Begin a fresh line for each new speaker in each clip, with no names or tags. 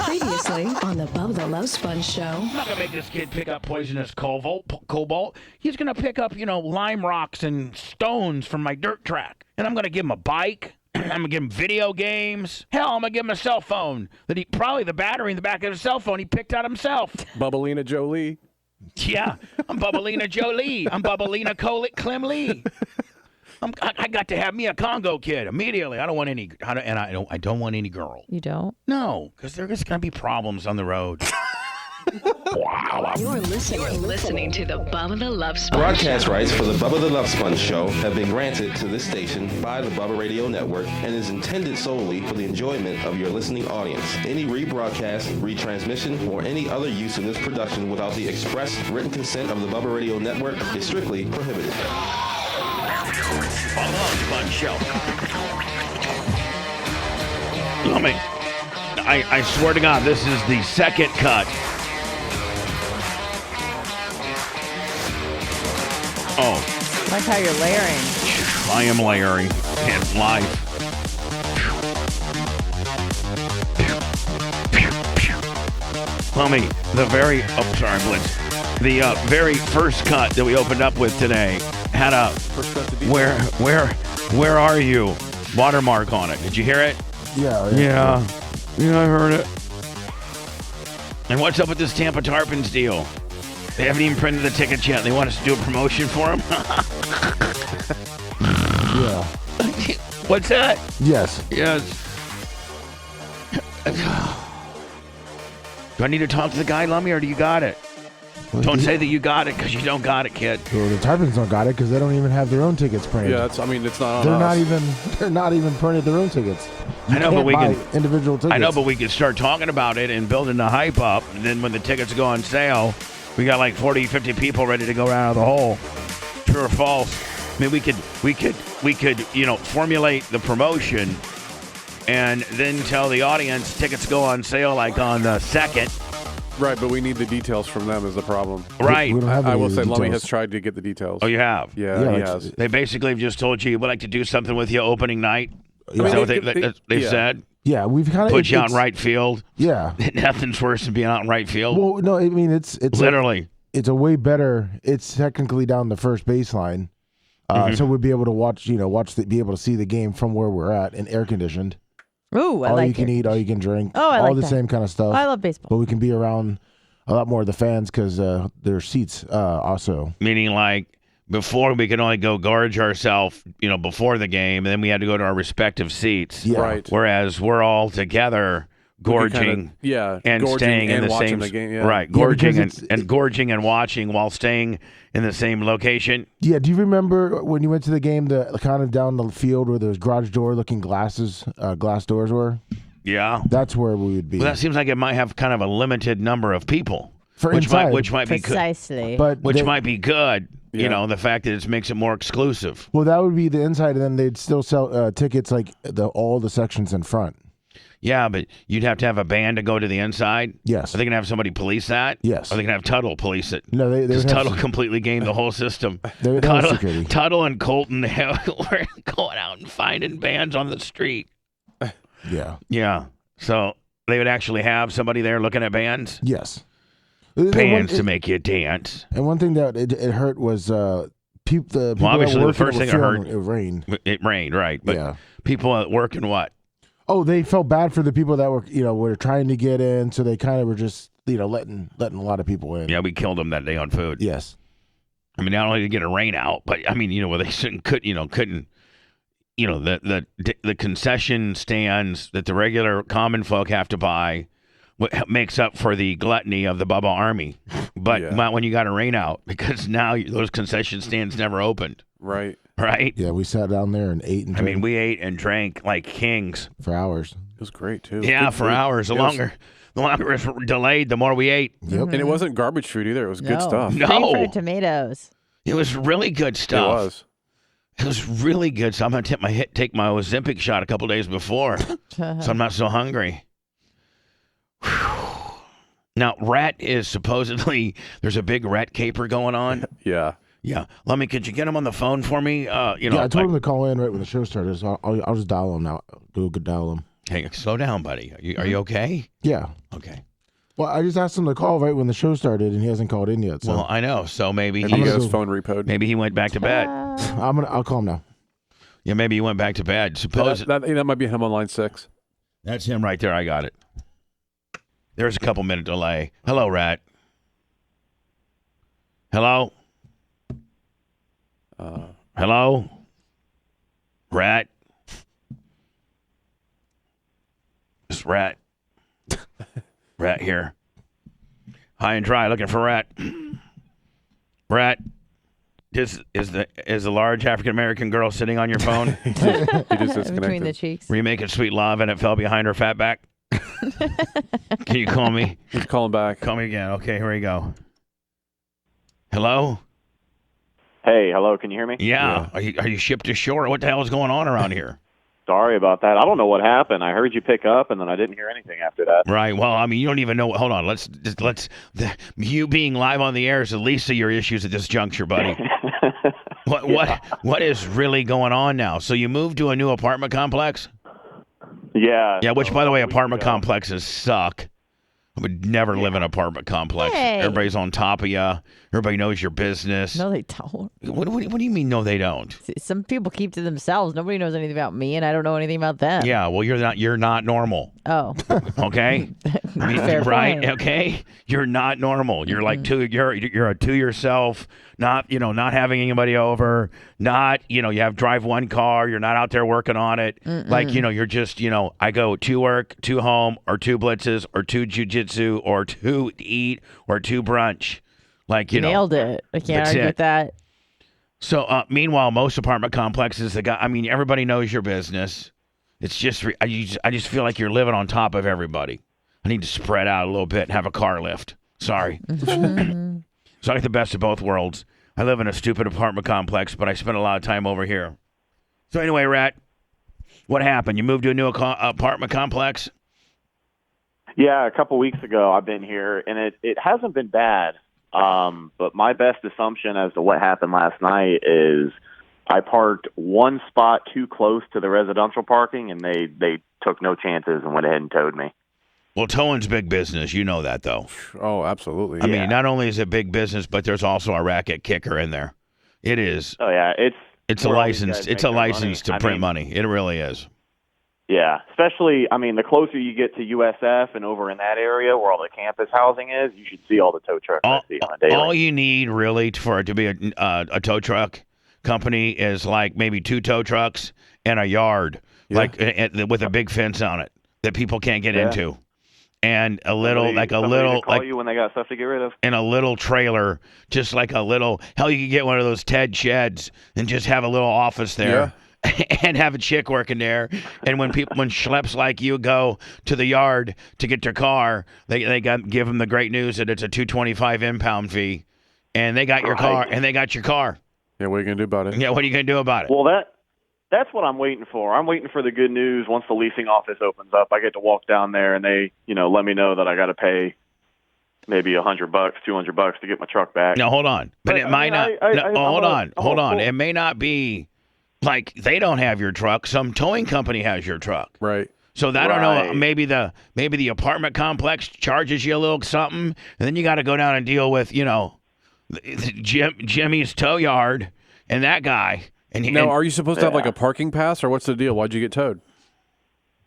Previously on the Bubba the Love Sponge Show.
I'm not gonna make this kid pick up poisonous cobalt. He's gonna pick up, lime rocks and stones from my dirt track, and I'm gonna give him a bike. I'm gonna give him video games. Hell, I'm gonna give him a cell phone that probably the battery in the back of his cell phone he picked out himself.
Bubbalina Jolie.
Yeah, I'm Bubbalina Jolie. I'm Bubbalina Clem Lee. I got to have me a Congo kid immediately. I don't want any, I don't want any girl.
You don't?
No, because there's gonna be problems on the road. Wow.
You're listening to the Bubba the Love Sponge
Broadcast
Show.
rights for the Bubba the Love Sponge Show have been granted to this station by the Bubba Radio Network and is intended solely for the enjoyment of your listening audience. Any rebroadcast, retransmission, or any other use of this production without the express written consent of the Bubba Radio Network is strictly prohibited.
Bubba Love Sponge Show. I swear to God, this is the second cut. Oh.
Like how you're layering.
I am layering in life. The very first cut that we opened up with today had a where are you watermark on it. Did you hear it?
Yeah,
I heard it. And what's up with this Tampa Tarpons deal? They haven't even printed the tickets yet. They want us to do a promotion for them?
Yeah.
What's that?
Yes.
Do I need to talk to the guy, Lummy, or do you got it?
Well,
Don't say that you got it, because you don't got it, kid.
Well, the Tarpons don't got it because they don't even have their own tickets printed.
Yeah, it's not on
They're
us.
not even printed their own tickets.
I know, but we
buy
can
individual tickets.
I know, but we can start talking about it and building the hype up. And then when the tickets go on sale, we got like 40, 50 people ready to go right out of the hole. True or false? I mean, we could, formulate the promotion and then tell the audience tickets go on sale like on the 2nd.
Right, but we need the details from them is the problem.
Right.
We don't have
I
any
will
of
say
the
Lummy
details.
has tried to get the details.
Oh, you have?
Yeah, he has.
They basically have just told you, we'd like to do something with you opening night.
Yeah.
Is that what they've
yeah.
said?
Yeah, we've kind of
Put you out in right field.
Yeah.
Nothing's worse than being out in right field.
Well, no, I mean it's
Literally.
it's a way better. It's technically down the first baseline, so we'd be able to watch. Be able to see the game from where we're at and air conditioned.
Ooh, I
all
like
you can
it.
eat, all you can drink.
Oh, I
all
like
the
that.
same kind of stuff.
I love baseball.
But we can be around a lot more of the fans because their seats also.
Meaning, like, before we could only go gorge ourselves, before the game, and then we had to go to our respective seats.
Yeah.
Right.
Whereas we're all together gorging, and
gorging
staying
and
in the
watching
same
the game, yeah.
right,
Yeah,
gorging
because
and gorging and watching while staying in the same location.
Yeah, do you remember when you went to the game, the kind of down the field where those garage door looking glass doors were?
Yeah.
That's where we would be.
Well, that seems like it might have kind of a limited number of people,
For
which
inside.
might be good.
Precisely.
But
Which
they-
might be good.
Yeah.
The fact that it makes it more exclusive.
Well, that would be the inside, and then they'd still sell tickets like all the sections in front.
Yeah, but you'd have to have a band to go to the inside.
Yes.
Are they going to have somebody police that?
Yes.
Are they going to have Tuttle police it?
No, they
Because
would have
Tuttle completely gamed the whole system.
They would have security.
Tuttle and Colton were going out and finding bands on the street.
Yeah.
Yeah. So they would actually have somebody there looking at bands?
Yes.
Bands to make you dance.
And one thing that it hurt was the people
obviously
that
the first thing it hurt.
It rained.
It rained, right. But
Yeah.
people at work and what?
Oh, they felt bad for the people that were trying to get in, so they kind of were just letting a lot of people in.
Yeah, we killed them that day on food.
Yes.
I mean, not only to get a rain out, but I mean, where they couldn't, the concession stands that the regular common folk have to buy makes up for the gluttony of the BubbaArmy. But not when you got a rain out, because now those concession stands never opened.
Right.
Right?
Yeah, we sat down there and ate and
I
drank
mean, we ate and drank like kings.
for hours.
It was great, too.
Yeah,
Good
for
food.
hours. The longer it's delayed, the more we ate.
Yep.
And it wasn't garbage food either. It was good stuff.
No.
Frankfurt tomatoes.
It was really good
It
stuff.
was.
It was really good. So I'm going to take my Ozempic shot a couple days before, so I'm not so hungry. Whew. Now, Rat is supposedly, there's a big rat caper going on.
Yeah.
Yeah. Lummy, could you get him on the phone for me?
Yeah, I told him to call in right when the show started, so I'll just dial him now. Go dial him.
Hey, slow down, buddy. Are you okay?
Yeah.
Okay.
Well, I just asked him to call right when the show started, and he hasn't called in yet. So
Well, I know. So maybe
Maybe he got his
go-
phone repoed.
maybe he went back to bed.
I'll call him now.
Yeah, maybe he went back to bed. Suppose
That might be him on line 6.
that's him right there. I got it. There's a couple minute delay. Hello, Rat. Hello. Hello. Rat. It's Rat. Rat here. High and dry, looking for Rat. Rat. Is the large African American girl sitting on your phone?
He just
Between
disconnected.
the cheeks.
Were you making sweet love and it fell behind her fat back? Can you call me?
He's calling back.
Call me again. Okay, here we go. Hello?
Hey, hello, can you hear me?
Yeah. Are you shipped ashore? What the hell is going on around here?
Sorry about that. I don't know what happened. I heard you pick up, and then I didn't hear anything after that.
Right. Well, I mean, you don't even know. Hold on. You being live on the air is the least of your issues at this juncture, buddy. What is really going on now? So you moved to a new apartment complex?
Yeah.
Yeah. Which, by the way, apartment
ago.
complexes suck. I would never live in an apartment complex.
Hey.
Everybody's on top of you. Everybody knows your business.
No, they don't.
What do you mean? No, they don't.
Some people keep to themselves. Nobody knows anything about me, and I don't know anything about them.
Yeah. Well, you're not normal.
Oh.
Okay. I mean,
Fair
right?
point.
Okay. You're not normal. You're like you're a to yourself. Not having anybody over. Not you have drive one car. You're not out there working on it. Like you're just I go to work, to home, or 2 blitzes, or 2 jujitsu, or 2 eat, or 2 brunch. Like
Nailed it. I can't
That's
argue
it.
with that.
So meanwhile, most apartment complexes, everybody knows your business. It's just I just feel like you're living on top of everybody. I need to spread out a little bit and have a car lift. Sorry. So I get the best of both worlds. I live in a stupid apartment complex, but I spend a lot of time over here. So anyway, Rat, what happened? You moved to a new apartment complex?
Yeah, a couple weeks ago I've been here, and it hasn't been bad. But my best assumption as to what happened last night is I parked one spot too close to the residential parking, and they took no chances and went ahead and towed me.
Well, towing's big business. You know that, though.
Oh, absolutely.
I mean, not only is it big business, but there's also a racket kicker in there. It is.
Oh yeah,
It's a
where all these
license.
guys
It's
make
a
their
license to
money.
print money. It really is.
Yeah, especially, the closer you get to USF and over in that area where all the campus housing is, you should see all the tow trucks I see on a daily.
All you need really for it to be a tow truck company is like maybe 2 tow trucks and a yard, like with a big fence on it that people can't get into, and
Somebody to call you when they got stuff to get rid of.
and a little trailer, just like a little. Hell, you could get one of those Ted sheds and just have a little office there. And have a chick working there, and when schleps like you go to the yard to get their car, they give them the great news that it's a $225 impound fee, and they got your car, and they got your car.
Yeah, what are you going to do about it?
Yeah, what are you gonna do about it?
Well, that's what I'm waiting for. I'm waiting for the good news. Once the leasing office opens up, I get to walk down there, and they, let me know that I got to pay maybe $100, $200 to get my truck back.
Now hold on, but it might not. Hold on.
Cool.
It may not be like they don't have your truck. Some towing company has your truck.
Right.
So I don't know.
Right.
Maybe the apartment complex charges you a little something, and then you got to go down and deal with Jimmy's tow yard and that guy.
Now, are you supposed to have like a parking pass, or what's the deal? Why'd you get towed?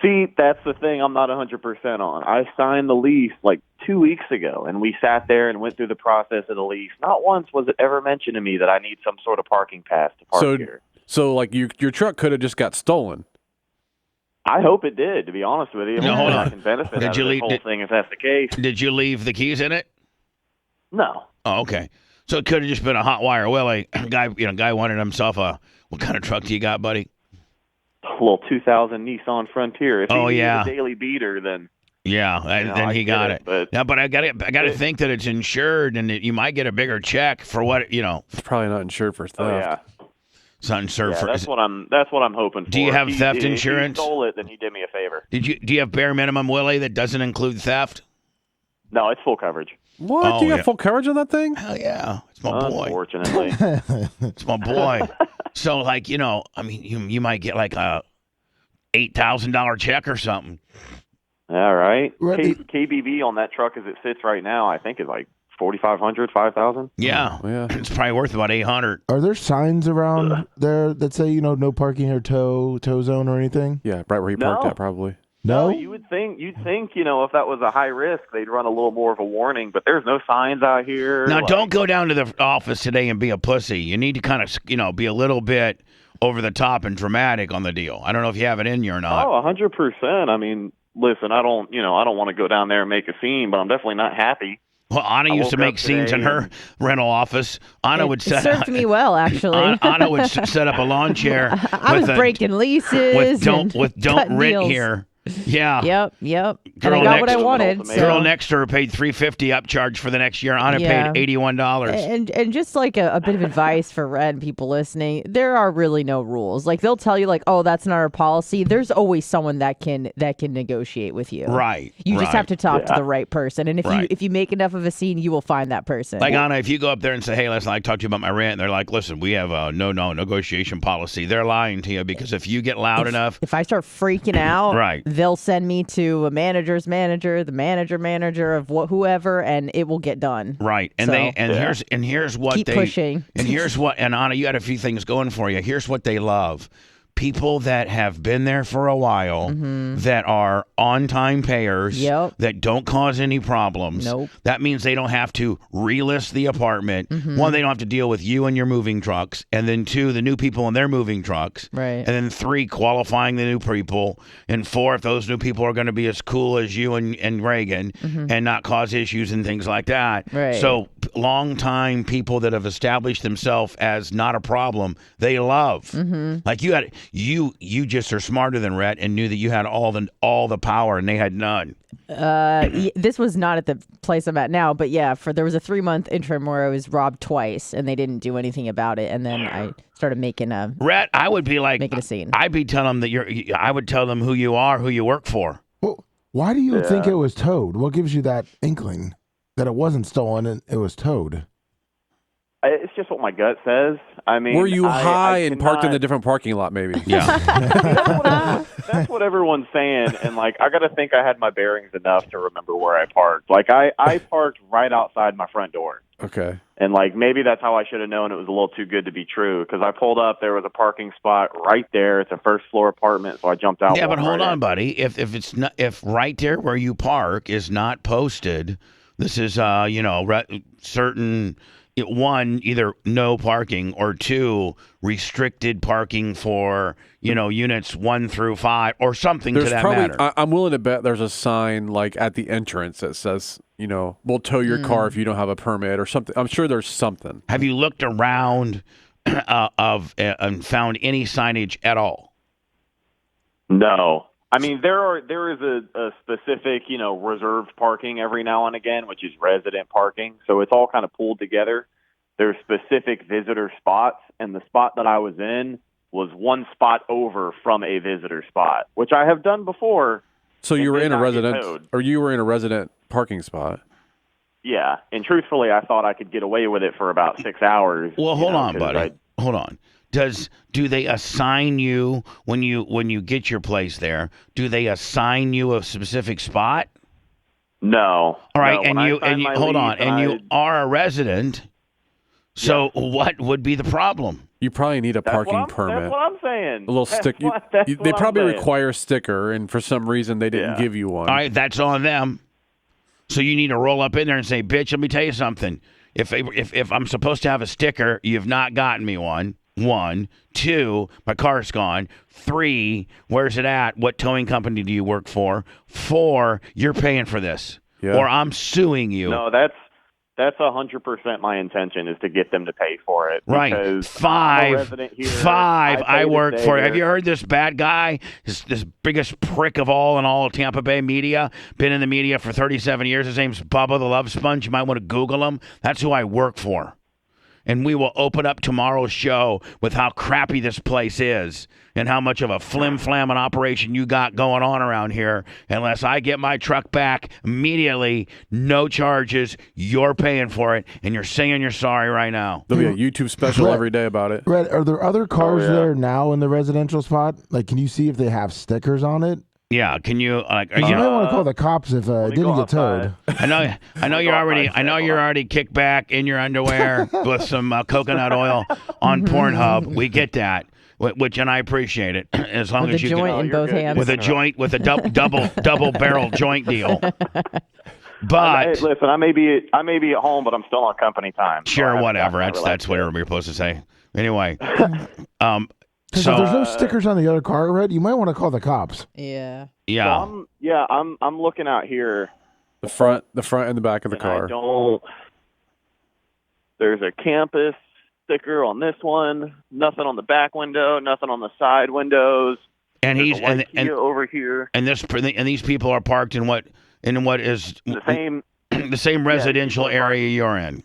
See, that's the thing I'm not 100% on. I signed the lease like 2 weeks ago, and we sat there and went through the process of the lease. Not once was it ever mentioned to me that I need some sort of parking pass to park here.
So like your truck could have just got stolen.
I hope it did, to be honest with you.
No, hold on.
I can benefit
Did
out
you
of this
leave-
whole thing if that's the case.
Did you leave the keys in it?
No.
Oh, okay. So it could have just been a hot wire Willie guy wanted himself a. What kind of truck do you got, buddy?
A little 2000 Nissan Frontier. If he needed
yeah.
a daily beater, then
Yeah, then
I
he
get
got
it,
it.
but-
But I got to think that it's insured and that you might get a bigger check for what
It's probably not insured for theft.
oh yeah.
It's not insured for.
That's what I'm hoping for.
Do you have
If
theft
if
insurance?
He stole it, then he did me a favor.
Do you have bare minimum Willie that doesn't include theft?
No, it's full coverage.
What?
Oh,
Do you
yeah.
have full coverage on that thing?
Hell yeah, it's my boy.
Unfortunately.
It's my boy. So like you might get like a $8,000 check or something.
All right.
Right.
KBB on that truck as it sits right now, I think is like 4,500, 5,000.
Yeah.
Oh, yeah.
It's probably worth about 800.
Are there signs around there that say, no parking here, tow zone or anything?
Yeah, right where he parked
No.
at, probably.
No?
You'd think, if that was a high risk, they'd run a little more of a warning, but there's no signs out here.
Now, don't go down to the office today and be a pussy. You need to kind of, be a little bit over the top and dramatic on the deal. I don't know if you have it in you or not.
Oh, 100%. I mean, listen, I don't want to go down there and make a scene, but I'm definitely not happy.
Well, Anna used to
woke
make
up
scenes in
today
her rental office. Anna would
It
set
served me well, actually.
Anna would set up a lawn chair.
I was breaking leases.
with don't
cutting
rent
deals.
here. Yeah.
Yep. And
Girl
I got what I
next-
wanted.
Girl
so-
next to her paid $350 upcharge for the next year. Anna
Yeah.
paid $81.
And just like a bit of advice for Red and people listening, there are really no rules. Like they'll tell you like, oh, that's not our policy. There's always someone that can negotiate with you.
Right.
You just
right.
have to talk to the right person. And
Right.
if you make enough of a scene, you will find that person.
Like, Anna, if you go up there and say, hey, listen, I talked to you about my rent, and they're like, listen, we have a no negotiation policy. They're lying to you because if you get loud enough,
if I start freaking out,
Right.
they'll send me to a manager's manager, the manager of whoever, and it will get done.
right. And
So-
here's what
Keep
they
pushing.
And here's what, and Anna, you had a few things going for you. Here's what they love. People that have been there for a while, that are on-time payers,
Mm-hmm. Yep.
that don't cause any problems.
Nope.
That means they don't have to relist the apartment.
Mm-hmm.
One, they don't have to deal with you and your moving trucks. And then two, the new people in their moving trucks.
Right.
And then three, qualifying the new people. And four, if those new people are going to be as cool as you and Reagan and not cause issues and things like that.
Mm-hmm. Right.
So long-time people that have established themselves as not a problem, they love.
Mm-hmm.
Like you just are smarter than Rhett and knew that you had all the power and they had none.
This was not at the place I'm at now, but yeah, there was a 3-month interim where I was robbed twice, and they didn't do anything about it. And then I started making a
Rhett, I would be like,
Making a scene.
I'd be telling them that I would tell them who you are, who you work for.
Well, why do you think it was towed? What gives you that inkling that it wasn't stolen and it was towed?
It's just what my gut says. I mean,
Were you
I
high and parked in
cannot-
the different parking lot, maybe?
Yeah.
That's what everyone's saying, and like I got to think I had my bearings enough to remember where I parked. Like I parked right outside my front door,
Okay.
and like maybe that's how I should have known it was a little too good to be true. Because I pulled up, there was a parking spot right there. It's a first floor apartment, so I jumped out.
Yeah, but
walked
hold
right
on,
in.
buddy. If right there where you park is not posted, this is certain. One, either no parking, or two, restricted parking for units 1 through 5, or something
There's
to that
probably,
matter.
I'm willing to bet there's a sign like at the entrance that says, we'll tow your car if you don't have a permit or something. I'm sure there's something.
Have you looked around and found any signage at all?
No. I mean, there is a specific, reserved parking every now and again, which is resident parking. So it's all kind of pulled together. There's specific visitor spots, and the spot that I was in was one spot over from a visitor spot, which I have done before.
So
It
you were
did
in a
not get
resident,
towed.
or you were in a resident parking spot.
Yeah, and truthfully, I thought I could get away with it for about 6 hours.
Well, hold on,
'cause
buddy. Hold on. Do they assign you when you get your place there? Do they assign you a specific spot?
No.
All right,
No,
and
when I
you
signed my
hold on,
lease,
and you are a resident. So what would be the problem?
You probably need a
That's
parking
what I'm,
permit.
That's what I'm saying.
A little
That's
stick.
what- that's
They
what I'm
probably
saying.
require a sticker, and for some reason they didn't
Yeah.
give you one.
All right, that's on them. So you need to roll up in there and say, "Bitch, let me tell you something. If I'm supposed to have a sticker, you've not gotten me one. 1, 2, my car's gone. 3, where's it at? What towing company do you work for? 4, you're paying for this,
Yeah.
or I'm suing you."
No, that's 100% my intention is to get them to pay for it.
Right.
Because
5.
I'm a resident here.
5. I
pay to
work
stay
for.
here.
Have you heard this bad guy? This biggest prick of all in all of Tampa Bay media. Been in the media for 37 years. His name's Bubba the Love Sponge. You might want to Google him. That's who I work for. And we will open up tomorrow's show with how crappy this place is and how much of a flim-flamming operation you got going on around here. Unless I get my truck back immediately, no charges, you're paying for it, and you're saying you're sorry right now.
There'll be a YouTube special
Red-
every day about it.
Red, are there other cars
yeah.
there now in the residential spot? Like, can you see if they have stickers on it?
Yeah, can you like?
You
You
might
know,
want to call the cops if it didn't get towed.
I know you're already kicked back in your underwear with some coconut oil on Pornhub. We get that, which and I appreciate it as long
With
as
a
you
joint
can,
in both hands.
with a joint with a double barrel joint deal.
Hey,
But
listen, I may be at home, but I'm still on company time. so I
sure,
haven't
whatever.
gotten that
That's whatever you're supposed to say. Anyway,
Because
so
if there's no stickers on the other car, Red, you might want to call the cops.
Yeah.
yeah.
I'm looking out here.
The front and the back of the
and
car.
There's a campus sticker on this one. Nothing on the back window. Nothing on the side windows.
And
There's
he's
a white
and
Kia over here.
and these people are parked in what is
The same.
the same residential
people are
area you're in.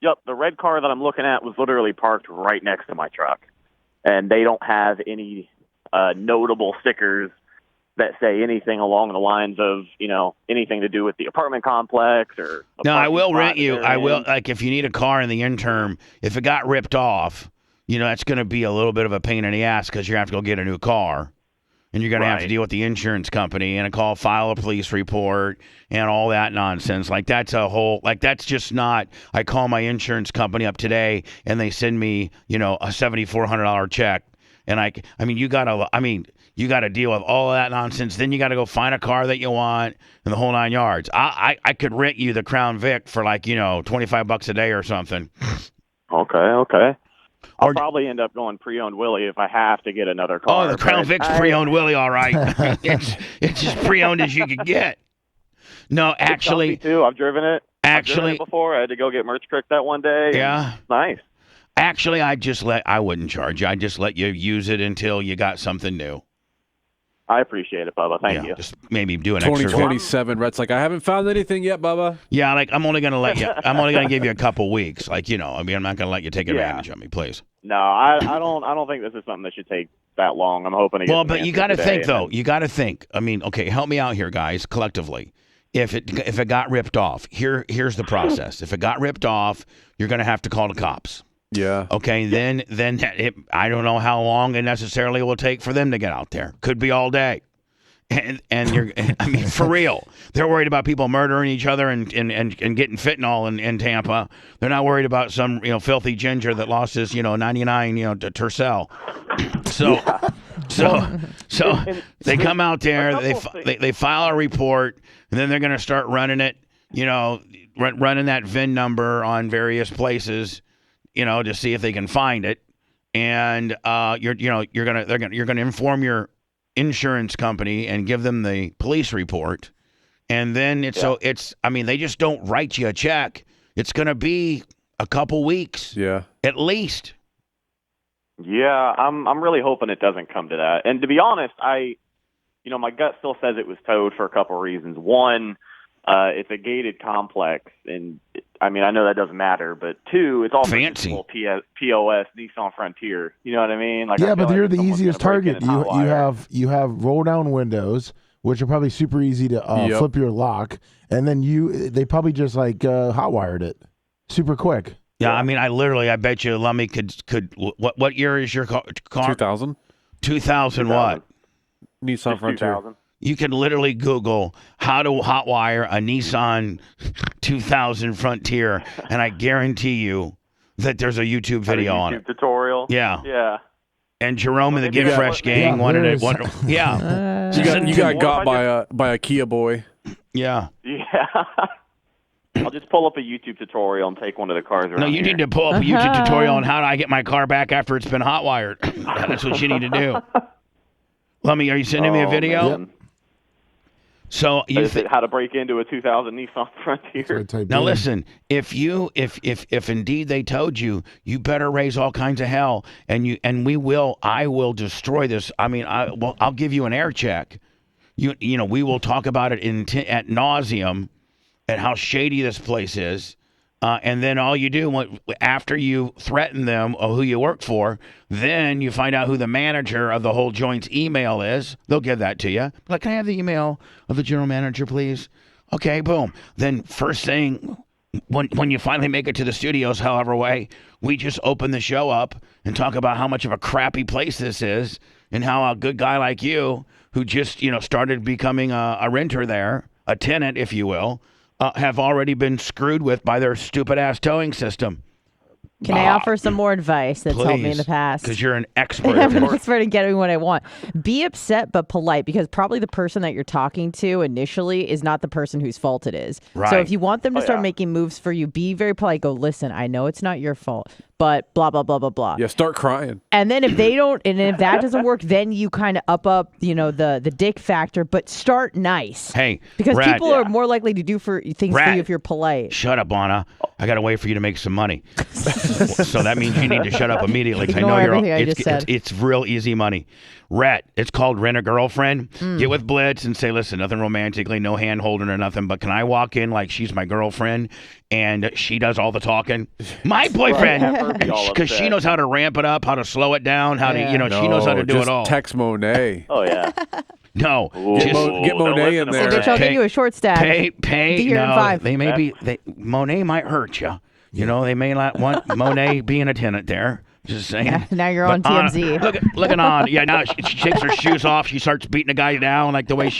Yep, the red car that I'm looking at was literally parked right next to my truck, and they don't have any notable stickers that say anything along the lines of anything to do with the apartment complex or.
No, I will rent
that
you.
they're
I
in.
will, like, if you need a car in the interim, if it got ripped off, that's going to be a little bit of a pain in the ass because you have to go get a new car. And you're going to have to
Right.
deal with the insurance company and file a police report and all that nonsense. Like, that's that's just not, I call my insurance company up today and they send me, a $7,400 check. And you got to deal with all of that nonsense. Then you got to go find a car that you want and the whole 9 yards. I could rent you the Crown Vic for $25 a day or something.
Okay. I'll
Or-
probably end up going pre-owned Willie if I have to get another car.
Oh, the Crown
but
Vic's pre-owned Willie, all right. it's as pre-owned as you could get. No,
It's comfy,
actually,
too. I've driven it. I've driven
actually,
it before. I had to go get Merch Creek that one day. and
yeah.
it's nice.
Actually, I wouldn't charge you. I'd just let you use it until you got something new.
I appreciate it, Bubba. Thank you.
Just maybe do an extra.
2027. Red's like, I haven't found anything yet, Bubba.
Yeah, I'm only gonna give you a couple weeks. I'm not gonna let you take advantage of me, please.
No, I don't think this is something that should take that long. I'm hoping to get.
Well,
some
but you
answers
got to
today,
think
and
though.
then-
You got to think. Okay, help me out here, guys, collectively. If it got ripped off, here's the process. If it got ripped off, you're gonna have to call the cops.
Yeah.
Okay, then I don't know how long it necessarily will take for them to get out there. Could be all day. And you're, for real, they're worried about people murdering each other and getting fentanyl in Tampa. They're not worried about some filthy ginger that lost his 99 to Tercel. So they come out there, they file a report, and then they're going to start running it, running that VIN number on various places, to see if they can find it. And you're gonna inform your insurance company and give them the police report, and then they just don't write you a check. It's gonna be a couple weeks, at least.
Yeah, I'm really hoping it doesn't come to that. And to be honest, my gut still says it was towed for a couple reasons. One, it's a gated complex, and I know that doesn't matter. But two, it's all
fancy
POS Nissan Frontier. You know what I mean?
Yeah, but you're the
someone's
easiest
gonna break in
target.
and hotwire.
You have roll down windows, which are probably super easy to flip your lock, and then they probably just hotwired it super quick.
Yeah, I bet you Lummy could. What year is your car?
2000.
2000 what?
Nissan
Just
Frontier.
2000.
You can literally Google how to hotwire a Nissan 2000 Frontier, and I guarantee you that there's a YouTube video on it.
Tutorial.
Yeah.
Yeah.
And Jerome and the
maybe
Get
that's
Fresh
what-
gang
Yeah,
wanted
there
it.
is.
Yeah.
You got got
What if
by a Kia boy.
Yeah.
Yeah. I'll just pull up a YouTube tutorial and take one of the cars around
No, you
here.
need to pull up a YouTube tutorial on how do I get my car back after it's been hotwired. That's what you need to do. Lummy, are you sending me a video?
Man.
So you
Is it how to break into a 2000 Nissan Frontier?
now listen, if indeed they told you, you better raise all kinds of hell, and I will destroy this. I'll give you an air check. We will talk about it at nauseum, at how shady this place is, And then all you do after you threaten them or who you work for, then you find out who the manager of the whole joint's email is. They'll give that to you. Like, can I have the email of the general manager, please? Okay, boom. Then first thing, when you finally make it to the studios, however way, we just open the show up and talk about how much of a crappy place this is and how a good guy like you, who just, started becoming a renter there, a tenant, if you will, have already been screwed with by their stupid-ass towing system.
Can I offer some more advice that's helped me in the past?
Because you're an expert.
I'm an expert in getting what I want. Be upset but polite, because probably the person that you're talking to initially is not the person whose fault it is.
Right.
So if you want them to start making moves for you, be very polite. Go, listen, I know it's not your fault, but blah, blah, blah, blah, blah.
Yeah, start crying.
And then if they don't, and if that doesn't work, then you kind of up, the dick factor, but start nice.
Hey,
because
Rat,
people are more likely to do things for
Rat,
you if you're polite.
Shut up, Anna. I got to wait for you to make some money. So that means you need to shut up immediately. 'Cause I know it's real easy money. Rat, it's called Rent a Girlfriend. Get with Blitz and say, listen, nothing romantically, no hand holding or nothing, but can I walk in like she's my girlfriend and she does all the talking? My boyfriend, because she knows how to ramp it up, how to slow it down, how to, she knows how to do it all.
Text Monet.
Oh, yeah.
No,
get Monet in there.
Bitch, I'll get you a short stack.
Pay.
Be here in 5.
They may be. Monet might hurt you. They may not want Monet being a tenant there. Just saying.
Now you're on TMZ.
Look at On. Yeah, now she takes her shoes off. She starts beating the guy down like the way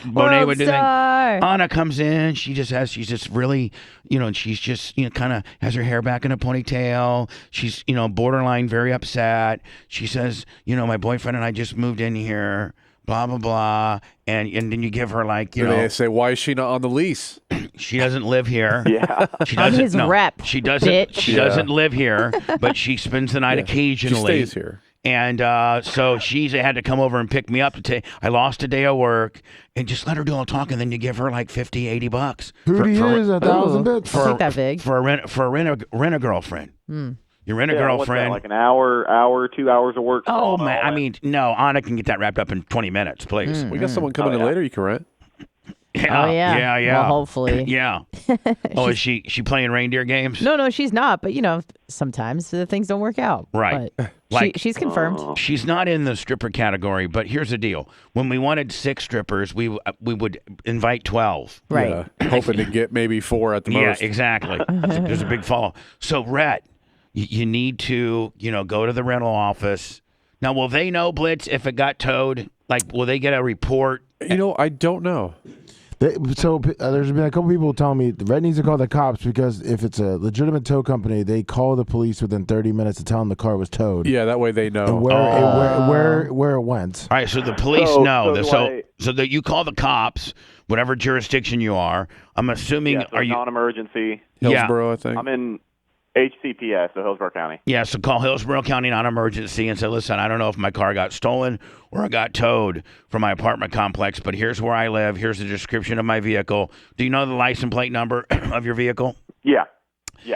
Monet would do things. Anna comes in. She's just really, and she's just, kind of has her hair back in a ponytail. She's, borderline very upset. She says, my boyfriend and I just moved in here. Blah, blah, blah. And then you give her like,
They say, why is she not on the lease?
She doesn't live here.
Yeah.
She doesn't.
His rep.
She doesn't.
Bitch.
She doesn't live here, but she spends the night occasionally.
She stays here.
And so she had to come over and pick me up I lost a day of work, and just let her do all the talking. And then you give her like $50, $80.
Hootie is 1,000 bits.
Take that big.
For a rent a girlfriend. You rent a girlfriend.
What's that, like an hour, 2 hours of work?
Oh man, I mean, no, Anna can get that wrapped up in 20 minutes, please.
We got someone coming in later. You can rent.
Yeah,
oh yeah.
Yeah.
Well, hopefully.
Yeah. Oh, is she playing reindeer games?
No, she's not. But sometimes the things don't work out.
Right.
But she's confirmed.
She's not in the stripper category. But here's the deal: when we wanted 6 strippers, we would invite 12.
Right.
Yeah, hoping to get maybe 4 at the most.
Yeah, exactly. There's a big fall. So, Rhett, you need to go to the rental office. Now, will they know, Blitz, if it got towed? Like, will they get a report?
I don't know.
There's been a couple people telling me the Red needs to call the cops because if it's a legitimate tow company, they call the police within 30 minutes to tell them the car was towed.
Yeah, that way they know.
And where it went.
All right, so the police know. So that you call the cops, whatever jurisdiction you are. I'm assuming
are you non-emergency?
Hillsborough, I think.
I'm in HCPS, so Hillsborough County.
Yeah, so call Hillsborough County non-emergency and say, listen, I don't know if my car got stolen or it got towed from my apartment complex, but here's where I live. Here's the description of my vehicle. Do you know the license plate number of your vehicle?
Yeah.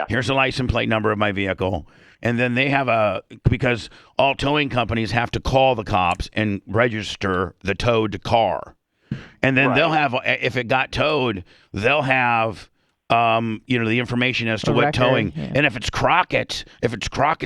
Here's the license plate number of my vehicle. And then they have because all towing companies have to call the cops and register the towed car. And then they'll have, if it got towed, they'll have the information as to what towing. Yeah. And if it's Crockett's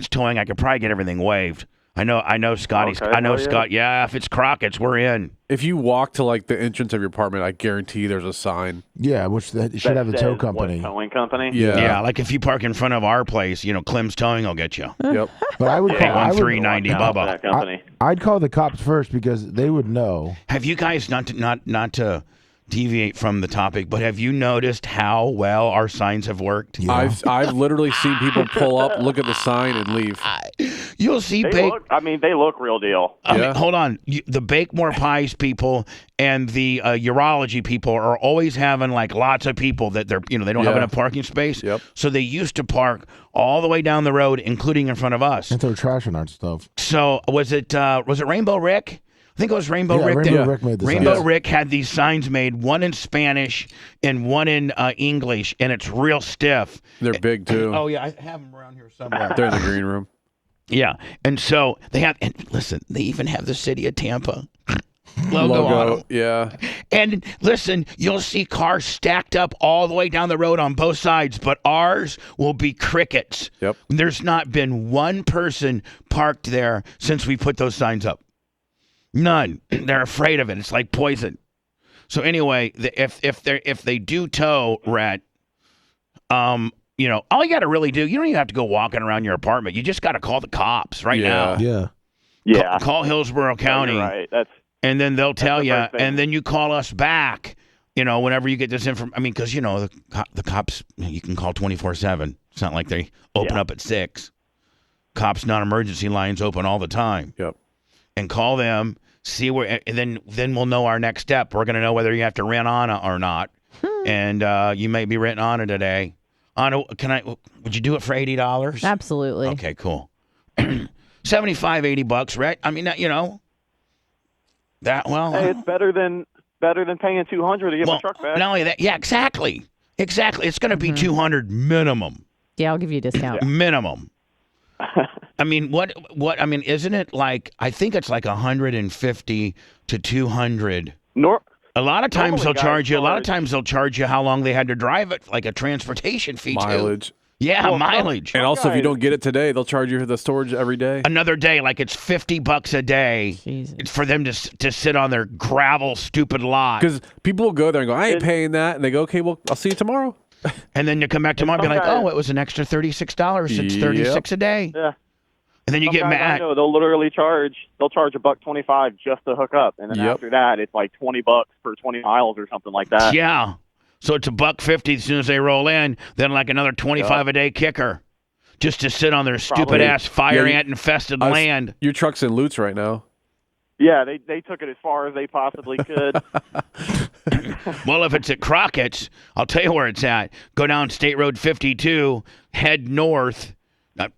towing, I could probably get everything waived. I know Scotty's.
Okay,
I know Scott. Yeah, if it's Crockett's, we're in.
If you walk to like the entrance of your apartment, I guarantee there's a sign.
Yeah, which should have a tow company.
Towing company.
Yeah, like if you park in front of our place, Clem's Towing will get you.
Yep.
But I would call
390 Bubba.
I'd call the cops first because they would know.
Have you guys not to deviate from the topic, but have you noticed how well our signs have worked?
Yeah. I've literally seen people pull up, look at the sign, and leave.
You'll see
they look real deal.
I mean, hold on. The Bake More Pies people and the urology people are always having like lots of people that they don't have enough parking space.
Yep.
So they used to park all the way down the road, including in front of us.
And throw trash on our stuff.
So was it Rainbow Rick? I think it was Rainbow Rick.
Rick made the
Rainbow
signs.
Rick had these signs made, one in Spanish and one in English, and it's real stiff.
They're big too.
Oh yeah, I have them around here somewhere.
They're in the green room.
Yeah, and so they have, and listen, they even have the city of Tampa logo on them.
Yeah.
And listen, you'll see cars stacked up all the way down the road on both sides, but ours will be crickets.
Yep.
There's not been one person parked there since we put those signs up. None. They're afraid of it. It's like poison. So anyway, if they do tow, Rhett, all you got to really do, you don't even have to go walking around your apartment. You just got to call the cops now.
Yeah.
Yeah.
Call Hillsborough County.
You're right.
And then they'll tell you,
first thing.
and then you call us back, whenever you get this information. I mean, because, the cops, you can call 24/7. It's not like they open up at 6. Cops non-emergency lines open all the time.
Yep.
And call them, see where, and then we'll know our next step. We're going to know whether you have to rent on it or not. And you may be renting on it today. Would you do it for $80?
Absolutely.
Okay, cool. $75, $80, right? I mean, that well.
Hey, it's better than paying $200 to get my truck back.
Not only that, yeah, exactly. It's going to be $200 minimum.
Yeah, I'll give you a discount.
Minimum. I mean, what? I mean, isn't it like? I think it's like 150 to 200. A lot of times they'll charge you. A lot of times they'll charge you how long they had to drive it, like a transportation fee.
Mileage.
Too. Yeah, mileage.
And also, if you don't get it today, they'll charge you for the storage every day.
Another day, like it's $50 a day.
Jesus.
It's for them to sit on their gravel, stupid lot.
Because people will go there and go, I ain't paying that. And they go, okay, well, I'll see you tomorrow.
And then you come back tomorrow and be like, oh, it was an extra $36. It's $36 a day.
Yeah.
And then you get mad.
I know they'll literally charge $1.25 just to hook up, and then after that it's like $20 for 20 miles or something like that.
Yeah. So it's $1.50 as soon as they roll in, then like another $25 a day kicker, just to sit on their stupid ass fire ant infested land.
Your truck's in Lutz right now.
Yeah, they took it as far as they possibly could.
Well, if it's at Crockett's, I'll tell you where it's at. Go down State Road 52, head north.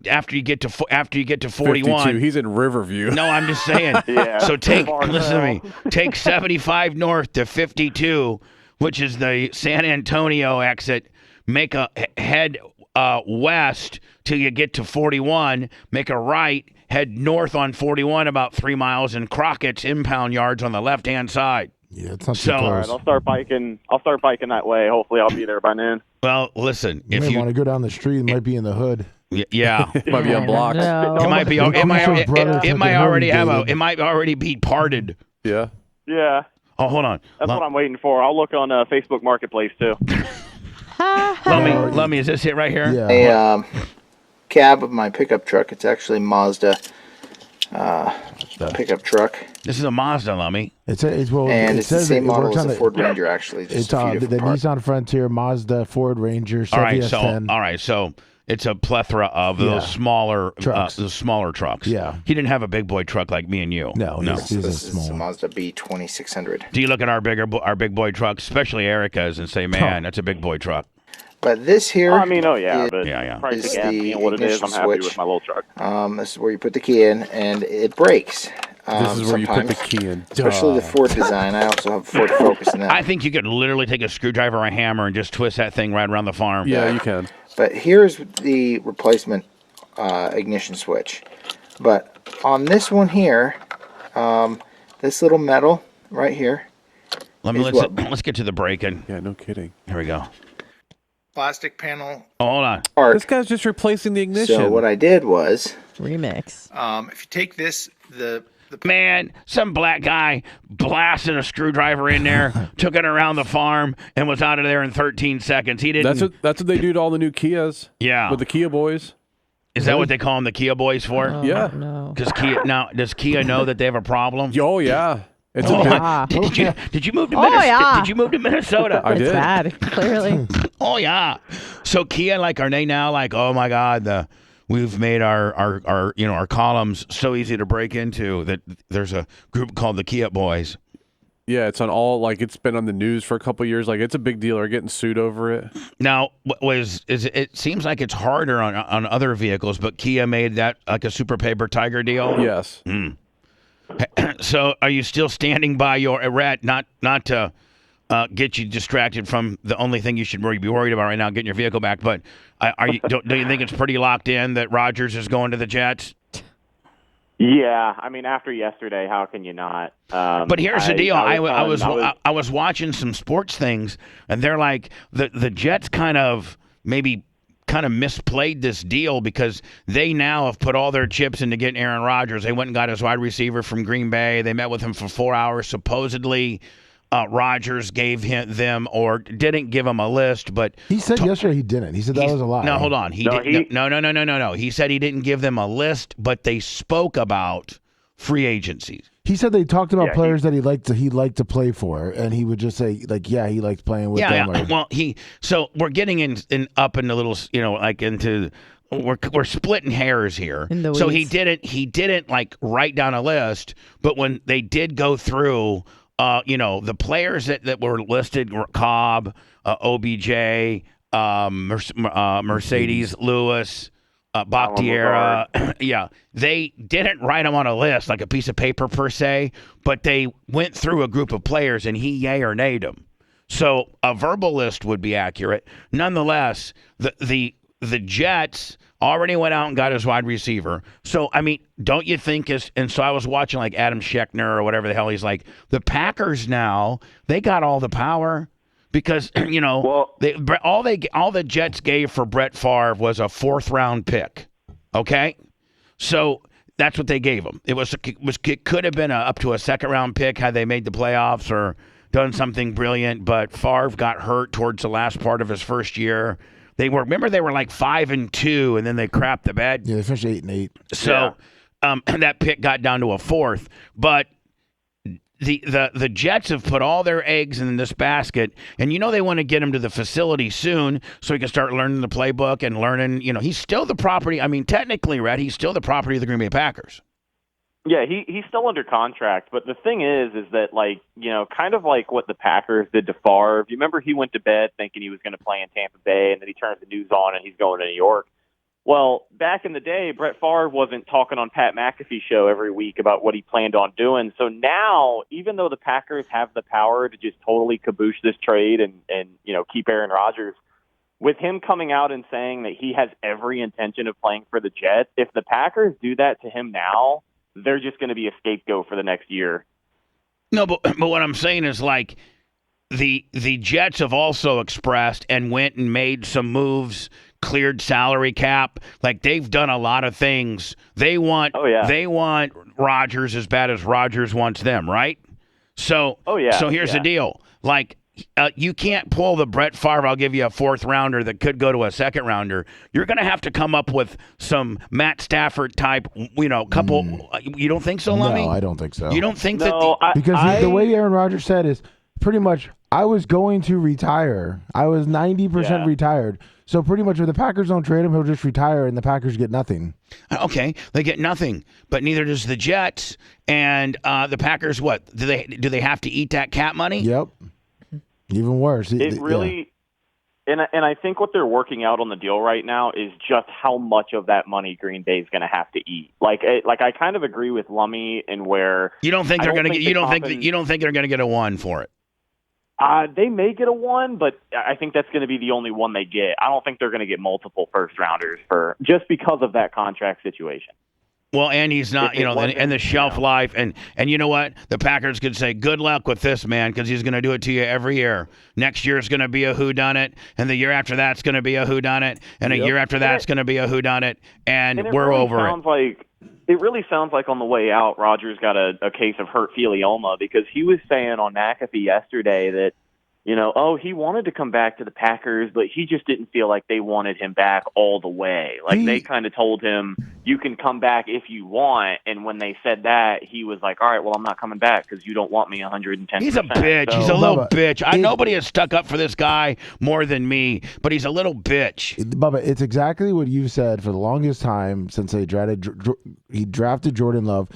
After you get to 41,
52. He's in Riverview.
No, I'm just saying.
Yeah.
So listen to me. Take 75 north to 52, which is the San Antonio exit. Make a head west till you get to 41. Make a right. Head north on 41 about 3 miles, and Crockett's impound yards on the left-hand side.
Yeah, it's not too
All
close.
right, I'll start biking that way. Hopefully, I'll be there by noon.
Well, listen,
You may want to go down the street. It might be in the hood.
Yeah,
Might be unblocked.
No.
it might be. It might already have a.
David.
It might already be parted.
Yeah.
Yeah,
Oh, hold on.
that's what I'm waiting for. I'll look on Facebook Marketplace too.
Let me. Is this it right here?
Yeah.
A cab of my pickup truck. It's actually Mazda pickup truck,
This is a Mazda, Lummy.
It's
and
it
it's the
says
same
it
model
works
as
on
the Ford Ranger. Actually,
It's
just a few
the
different parts.
Nissan Frontier, Mazda, Ford Ranger, Chevy S10.
It's a plethora of those smaller
Trucks.
the smaller trucks.
Yeah.
He didn't have a big boy truck like me and you.
No.
This
He's a
is a
small.
Mazda B2600.
Do you look at our big boy trucks, especially Erica's, and say, "Man, that's a big boy truck."
But this here,
But
Yeah.
price
Is
of gas
the
being what it is, I'm
ignition
happy
switch.
with my little truck.
this is where you put the key in, and it breaks.
This is where you put the
sometimes,
key in.
especially the Ford design. I also have a Ford Focus in that.
I think you could literally take a screwdriver or a hammer and just twist that thing right around the farm.
Yeah, you can.
But here's the replacement ignition switch. But on this one here, this little metal right here,
Let's get to the break-in.
Yeah, no kidding.
Here we go.
plastic panel
Oh, hold on.
part.
This guy's just replacing the ignition.
So what I did was,
Remix.
if you take this, the
Man, some black guy blasting a screwdriver in there, took it around the farm, and was out of there in 13 seconds. He didn't.
That's what they do to all the new Kias.
Yeah.
With the Kia boys.
Is that what they call them, the Kia boys for?
Yeah.
No.
Does Kia know that they have a problem?
Oh yeah. It's
Oh,
a big,
Ah.
Did you move to
Oh,
Minnesota?
yeah.
Did you move to Minnesota?
I
It's
did.
bad, clearly.
Oh yeah. So Kia, are they now like, oh my God, we've made our columns so easy to break into that there's a group called the Kia Boys.
Yeah, it's on all it's been on the news for a couple of years. It's a big deal. They're getting sued over it.
Now, it seems like it's harder on other vehicles, but Kia made that like a super paper tiger deal.
Yes.
So, are you still standing by your Rat? Not to get you distracted from the only thing you should be worried about right now, getting your vehicle back. But do you think it's pretty locked in that Rogers is going to the Jets?
Yeah, I mean, after yesterday, how can you not?
But here's the deal: I was
was
watching some sports things, and they're like the Jets kind of misplayed this deal because they now have put all their chips into getting Aaron Rodgers. They went and got his wide receiver from Green Bay. They met with him for 4 hours. Supposedly, Rodgers gave them or didn't give him a list, but
he said yesterday he didn't. He said that was a lie.
No, hold on. No. He said he didn't give them a list, but they spoke about free agencies.
He said they talked about players that he'd like to play for, and he would just say like, yeah, he likes playing with them.
Yeah. Well, so we're getting in up into little, like into. We're splitting hairs here. So he didn't like write down a list, but when they did go through. The players that were listed were Cobb, OBJ, Mercedes Lewis, Bakhtiara. Yeah, they didn't write them on a list like a piece of paper per se, but they went through a group of players and he yay or nayed them. So a verbal list would be accurate. Nonetheless, the Jets already went out and got his wide receiver. So, I mean, don't you think and so I was watching like Adam Schechner or whatever the hell he's like, the Packers now, they got all the power because, all the Jets gave for Brett Favre was a 4th round pick. Okay? So that's what they gave him. It could have been up to a 2nd round pick had they made the playoffs or done something brilliant, but Favre got hurt towards the last part of his first year. They were like 5-2, and then they crapped the bed.
Yeah, they finished 8-8.
So that pick got down to a 4th. But the Jets have put all their eggs in this basket, and they want to get him to the facility soon so he can start learning the playbook and learning. He's still the property. I mean, technically, Red, he's still the property of the Green Bay Packers.
Yeah, he's still under contract, but the thing is that, like, kind of like what the Packers did to Favre. You remember he went to bed thinking he was going to play in Tampa Bay, and then he turns the news on and he's going to New York. Well, back in the day, Brett Favre wasn't talking on Pat McAfee's show every week about what he planned on doing. So now, even though the Packers have the power to just totally caboose this trade and keep Aaron Rodgers, with him coming out and saying that he has every intention of playing for the Jets, if the Packers do that to him now, they're just going to be a scapegoat for the next year.
No, but what I'm saying is, like, the Jets have also expressed and went and made some moves, cleared salary cap. Like, they've done a lot of things. They want Rodgers as bad as Rodgers wants them, right? So, so here's the deal. Like, you can't pull the Brett Favre, I'll give you a 4th rounder that could go to a 2nd rounder. You're going to have to come up with some Matt Stafford type, couple. You don't think so, Lummy?
No, I don't think so.
You don't think
because the way Aaron Rodgers said is pretty much, I was going to retire. I was 90% retired. So pretty much if the Packers don't trade him, he'll just retire and the Packers get nothing.
Okay, they get nothing, but neither does the Jets. And the Packers, what? Do they have to eat that cap money?
Yep. Even worse.
It really, and I think what they're working out on the deal right now is just how much of that money Green Bay is going to have to eat. Like I kind of agree with Lummy in where
you don't think they're going to get. You don't think they're going to get a 1 for it.
They may get a 1, but I think that's going to be the only one they get. I don't think they're going to get multiple 1st rounders just because of that contract situation.
Well, and he's not, and the shelf life. And you know what? The Packers could say, good luck with this, man, because he's going to do it to you every year. Next year is going to be a whodunit, and the year after that's going to be a whodunit, and a year after that's going to be a whodunit, and we're
really
over it.
It really sounds like on the way out, Rodgers got a case of hurt feelioma because he was saying on McAfee yesterday that, he wanted to come back to the Packers, but he just didn't feel like they wanted him back all the way. Like, they kind of told him, you can come back if you want. And when they said that, he was like, all right, well, I'm not coming back because you don't want me 110%.
He's a bitch. He's a little bitch. Nobody has stuck up for this guy more than me, but he's a little bitch.
Bubba, it's exactly what you said for the longest time since he drafted Jordan Love.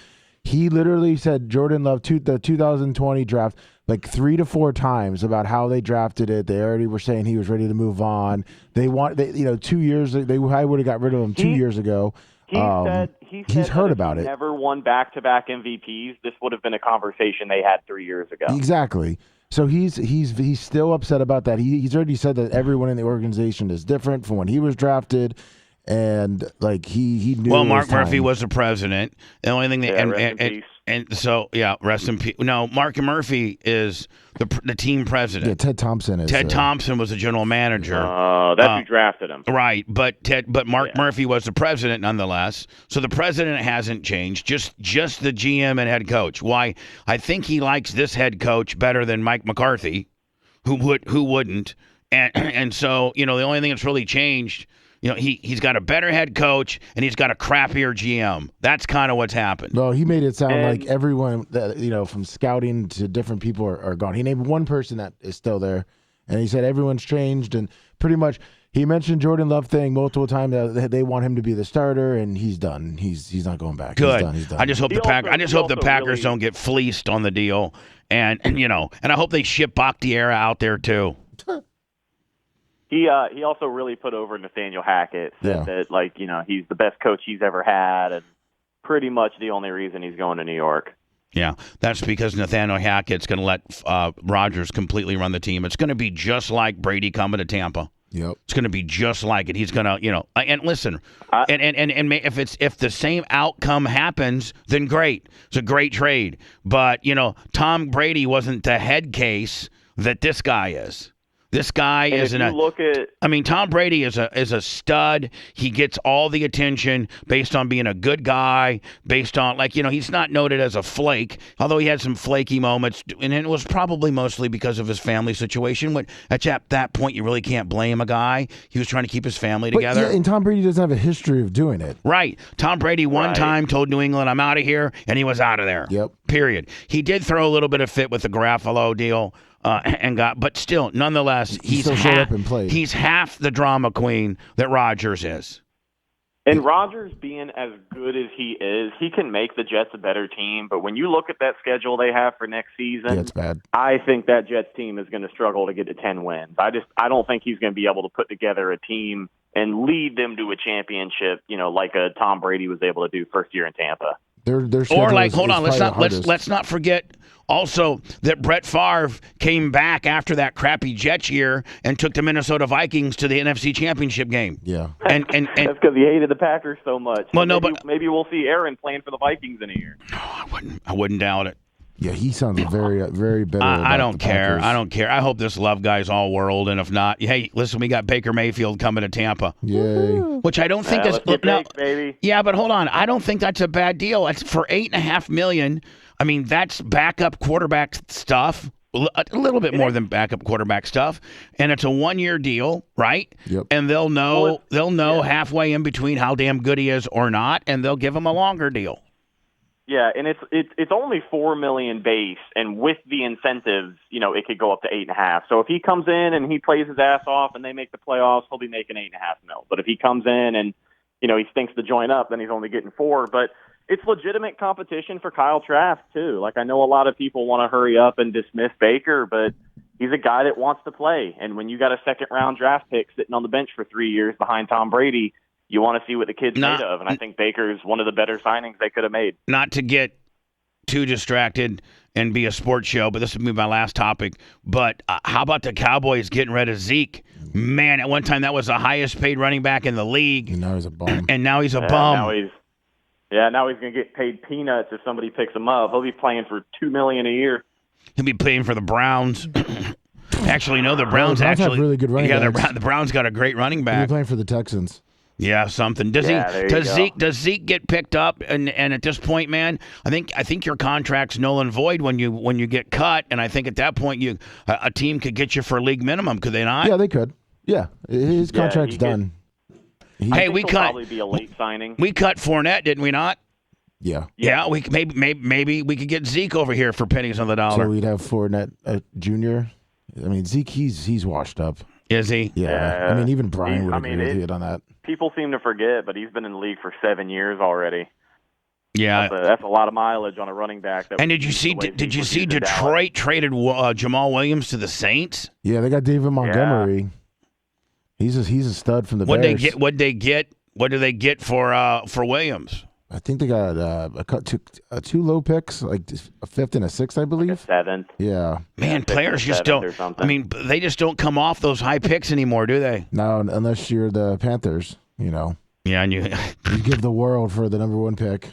He literally said Jordan Love, the 2020 draft, like 3 to 4 times about how they drafted it. They already were saying he was ready to move on. 2 years. I would have got rid of him 2 years ago. He's heard about it.
Never won back-to-back MVPs. This would have been a conversation they had 3 years ago.
Exactly. So he's still upset about that. He's already said that everyone in the organization is different from when he was drafted. and like he knew.
Well,
it
Mark
was
Murphy
time.
was the president. The only thing that
rest in peace.
and so yeah, rest in peace. No, Mark Murphy is the team president.
Yeah, Ted Thompson is.
Ted Thompson was the general manager.
That's who drafted him.
Right, but Mark Murphy was the president nonetheless. So the president hasn't changed, just the GM and head coach. Why? I think he likes this head coach better than Mike McCarthy, who wouldn't. And so, the only thing that's really changed, he's got a better head coach and he's got a crappier GM. That's kind of what's happened.
Well, he made it sound like everyone that from scouting to different people are gone. He named one person that is still there, and he said everyone's changed, and pretty much he mentioned Jordan Love thing multiple times. They want him to be the starter, and he's done. He's not going back.
Good.
He's done.
I just hope the Packers don't get fleeced on the deal, and I hope they ship Bakhtiari out there too.
He also really put over Nathaniel Hackett. Said that he's the best coach he's ever had, and pretty much the only reason he's going to New York.
Yeah, that's because Nathaniel Hackett's going to let Rodgers completely run the team. It's going to be just like Brady coming to Tampa.
Yep.
It's going to be just like it. He's going to, and listen, if the same outcome happens, then great. It's a great trade. But, Tom Brady wasn't the head case that this guy is. This guy Tom Brady is a stud. He gets all the attention based on being a good guy, based on he's not noted as a flake, although he had some flaky moments, and it was probably mostly because of his family situation. At that point, you really can't blame a guy. He was trying to keep his family together.
Yeah, and Tom Brady doesn't have a history of doing it.
Right. Tom Brady one time told New England, "I'm out of here," and he was out of there.
Yep.
Period. He did throw a little bit of fit with the Garofalo deal. But still, nonetheless, he's half the drama queen that Rodgers is.
And Rodgers being as good as he is, he can make the Jets a better team. But when you look at that schedule they have for next season,
it's bad.
I think that Jets team is going to struggle to get to 10 wins. I don't think he's going to be able to put together a team and lead them to a championship, like a Tom Brady was able to do first year in Tampa.
Let's not forget also that Brett Favre came back after that crappy Jets year and took the Minnesota Vikings to the NFC Championship game.
Yeah,
and that's because he hated the Packers so much. Well, maybe we'll see Aaron playing for the Vikings in a year.
I wouldn't doubt it.
Yeah, he sounds very, very bitter.
I don't care.
Packers.
I don't care. I hope this Love guy's all world, and if not, hey, listen, we got Baker Mayfield coming to Tampa.
Yay!
Which I don't think is
baby.
Yeah, but hold on, I don't think that's a bad deal. It's for $8.5 million. I mean, that's backup quarterback stuff. A little bit more than backup quarterback stuff, and it's a 1-year deal, right?
Yep.
And they'll know halfway in between how damn good he is or not, and they'll give him a longer deal.
Yeah, and it's only $4 million base, and with the incentives, it could go up to $8.5 million. So if he comes in and he plays his ass off and they make the playoffs, he'll be making $8.5 million. But if he comes in and he stinks the joint up, then he's only getting $4 million. But it's legitimate competition for Kyle Trask too. I know a lot of people want to hurry up and dismiss Baker, but he's a guy that wants to play. And when you got a second-round draft pick sitting on the bench for 3 years behind Tom Brady, you want to see what the kid's made of, and I think Baker's one of the better signings they could have made.
Not to get too distracted and be a sports show, but this will be my last topic. But how about the Cowboys getting rid of Zeke? Man, at one time that was the highest paid running back in the league.
And now he's a bum.
Now he's a bum.
Now he's going to get paid peanuts if somebody picks him up. He'll be playing for $2 million a year.
He'll be playing for the Browns. Actually, no, the Browns
have really good running backs.
The Browns got a great running back.
He'll be playing for the Texans.
Yeah, something. Does Zeke get picked up? And at this point, man, I think your contract's null and void when you get cut. And I think at that point, a team could get you for league minimum, could they not?
Yeah, they could. Yeah, his contract's done.
We cut.
Probably be a late signing.
We cut Fournette, didn't we not?
Yeah.
Yeah, we maybe we could get Zeke over here for pennies on the dollar.
So we'd have Fournette Jr. I mean, Zeke, he's washed up.
Is he?
Yeah. I mean, even Brian would agree with you on that.
People seem to forget, but he's been in the league for 7 years already.
Yeah,
that's a lot of mileage on a running back.
And did you see Detroit traded Jamal Williams to the Saints?
Yeah, they got David Montgomery. Yeah. He's a stud from the Bears.
What do they get for Williams?
I think they got two low picks, like a 5th and a 6th, I believe.
Like a 7th.
Yeah.
Man, players just don't. I mean, they just don't come off those high picks anymore, do they?
No, unless you're the Panthers,
Yeah, and you
give the world for the number 1 pick.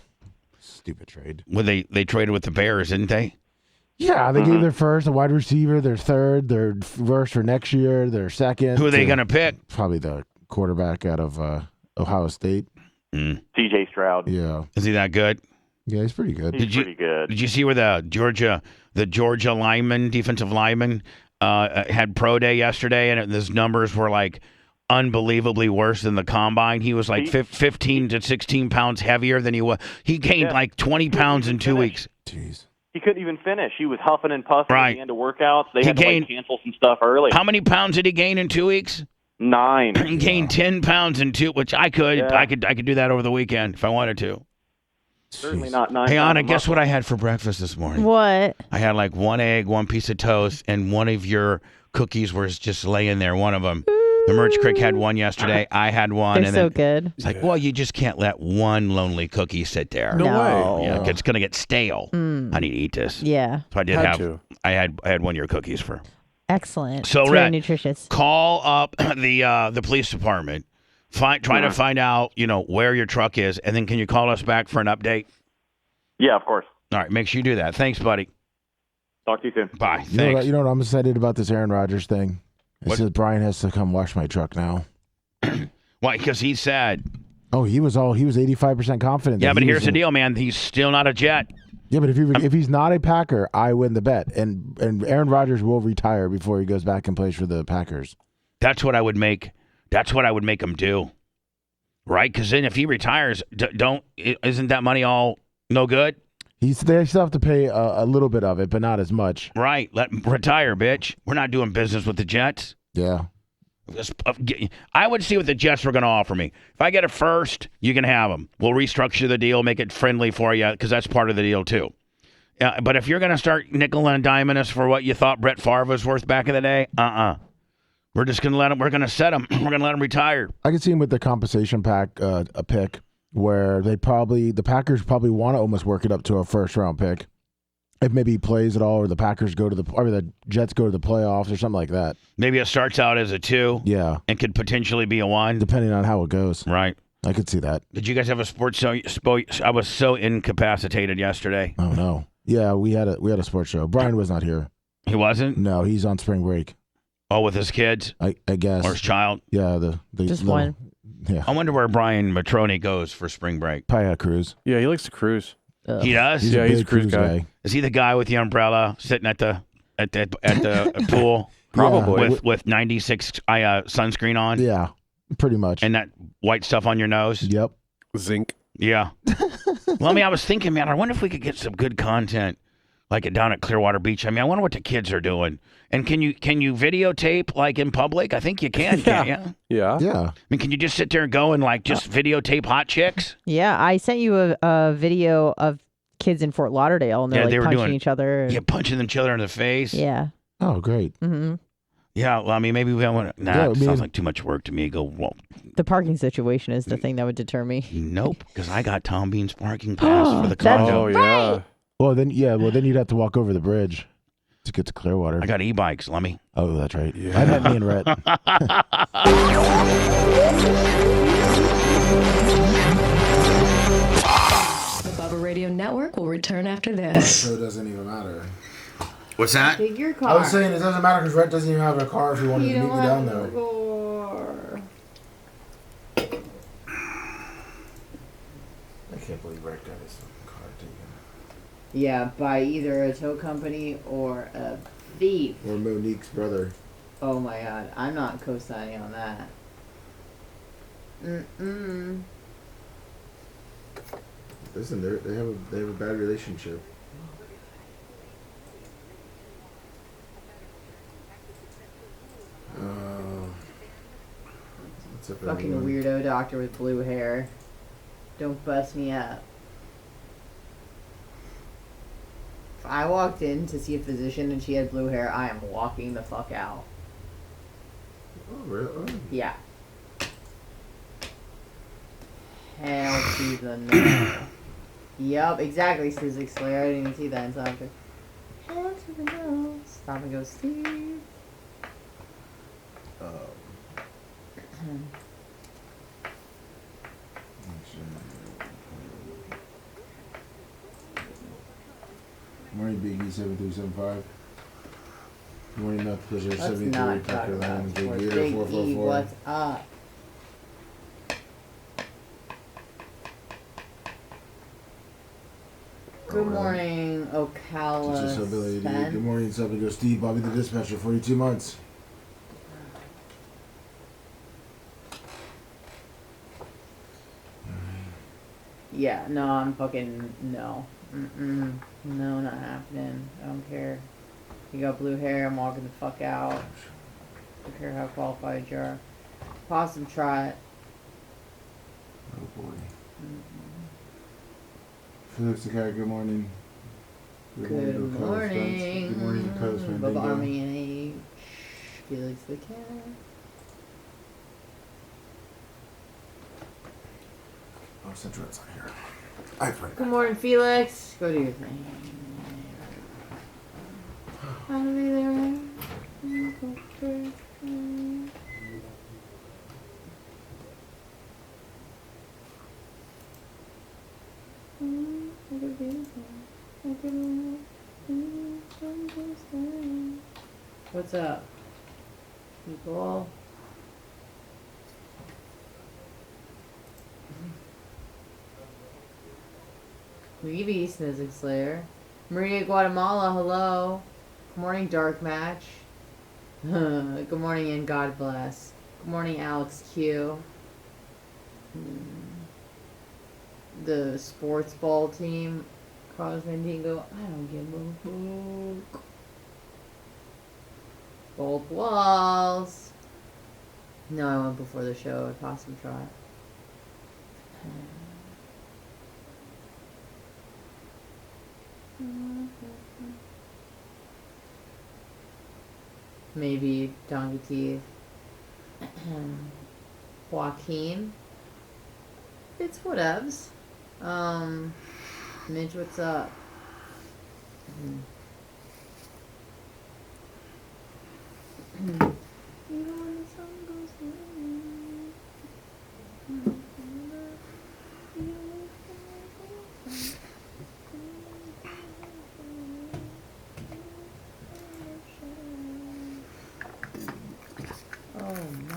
Stupid trade.
well, they traded with the Bears, didn't they?
Yeah, they gave their first, a wide receiver, their third, their first for next year, their second.
Who are they going to pick?
Probably the quarterback out of Ohio State.
C.J. Stroud.
Yeah.
Is he that good?
Yeah, he's pretty good.
He's pretty good.
Did you see where the Georgia lineman, defensive lineman, had pro day yesterday, and his numbers were like unbelievably worse than the combine. He was like 15 to 16 pounds heavier than he was. He gained like 20 pounds in 2 weeks.
Jeez.
He couldn't even finish. He was huffing and puffing
Right.
at the end of workouts. They had to cancel some stuff early.
How many pounds did he gain in 2 weeks?
9.
He gained 10 pounds in 2, which I could.
Yeah.
I could do that over the weekend if I wanted to.
Certainly not 9.
Hey, Anna, guess what I had for breakfast this morning?
What?
I had like 1 egg, 1 piece of toast, and one of your cookies was just laying there, one of them. The Merch Crick had one yesterday. I had one.
They're
and
so
then
good.
It's like, well, you just can't let one lonely cookie sit there.
No way.
Yeah, it's going to get stale. I need to eat this.
Yeah.
So I did
Had to.
I had one of your cookies for.
Excellent.
So,
it's very
Rhett,
nutritious.
Call up the police department. Try to find out, where your truck is, and then can you call us back for an update?
Yeah, of course.
All right, make sure you do that. Thanks, buddy.
Talk to you soon.
Bye.
You know,
Thanks.
what, you know what I'm excited about this Aaron Rodgers thing? It
What?
says Brian has to come wash my truck now.
Why? Because he said.
Oh, he was 85% confident.
Yeah,
that
but
he
here's
was
the
in-
deal, man. He's still not a Jet.
Yeah, but if he's not a Packer, I win the bet, and Aaron Rodgers will retire before he goes back and plays for the Packers.
That's what I would make. That's what I would make him do. Right? Because then if he retires, isn't that money all no good?
They still have to pay a little bit of it, but not as much.
Right. Let him retire, bitch. We're not doing business with the Jets.
Yeah.
I would see what the Jets were going to offer me. If I get it first, you can have them. We'll restructure the deal, make it friendly for you, because that's part of the deal too. But if you're going to start nickel and diming us for what you thought Brett Favre was worth back in the day, we're just going to let him. We're going to set him. We're going to let him retire.
I can see him with the compensation pack, a pick where the Packers probably want to almost work it up to a first round pick. If maybe he plays at all, or the Jets go to the playoffs or something like that.
Maybe it starts out as a 2.
Yeah.
And could potentially be a 1.
Depending on how it goes.
Right.
I could see that.
Did you guys have a sports show? I was so incapacitated yesterday.
Oh no. Yeah, we had a sports show. Brian was not here.
He wasn't?
No, he's on spring break.
Oh, with his kids?
I guess.
Or his child?
Yeah, the
Just
little-
one.
Yeah.
I wonder where Brian Matroni goes for spring break.
Probably a cruise.
Yeah, he likes to cruise.
He does?
He's
Yeah,
a
he's
big
a cruise guy.
Is he the guy with the umbrella sitting at the pool
Probably.
with 96 sunscreen on
Yeah, pretty much.
and that white stuff on your nose?
Yep.
Zinc.
Yeah. Well, I was thinking, man, I wonder if we could get some good content like it down at Clearwater Beach. I wonder what the kids are doing. And can you videotape like in public? I think you can, can't you?
Yeah.
Yeah.
Can you just sit there and go and like just videotape hot chicks?
Yeah, I sent you a video of kids in Fort Lauderdale, and they're
Yeah, they were
punching
doing-
each other.
Yeah, punching each other in the face.
Yeah.
Oh, great.
hmm
Yeah, well, maybe we want to. Nah,
Yeah, I
it
mean-
sounds like too much work to me. Go, well,
The parking situation is the thing that would deter me.
nope, because I got Tom Bean's parking pass for the
That's
condo.
Oh, yeah.
Well, then you'd have to walk over the bridge to get to Clearwater.
I got e-bikes, Lummy.
Oh, that's right. I met me and Rhett.
The Bubba Radio Network will return after this.
So it doesn't even matter.
What's that?
Take your
I
car.
was saying it doesn't matter because Rhett doesn't even have a car if he wanted
You
to meet
don't
me down
have
there.
a car.
I can't believe Rhett got his car taken.
Yeah, by either a tow company or a thief.
Or Monique's brother.
Oh my god, I'm not co-signing on that. Mm-mm.
Listen, they have a bad relationship. What's up,
Fucking
everyone?
weirdo doctor with blue hair. Don't bust me up. If I walked in to see a physician and she had blue hair, I am walking the fuck out.
Oh, really? Oh.
Yeah. Hell to the no. Yup, exactly, Suzy Slayer. I didn't even see that until after. Hell to the no. Stop and go, Steve.
Biggie 7375. Good morning, Meth Pleasure
Let's
73.
not talk
Packer
about
Land. Big
sports.
Gator
Big E,
444.
what's up? Good morning, Ocala.
Teacher's ability. Good morning, Subject Steve. Bobby the Dispatcher, 42 months.
Yeah, no, I'm fucking no. Mm-mm. No, not happening. I don't care. You got blue hair, I'm walking the fuck out. I don't care how qualified you are. Possum trot.
Oh boy. Felix the Cat, good morning.
Good
morning.
morning.
Good morning, Coast
TheBubbaArmy and H. Felix the cat.
Oh, Central, it's not here. I pray.
Good morning, Felix. Go do your thing. I'll be there. What's up, people? Reeves, Music Slayer. Maria Guatemala, hello. Good morning, Dark Match. Good morning, and God bless. Good morning, Alex Q. The sports ball team. Carlos Mandingo. I don't give a fuck. Both walls. No, I went before the show at Possum Trot. Maybe Donkey Teeth. Joaquin. It's whatevs. Midge, what's up? Oh my.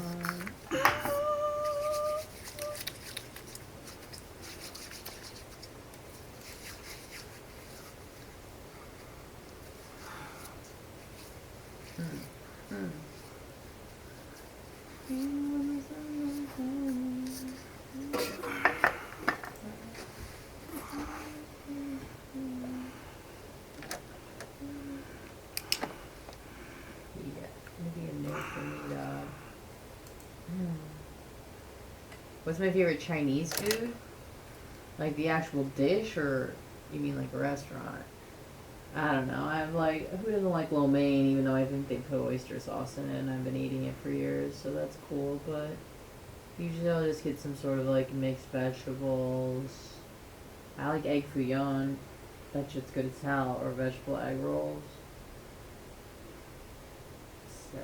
What's my favorite Chinese food? Like the actual dish, or you mean like a restaurant? I don't know. I'm like, who doesn't like lo mein, even though I think they put oyster sauce in it, and I've been eating it for years, so that's cool, but usually I'll just get some sort of like mixed vegetables. I like egg fouillon. That shit's good as hell, or vegetable egg rolls. So,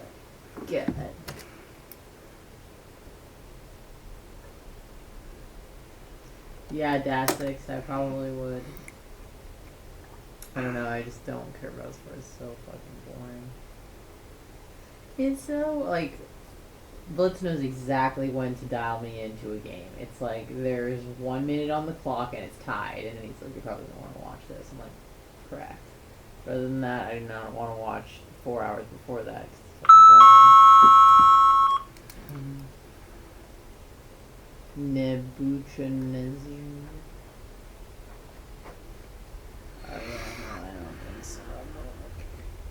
good. Yeah, Dasix, I probably would. I don't know, I just don't care about sports. It's so fucking boring. It's so, like, Blitz knows exactly when to dial me into a game. It's like, there's 1 minute on the clock and it's tied, and then he's like, you probably don't want to watch this. I'm like, correct. But other than that, I do not want to watch 4 hours before that, 'cause it's fucking boring. Nebuchadnezzar. Oh yeah, no, I don't think so.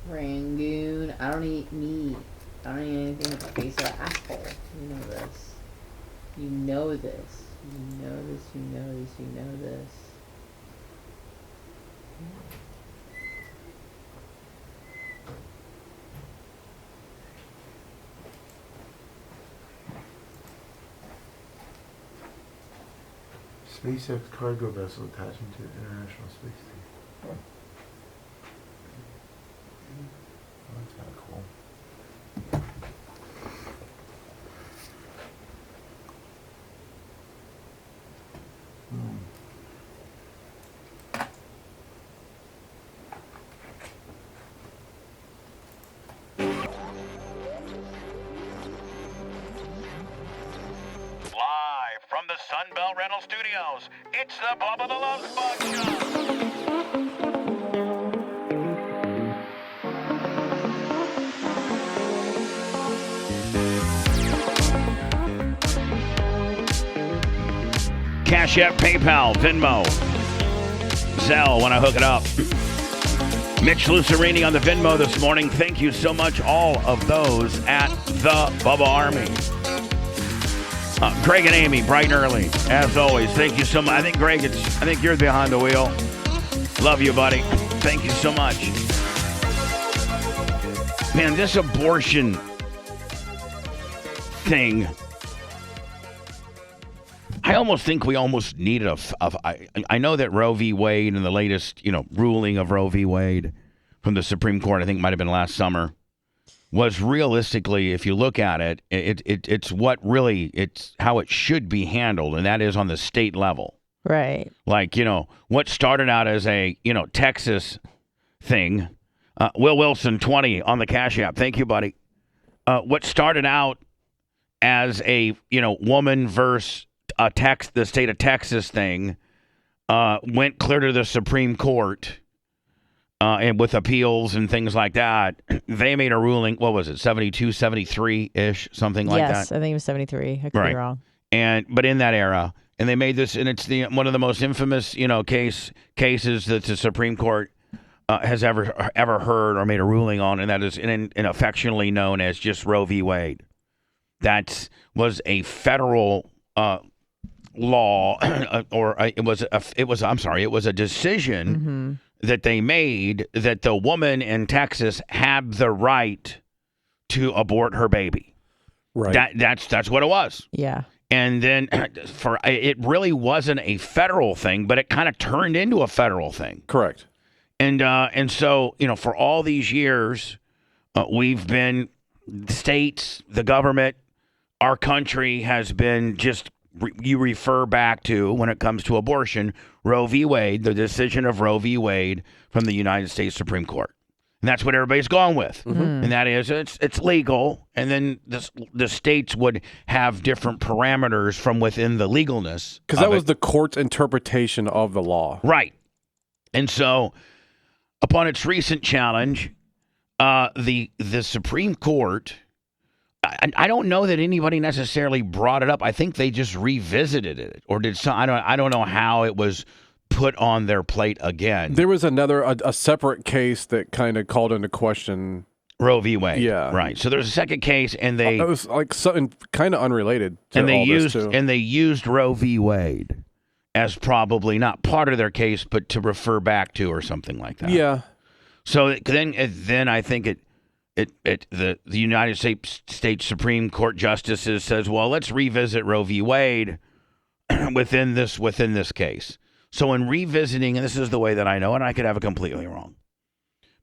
Rangoon. I don't eat meat. I don't eat anything with the face of an asshole. You know this. You know this. You know this, you know this, you know this.
SpaceX cargo vessel attaching to the International Space Station. Oh, that's kind of cool.
Sunbelt Rental Studios. It's the Bubba the Love Sponge Show. Cash App, PayPal, Venmo, Zelle when I hook it up. Mitch Lucerini on the Venmo this morning. Thank you so much, all of those at the Bubba Army. Greg and Amy, bright and early, as always. Thank you so much. I think, Greg, I think you're behind the wheel. Love you, buddy. Thank you so much. Man, this abortion thing, I almost think we almost needed I know that Roe v. Wade and the latest, ruling of Roe v. Wade from the Supreme Court, I think might have been last summer, was realistically, if you look at it, it's how it should be handled, and that is on the state level.
Right.
Like, what started out as a, Texas thing, Will Wilson, 20 on the Cash App. Thank you, buddy. What started out as a, woman versus the state of Texas thing, went clear to the Supreme Court, and with appeals and things like that. They made a ruling, what was it, 72, 73-ish, something like that?
Yes, I think it was 73. I could be wrong.
But in that era, and they made this, and it's one of the most infamous, cases that the Supreme Court has ever heard or made a ruling on, and that is and affectionately known as just Roe v. Wade. That was a federal law, it was a decision that they made that the woman in Texas had the right to abort her baby.
Right.
That's what it was.
Yeah.
And then it really wasn't a federal thing, but it kind of turned into a federal thing.
Correct.
And so, for all these years, we've been states, the government, our country has been just, you refer back to, when it comes to abortion, Roe v. Wade, the decision of Roe v. Wade from the United States Supreme Court. And that's what everybody's going with. And that is, it's legal. And then the states would have different parameters from within the legalness.
Because that was the court's interpretation of the law.
Right. And so, upon its recent challenge, the Supreme Court, I don't know that anybody necessarily brought it up. I think they just revisited it, or did some. I don't know how it was put on their plate again.
There was a separate case that kind of called into question
Roe v. Wade.
Yeah,
right. So there's a second case, and they
it was like something kind of unrelated to
and they
all
used
this too.
and they used Roe v. Wade as probably not part of their case, but to refer back to or something like that.
Yeah.
So then I think the United States Supreme Court justices says, well, let's revisit Roe v. Wade within this case. So in revisiting, and this is the way that I know, and I could have it completely wrong,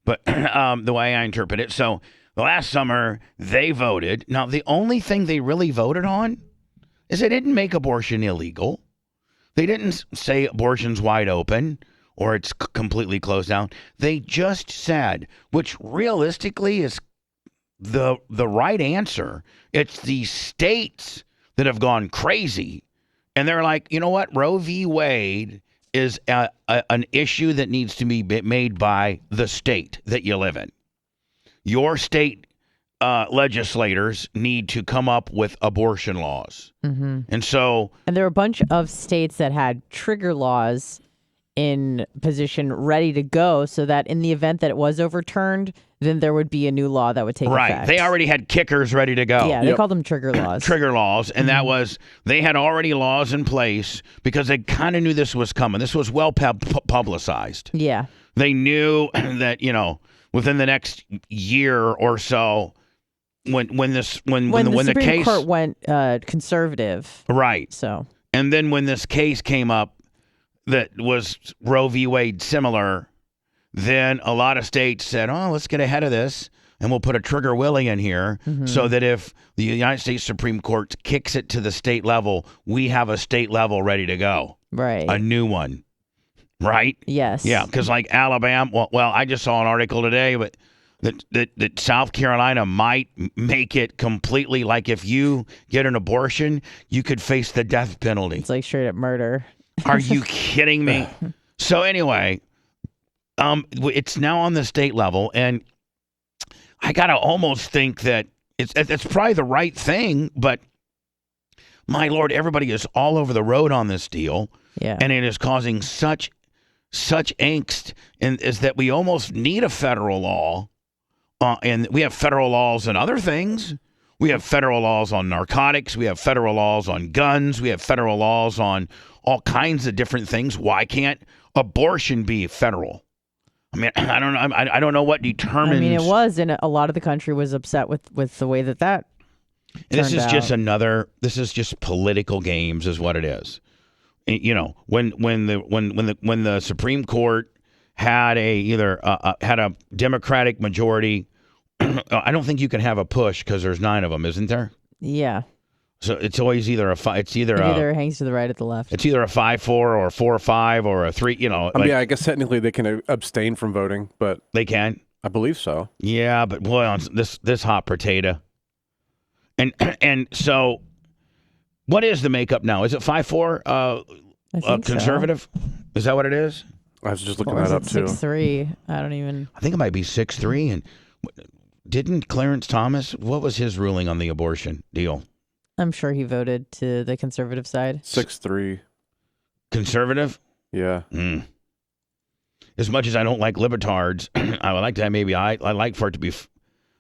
but the way I interpret it. So last summer they voted. Now the only thing they really voted on is they didn't make abortion illegal. They didn't say abortion's wide open or it's completely closed down. They just said, which realistically is the right answer. It's the states that have gone crazy. And they're like, you know what? Roe v. Wade is an issue that needs to be made by the state that you live in. Your state legislators need to come up with abortion laws. And
there are a bunch of states that had trigger laws in position ready to go so that in the event that it was overturned, then there would be a new law that would take effect.
Right. They already had kickers ready to go.
Yeah, they called them trigger laws.
Trigger laws. And that was, they had already laws in place because they kind of knew this was coming. This was well publicized.
Yeah.
They knew that, within the next year or so, when the
Supreme
case
Court went conservative.
Right.
So.
And then when this case came up, that was Roe v. Wade similar, then a lot of states said, oh, let's get ahead of this and we'll put a trigger willy in here so that if the United States Supreme Court kicks it to the state level, we have a state level ready to go.
Right.
A new one. Right?
Yes.
Yeah, because like Alabama, well, I just saw an article today, but that South Carolina might make it completely like if you get an abortion, you could face the death penalty.
It's like straight up murder.
Are you kidding me? So anyway, it's now on the state level, and I gotta almost think that it's probably the right thing, but my Lord, everybody is all over the road on this deal, and it is causing such angst, and is that we almost need a federal law. And we have federal laws on other things. We have federal laws on narcotics. We have federal laws on guns. We have federal laws on all kinds of different things. Why can't abortion be federal? I mean, I don't know. I don't know what determines.
I mean, it was, and a lot of the country was upset with the way that
and this is
out.
This is just political games, is what it is. You know, when the Supreme Court had a Democratic majority. I don't think you can have a push because there's 9 of them, isn't there?
Yeah.
So it's always either it
either hangs to the right or the left.
It's either a 5-4 or a 4-5 or a 3. You know.
Yeah, I guess technically they can abstain from voting, but
they can.
I believe so.
Yeah, but boy, on this hot potato. And so, what is the makeup now? Is it 5-4? Conservative? So. Is that what it is?
I was just looking that up too.
6-3. I don't even.
I think it might be 6-3. And didn't Clarence Thomas? What was his ruling on the abortion deal?
I'm sure he voted to the conservative side.
6-3.
Conservative?
Yeah.
As much as I don't like libertards, I would like to. Maybe I like for it to be.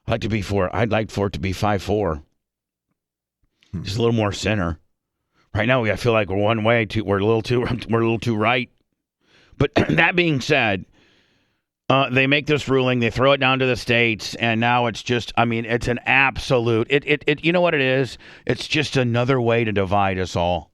I'd like for it to be 5-4. Just a little more center. Right now, I feel like we're one way. We're a little too right. But that being said, they make this ruling, they throw it down to the states, and now it's just, I mean, it's an absolute, you know what it is? It's just another way to divide us all.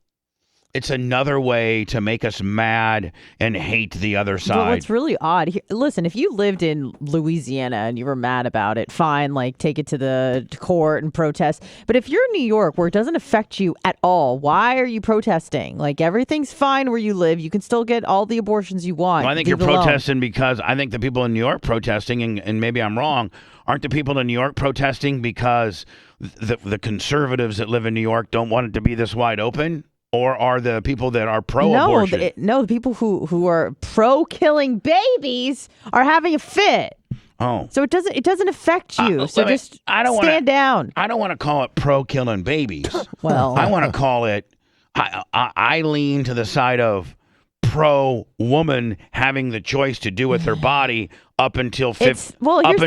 It's another way to make us mad and hate the other side.
Well, what's really odd, listen, if you lived in Louisiana and you were mad about it, fine, like take it to the court and protest. But if you're in New York where it doesn't affect you at all, why are you protesting? Like everything's fine where you live. You can still get all the abortions you want.
Well, I think you're protesting because I think the people in New York protesting, and maybe I'm wrong, aren't the people in New York protesting because the conservatives that live in New York don't want it to be this wide open? Or are the people that are pro-abortion?
No, the people who are pro-killing babies are having a fit.
Oh,
so it doesn't affect you. So just stand down.
I don't want to call it pro-killing babies.
Well,
I want to call it. I lean to the side of pro-woman having the choice to do with her body up until the end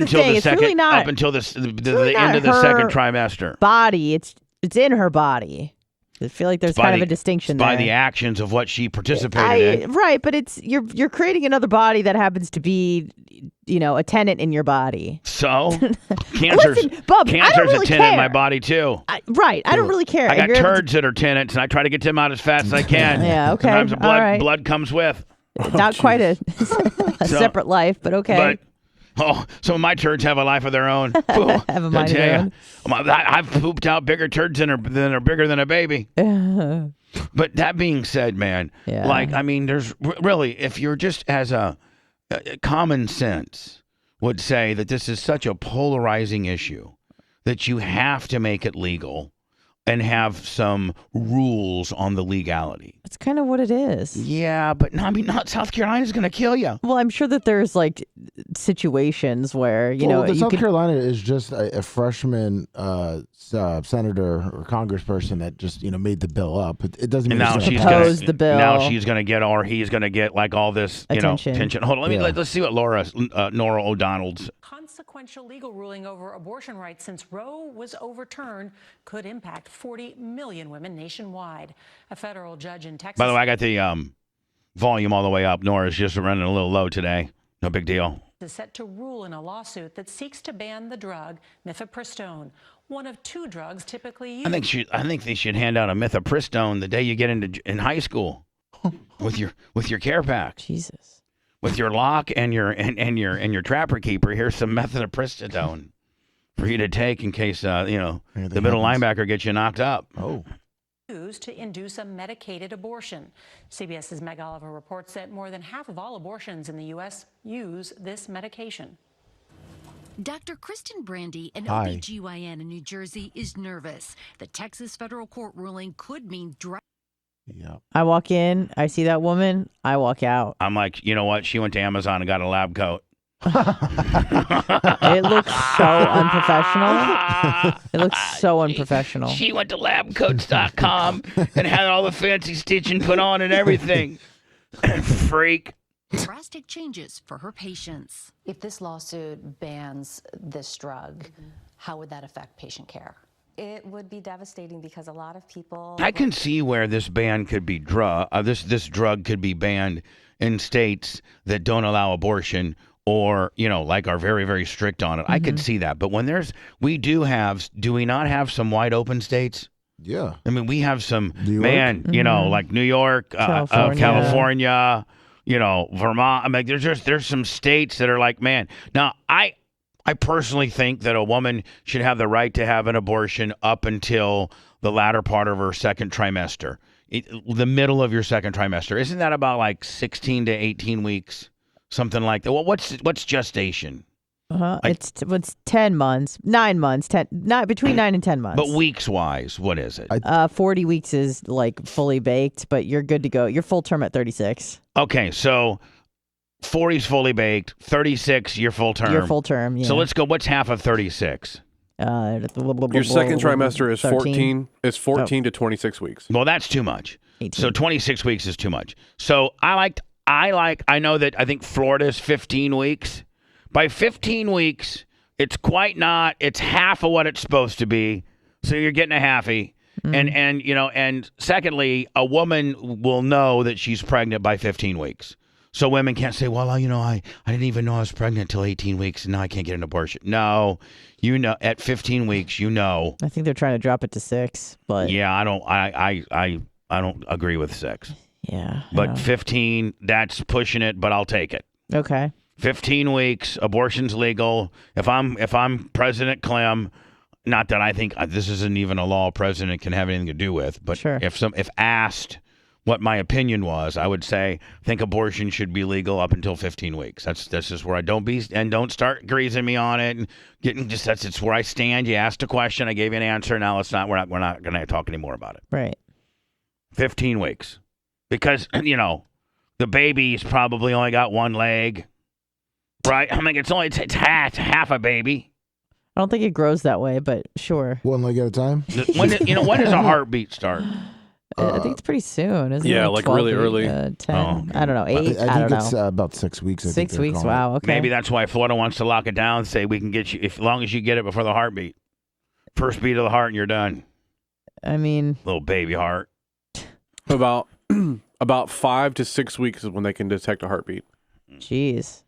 of the second trimester.
Body, it's in her body. I feel like there's kind of a distinction there.
By the actions of what she participated in.
Right, but it's you're creating another body that happens to be, a tenant in your body.
So, cancer's a tenant in my body too.
I don't really care.
I got turds that are tenants, and I try to get them out as fast as I can.
Yeah, okay.
Sometimes the blood comes with.
Not quite a separate life, but okay.
Some of my turds have a life of their own.
Have a mind of their own.
I've pooped out bigger turds than are bigger than a baby. But that being said, man, there's really, if you're just as a common sense would say that this is such a polarizing issue that you have to make it legal and have some rules on the legality.
That's kind of what it is.
Yeah, but not South Carolina's going to kill you.
Well, I'm sure that there's situations where,
South Carolina is just a freshman senator or congressperson that just, made the bill up. It doesn't mean
proposed the bill.
Now she's going to get, or he's going to get like all this, attention. Hold on, let's see what Nora O'Donnell's.
Consequential legal ruling over abortion rights since Roe was overturned could impact 40 million women nationwide. A federal judge in Texas.
By the way, I got the volume all the way up. Nora's just running a little low today. No big deal.
Is set to rule in a lawsuit that seeks to ban the drug mifepristone, one of 2 drugs typically used.
I think they should hand out a mifepristone the day you get in high school with your care pack.
Jesus.
With your lock and your trapper keeper, here's some mifepristone for you to take in case the middle linebacker gets you knocked up.
Oh.
Used to induce a medicated abortion. CBS's Meg Oliver reports that more than half of all abortions in the U.S. use this medication.
Dr. Kristen Brandy, an
Hi.
OBGYN in New Jersey, is nervous. The Texas federal court ruling could mean
Yeah.
I walk in, I see that woman, I walk out.
I'm like, you know what? She went to Amazon and got a lab coat.
It looks so unprofessional. It looks so unprofessional.
She went to labcoats.com and had all the fancy stitching put on and everything. Freak.
drastic changes for her patients.
If this lawsuit bans this drug, how would that affect patient care?
It would be devastating because a lot of people.
I can see where this ban could be this drug could be banned in states that don't allow abortion or, like are very, very strict on it. I could see that. But when do we not have some wide open states?
Yeah.
I mean, we have some,
New York?
like New York, California, Vermont. I mean, there's some states that are like, man. Now, I personally think that a woman should have the right to have an abortion up until the latter part of her second trimester, the middle of your second trimester. Isn't that about like 16 to 18 weeks, something like that? Well, what's gestation?
It's 10 months, 9 months, between 9 and 10 months.
But weeks wise, what is it?
40 weeks is like fully baked, but you're good to go. You're full term at 36.
Okay, so 40 is fully baked, 36 you're full term.
You're full term, yeah.
So let's go. What's half of 36?
Your second trimester is
13.
14 to 26 weeks.
Well, that's too much.
18.
So 26 weeks is too much. So I know that I think Florida's 15 weeks. By 15 weeks, it's half of what it's supposed to be. So you're getting a halfie. And secondly, a woman will know that she's pregnant by 15 weeks. So women can't say, well, I didn't even know I was pregnant until 18 weeks and now I can't get an abortion. No, at 15 weeks,
I think they're trying to drop it to 6, but
yeah, I don't agree with 6.
Yeah.
But 15, that's pushing it, but I'll take it.
Okay.
15 weeks, abortion's legal. If I'm President Clem, not that I think this isn't even a law a president can have anything to do with, but
sure.
if asked what my opinion was, I would say I think abortion should be legal up until 15 weeks. That's just where don't start greasing me on it and getting it's where I stand. You asked a question, I gave you an answer. Now we're not going to talk anymore about it.
Right.
15 weeks, because the baby's probably only got one leg, right? I mean, it's half a baby.
I don't think it grows that way, but sure.
One leg at a time.
When does a heartbeat start?
I think it's pretty soon, isn't it?
Yeah, like really early.
10. I don't know. 8.
I think it's about 6 weeks.
6 weeks. Wow. Okay.
Maybe that's why Florida wants to lock it down and say we can get you as long as you get it before the heartbeat. First beat of the heart and you're done.
I mean,
little baby heart.
About 5 to 6 weeks is when they can detect a heartbeat.
Jeez.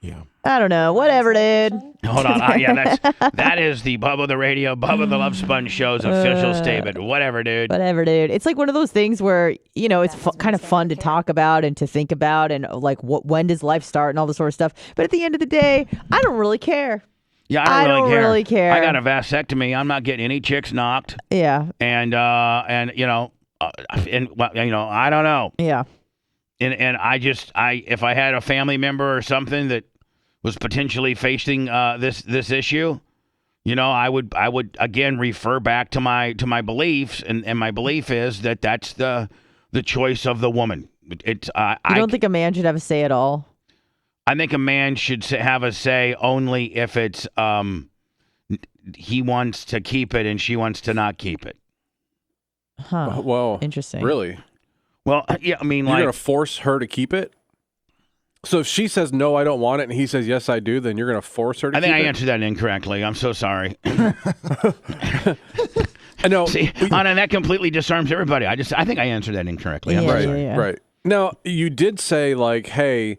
Yeah.
I don't know. Whatever, dude.
Hold on. That is the Bubba the Radio, Bubba the Love Sponge Show's official statement. Whatever, dude.
Whatever, dude. It's like one of those things where, it's kind of fun to talk about and to think about and like when does life start and all this sort of stuff. But at the end of the day, I don't really care.
Yeah, I don't
really care.
I got a vasectomy. I'm not getting any chicks knocked.
Yeah.
And I don't know.
Yeah.
And if I had a family member or something that was potentially facing this issue, I would again refer back to my beliefs, and my belief is that that's the choice of the woman. You
don't think a man should have a say at all?
I think a man should have a say only if it's he wants to keep it and she wants to not keep it.
Huh.
Well,
interesting.
Really?
Well, yeah, I mean,
you're going to force her to keep it? So if she says, no, I don't want it, and he says, yes, I do, then you're going to force her to keep it?
I think I answered that incorrectly. I'm so sorry.
I know.
See, Anna, that completely disarms everybody. I think I answered that incorrectly. I'm sorry.
Right. Now, you did say, like, hey,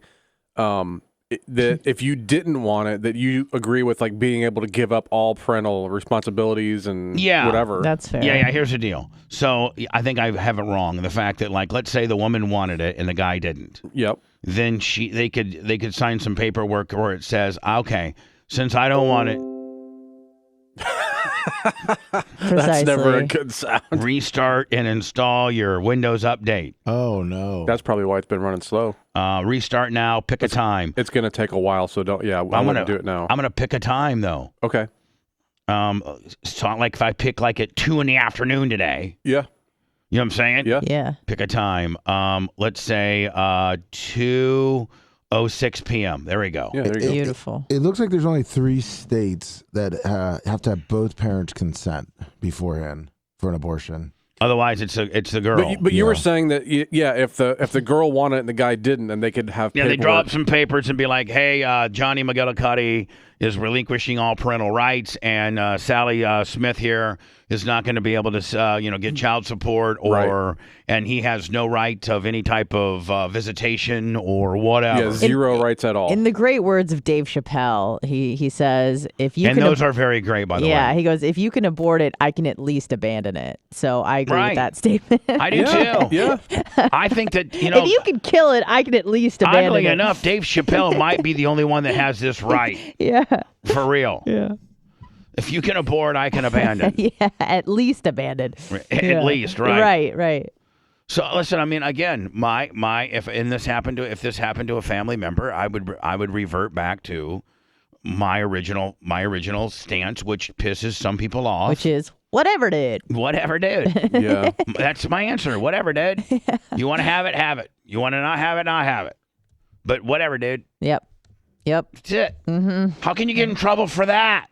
that if you didn't want it, that you agree with, like, being able to give up all parental responsibilities and whatever.
That's fair.
Yeah, here's the deal. So I think I have it wrong in the fact that, like, let's say the woman wanted it and the guy didn't.
Yep.
Then they could sign some paperwork where it says, okay, since I don't want it.
That's never a good sound.
Restart and install your Windows update.
Oh, no.
That's probably why it's been running slow.
Restart now. Pick a time.
It's going to take a while, so don't. Yeah, I'm going to do it now.
I'm going to pick a time, though.
Okay.
It's not like if I pick like at 2 p.m. today.
Yeah.
You know what I'm saying?
Yeah.
Yeah.
Pick a time. Let's say 2:06 p.m. There we go.
Yeah, there you go.
Beautiful.
It looks like there's only 3 states that have to have both parents consent beforehand for an abortion.
Otherwise, it's the girl.
But you were saying that if the girl wanted it and the guy didn't, then they could have
they draw up some papers and be like, hey, Johnny McGillicuddy is relinquishing all parental rights, and Sally Smith here is not going to be able to get child support, and he has no right of any type of visitation or whatever.
Yeah, zero rights at all.
In the great words of Dave Chappelle, he says, if you can
those are very great, by the way.
Yeah, he goes, if you can abort it, I can at least abandon it. So I agree with that statement.
I do too.
Yeah.
I think that,
if you can kill it, I can at least abandon
oddly
it.
enough, Dave Chappelle might be the only one that has this right.
Yeah.
For real.
Yeah.
If you can abort, I can abandon.
Yeah, at least abandon.
At least, right?
Right.
So listen, I mean, again, if this happened to a family member, I would revert back to my original stance, which pisses some people off.
Which is whatever, dude.
Whatever, dude.
Yeah.
That's my answer. Whatever, dude. Yeah. You want to have it, have it. You want to not have it, not have it. But whatever, dude.
Yep.
That's it. Mm-hmm. How can you get in trouble for that?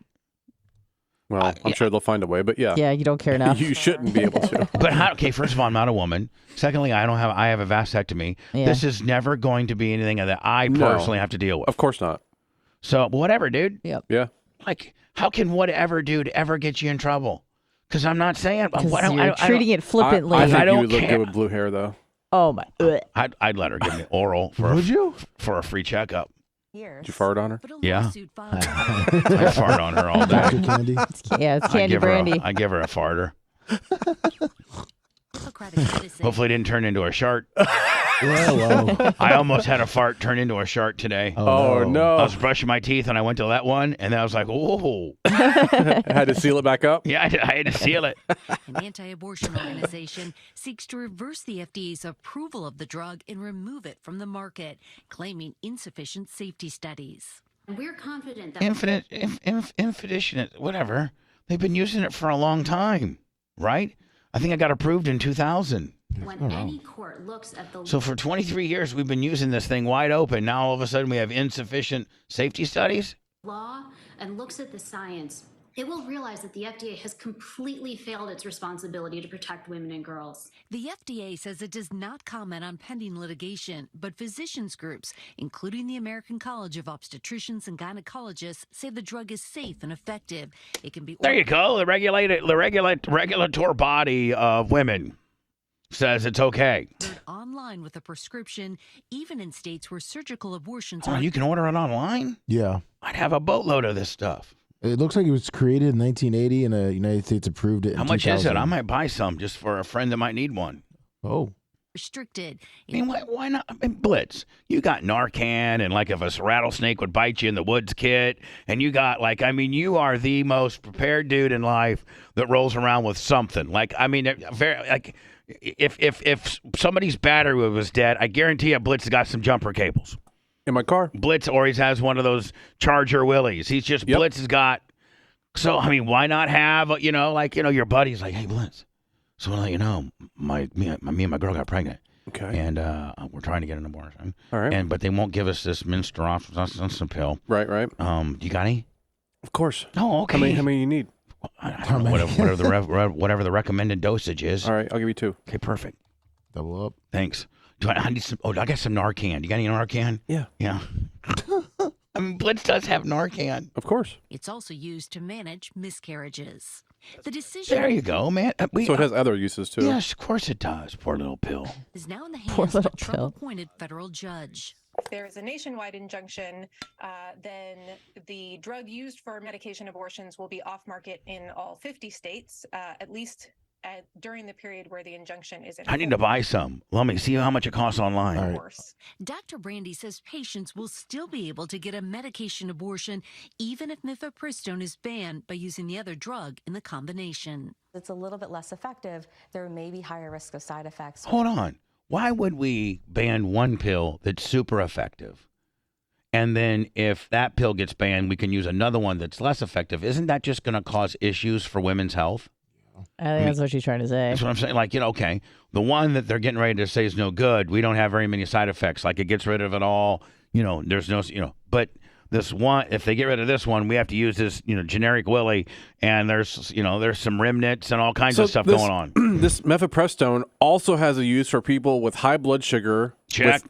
Well, I'm sure they'll find a way, but yeah.
Yeah, you don't care enough.
You shouldn't be able to.
But first of all, I'm not a woman. Secondly, I have a vasectomy.
Yeah.
This is never going to be anything that I personally have to deal with.
Of course not.
So whatever, dude.
Yep.
Yeah.
Like, how can whatever, dude, ever get you in trouble? Because I'm not saying.
You're treating it flippantly.
I think
don't
you look
care.
good with blue hair, though.
Oh my.
I'd let her give me oral for a free checkup.
Years.
Did you fart on her?
Yeah. I fart on her all day.
Dr. Candy?
It's Candy Brandy.
I give her a farter. Hopefully it didn't turn into a shark.
Whoa.
I almost had a fart turn into a shark today.
Oh, no.
I was brushing my teeth and I went to that one and then I was like, oh.
Had to seal it back up?
Yeah, I had to seal it.
An anti-abortion organization seeks to reverse the FDA's approval of the drug and remove it from the market, claiming insufficient safety studies.
We're confident that
Infinite, whatever. They've been using it for a long time, right? I think I got approved in 2000.
when any court looks at the
So for 23 years, we've been using this thing wide open. Now all of a sudden we have insufficient safety studies?
law and looks at the science, it will realize that the FDA has completely failed its responsibility to protect women and girls.
The FDA says it does not comment on pending litigation, but physicians groups, including the American College of Obstetricians and Gynecologists, say the drug is safe and effective. It can be
There you go. The regulatory body of women says it's okay.
ordered online with a prescription, even in states where surgical abortions
Oh,
are.
you can order it online?
Yeah.
I'd have a boatload of this stuff.
It looks like it was created in 1980 and the United States approved it in
How much is it?
2000.
I might buy some just for a friend that might need one.
Oh.
Restricted.
I mean, why not? I mean, Blitz, you got Narcan and like if a rattlesnake would bite you in the woods kit. And you got like, I mean, you are the most prepared dude in life that rolls around with something. Like, I mean, very like if somebody's battery was dead, I guarantee you Blitz has got some jumper cables.
In my car.
Blitz always has one of those Charger Willies. He's just, Blitz has got, so, I mean, why not have, your buddy's like, hey, Blitz, so I'll let you know, me and my girl got pregnant.
Okay.
And we're trying to get an abortion.
All right.
But they won't give us this menstruation pill.
Right.
Do you got any?
Of course.
Oh, okay.
How many you need?
I don't know, whatever the recommended dosage is.
All right, I'll give you 2.
Okay, perfect.
Double up.
Thanks. I need some. Oh, I got some Narcan. You got any Narcan?
Yeah.
Yeah. I mean, Blitz does have Narcan.
Of course.
It's also used to manage miscarriages. The decision
There you go, man.
So it has other uses too.
Yes, of course it does. Poor little pill.
is now in the hands of a Trump-appointed federal judge.
If there is a nationwide injunction, then the drug used for medication abortions will be off market in all 50 states, at least during the period where the injunction is in
I need to buy some. Let me see how much it costs online.
force.
Dr. Brandy says patients will still be able to get a medication abortion even if mifepristone is banned by using the other drug in the combination.
It's a little bit less effective. There may be higher risk of side effects.
Hold on. Why would we ban one pill that's super effective? And then if that pill gets banned, we can use another one that's less effective. Isn't that just going to cause issues for women's health?
I think that's what she's trying to say.
That's what I'm saying. Like, okay, the one that they're getting ready to say is no good, we don't have very many side effects. Like, it gets rid of it all. There's no, but this one, if they get rid of this one, we have to use this, generic Willie, and there's some remnants and all kinds of stuff going on.
This mifepristone also has a use for people with high blood sugar,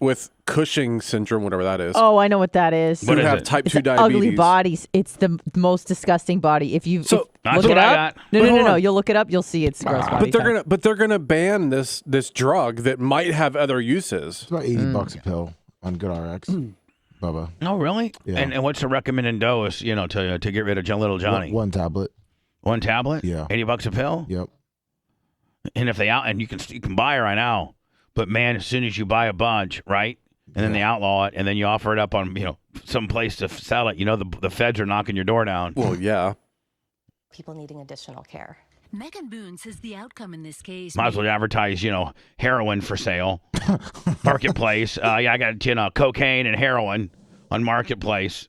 with Cushing syndrome, whatever that is.
Oh, I know what that is.
Who have type 2 diabetes.
Ugly bodies. It's the most disgusting body. If you
that's
look
what
it
I
up,
got.
no, you'll look it up. You'll see it's gross body.
But they're gonna ban this drug that might have other uses.
It's about $80 a pill on GoodRx. Bubba.
Oh, really?
Yeah.
And what's the recommended dose, to get rid of little Johnny?
One tablet.
One tablet?
Yeah.
$80 a pill?
Yep.
And if they and you can buy it right now, but man, as soon as you buy a bunch, right? And then they outlaw it, and then you offer it up on, some place to sell it. The feds are knocking your door down.
Well, yeah.
People needing additional care.
Megan Boone says the outcome in this case
Might as well advertise, heroin for sale. Marketplace. I got, cocaine and heroin on Marketplace.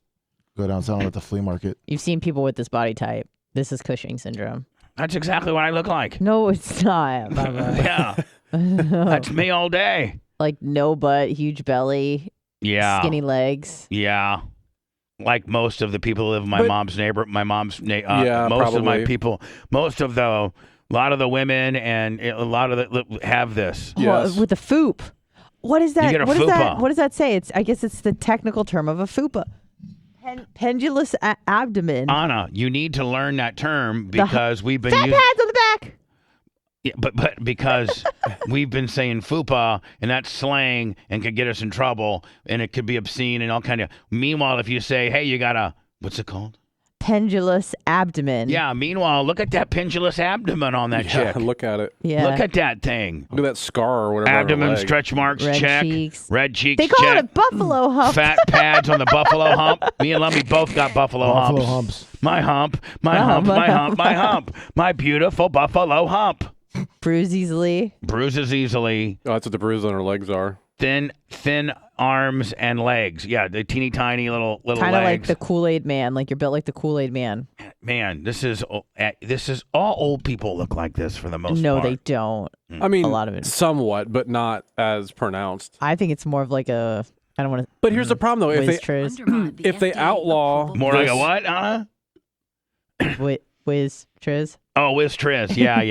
Go down selling at the flea market.
You've seen people with this body type. This is Cushing syndrome.
That's exactly what I look like.
No, it's not, Bubba.
Yeah. That's me all day.
Like no butt, huge belly,
Yeah.
skinny legs.
Yeah. Like most of the people who live in my mom's
yeah,
most
probably.
of my people, a lot of the women and a lot of the have this.
Yes.
With the FOOP. What is that?
You get a
What is that?
fupa.
What does that say? I guess it's the technical term of a FUPA. Pendulous abdomen.
Anna, you need to learn that term because we've been
Fat
using.
pads on the back.
Yeah, but because we've been saying fupa and that's slang and could get us in trouble and it could be obscene and all kind of. Meanwhile, if you say, "Hey, you got a what's it called?"
Pendulous abdomen.
Yeah. Meanwhile, look at that pendulous abdomen on that chick.
Look at it.
Yeah.
Look at that thing.
Look at that scar or whatever. on her
Abdomen,
leg.
stretch marks,
Red
check.
cheeks.
Red cheeks,
They call
check.
it a buffalo hump.
Fat pads on the buffalo hump. Me and Lummy both got buffalo humps. My hump, my hump, my hump, my hump. My beautiful buffalo hump.
Bruise easily.
Bruises easily.
Oh, that's what the bruises on her legs are.
Thin arms and legs. Yeah, the teeny tiny little
Kind of like
legs.
the Kool-Aid man. Like you're built like the Kool-Aid man.
Man, this is all old people look like this for the most
No,
part.
they don't.
I mean,
a lot of it.
somewhat, but not as pronounced.
I think it's more of like a. I don't want to.
But here's the problem, though.
If
they outlaw
More like a what, Anna?
Whiz Triz.
Oh, Wiz Triz. Yeah.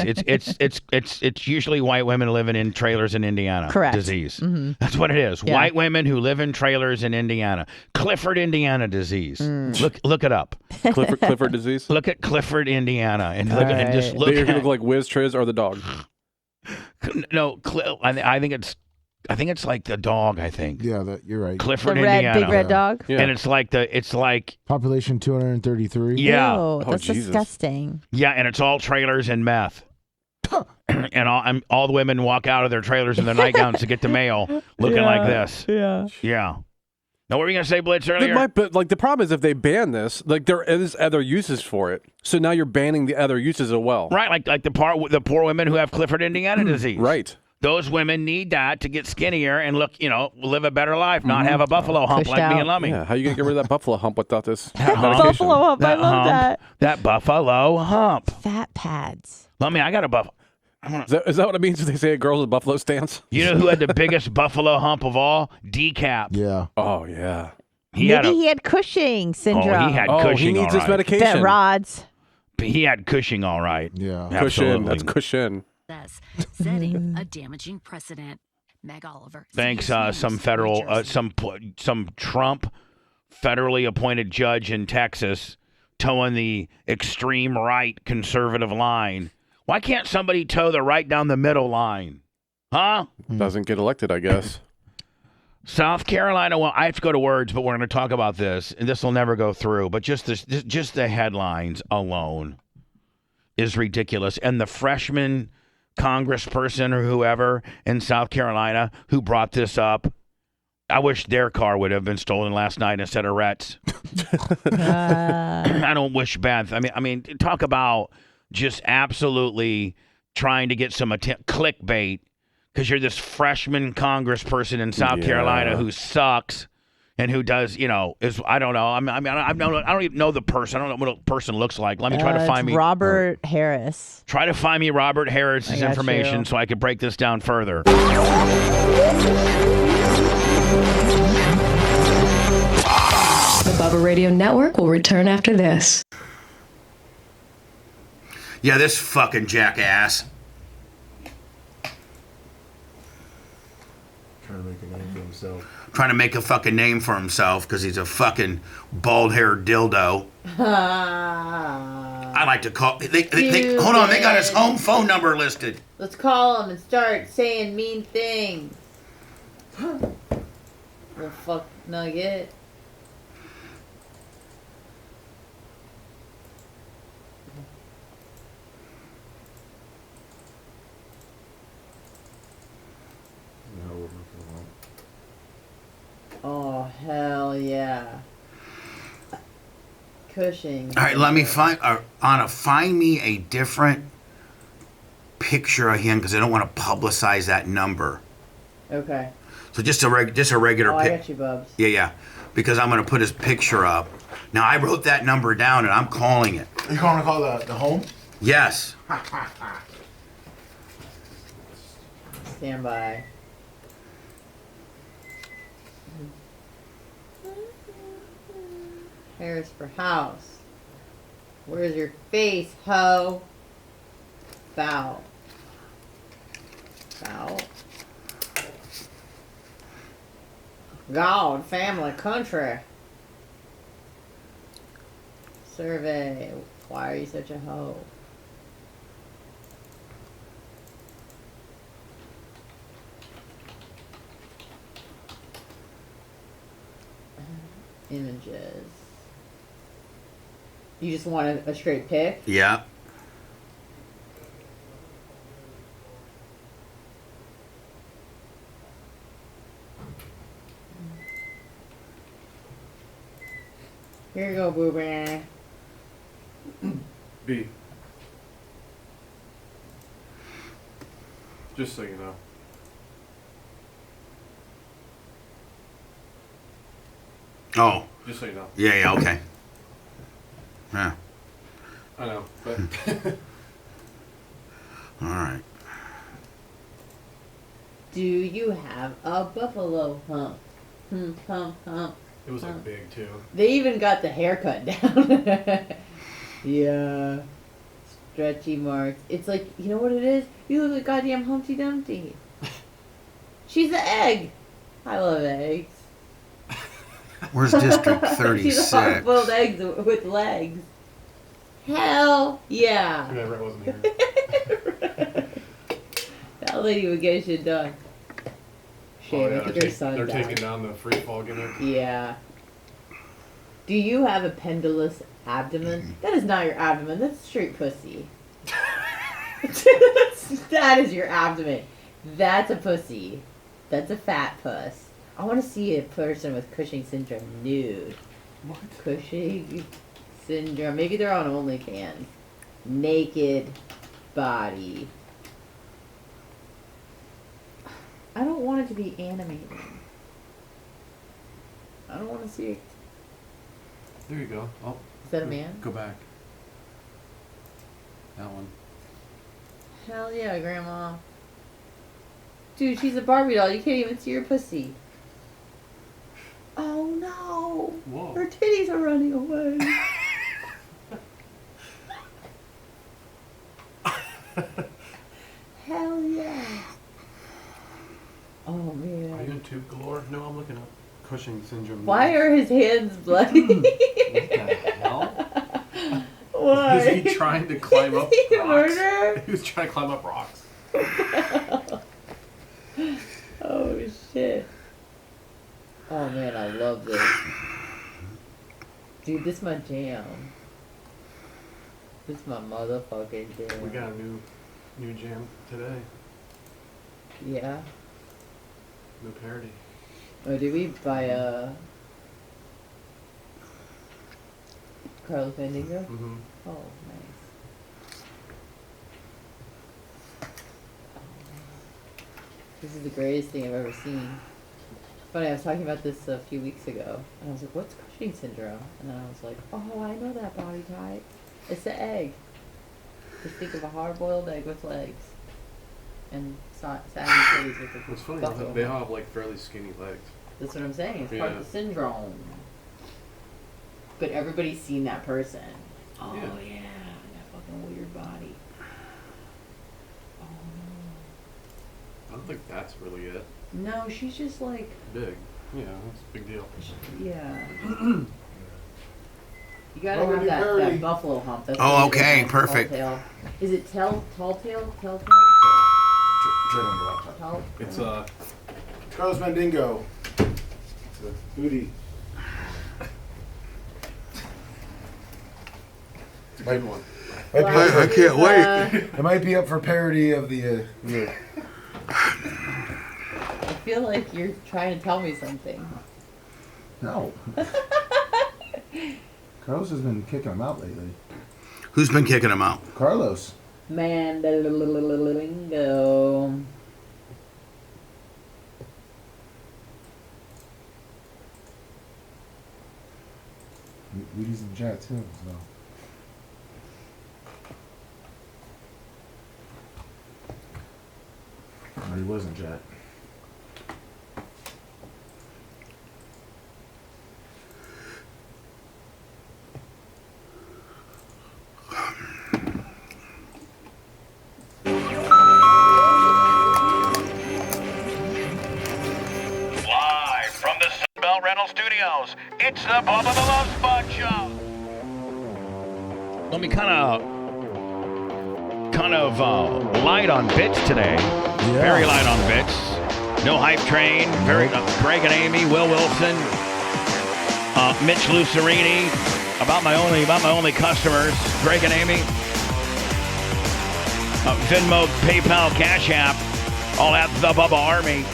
It's usually white women living in trailers in Indiana.
Correct.
Disease.
Mm-hmm.
That's what it is.
Yeah.
White women who live in trailers in Indiana. Clifford, Indiana disease. Look it up.
Clifford disease.
Look at Clifford, Indiana, and look and just look.
You're gonna
At,
look like Wiz Triz or the dog.
no, I think it's like the dog. I think.
Yeah, you're right.
Clifford,
The red,
Indiana.
big red dog.
Yeah.
And it's like
Population 233.
yeah.
Ew, that's
Jesus.
disgusting.
Yeah, and it's all trailers and meth. and all the women walk out of their trailers in their nightgowns to get the mail looking like this.
Yeah.
Yeah. Now, what were you going to say, Blitz, earlier?
But like the problem is if they ban this, like there is other uses for it. So now you're banning the other uses as well.
Right, like the poor women who have Clifford, Indiana disease.
Right.
Those women need that to get skinnier and look, live a better life, not have a buffalo hump
Pushed
like me
out.
and Lummy.
Yeah. How are you gonna get rid of that buffalo hump without this
hump.
medication?
Buffalo hump. I love
hump,
that.
That buffalo hump.
Fat pads.
Lummy, I got a buffalo.
Is that what it means when they say a girl's with buffalo stance?
You know who had the biggest buffalo hump of all? Decap.
Yeah.
Oh yeah.
He
Maybe he had Cushing syndrome.
he had
Oh,
Cushing.
he needs
all
this
right.
medication.
Fat rods.
He had Cushing, all right.
Yeah.
Cushion.
Absolutely.
That's cushion.
setting a damaging precedent. Meg Oliver.
Thanks,
CBS News,
some
New
federal,
Jersey.
some Trump federally appointed judge in Texas towing the extreme right conservative line. Why can't somebody toe the right down the middle line? Huh?
Doesn't get elected, I guess.
South Carolina. Well, I have to go to words, but we're going to talk about this, and this will never go through. But just the headlines alone. is ridiculous. And the freshman congressperson or whoever in South Carolina who brought this up, I wish their car would have been stolen last night instead of Rhett's. I don't wish bad. I mean, talk about just absolutely trying to get some clickbait because you're this freshman congressperson in South Carolina who sucks and who does, is I don't know. I don't even know the person. I don't know what a person looks like. Let me try to find me
Robert Harris.
Try to find me Robert Harris's information so I can break this down further.
The Bubba Radio Network will return after this.
Yeah, this fucking jackass.
Trying to make a name for himself.
Trying to make a fucking name for himself because he's a fucking bald-haired dildo. I like to call... hold on, they got his home phone number listed.
Let's call him and start saying mean things. Well, fuck nugget. Oh, hell yeah. Cushing.
All right, let me find... Anna, find me a different picture of him because I don't want to publicize that number.
Okay.
So just a regular
I got you, Bubs.
Yeah. Because I'm going to put his picture up. Now, I wrote that number down, and I'm calling it.
You going to call the home?
Yes.
Stand by. Harris for house. Where's your face, ho? Foul. God, family, country. Survey. Why are you such a hoe? Images. You just want a straight pic?
Yeah.
Here you go, Boober.
B. Just so you know.
Oh.
Just so you know.
Yeah, okay. Yeah.
I know, but...
All right.
Do you have a buffalo hump? Hump.
It was like big too.
They even got the haircut down. Yeah. Stretchy marks. It's like, you know what it is? You look like goddamn Humpty Dumpty. She's an egg. I love eggs.
Where's District
She's
36?
a hard-boiled eggs with legs. Hell yeah.
Yeah, Brett wasn't here.
That lady would get shit done. Shame, I think her son
they're
died.
taking down the free fall gimmick.
Yeah. Do you have a pendulous abdomen? That is not your abdomen. That's straight pussy. That is your abdomen. That's a pussy. That's a fat puss. I want to see a person with Cushing syndrome nude.
What?
Cushing syndrome. Maybe they're on OnlyFans. Naked body. I don't want it to be animated. I don't want to see it.
There you go. Oh.
Is that a man?
Go back. That one.
Hell yeah, Grandma. Dude, she's a Barbie doll. You can't even see her pussy. Oh no!
Whoa.
Her titties are running away. Hell yeah. Oh man.
Are you in tube galore? No, I'm looking up Cushing syndrome.
Why are his hands bloody?
What the hell?
Why?
Was he trying to climb up
Is he a
rocks?
murderer?
He was trying to climb up rocks.
Oh shit. Oh man, I love this. Dude, this is my jam. It's my motherfucking jam.
We got a new jam today.
Yeah.
New parody.
Oh, did we buy Carlos Mandingo?
Mm-hmm.
Oh, nice. This is the greatest thing I've ever seen. Funny, I was talking about this a few weeks ago, and I was like, what's Cushing syndrome? And then I was like, oh, I know that body type. It's the egg. Just think of a hard-boiled egg with legs. And saggy face with a
It's funny,
buffalo.
they all have like fairly skinny legs.
That's what I'm saying. It's part of the syndrome. But everybody's seen that person. Oh, yeah. That fucking weird body. Oh,
I don't think that's really it.
no. No, she's just like...
Big. Yeah, that's a big deal.
Yeah. You gotta have that buffalo hump. That's
Oh,
what it
okay,
is,
perfect.
Tall tail. Is it tall tail? Tall?
It's
Carlos Mandingo. It's a booty.
It's a good one.
I can't wait.
It might be up for parody of the.
I feel like you're trying to tell me something.
No. Carlos has been kicking him out lately.
Who's been kicking him out?
Carlos.
Mandalingo.
Wheaties in chat too. So. No, he wasn't chat.
Live from the Sunbelt Rental Studios, it's the Bubba the Love Spot Show. Let me kind of light on bits today.
Yeah.
Very light on bits. No hype train. Very Greg and Amy, Will Wilson, Mitch Lucerini. About my only customers, Greg and Amy. Venmo, PayPal, Cash App, all at TheBubbaArmy.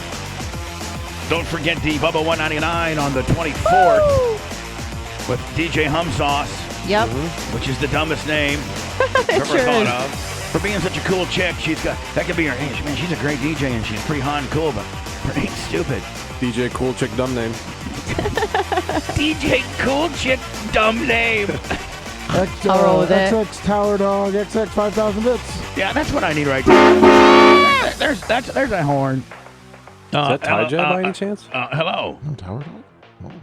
Don't forget the Bubba 199 on the 24th with DJ Humsauce.
Yep.
Which is the dumbest name ever
sure
thought
is.
of. For being such a cool chick, that could be her name. Man, she's a great DJ and she's pretty hot and cool, but pretty stupid.
DJ Cool Chick Dumb Name.
DJ Cool Chick Dumb Name.
I'll roll with it.
XX Tower Dog, XX 5,000 bits.
Yeah, that's what I need right there. There's that horn.
Is that Ty by any chance?
Hello.
Tower Dog?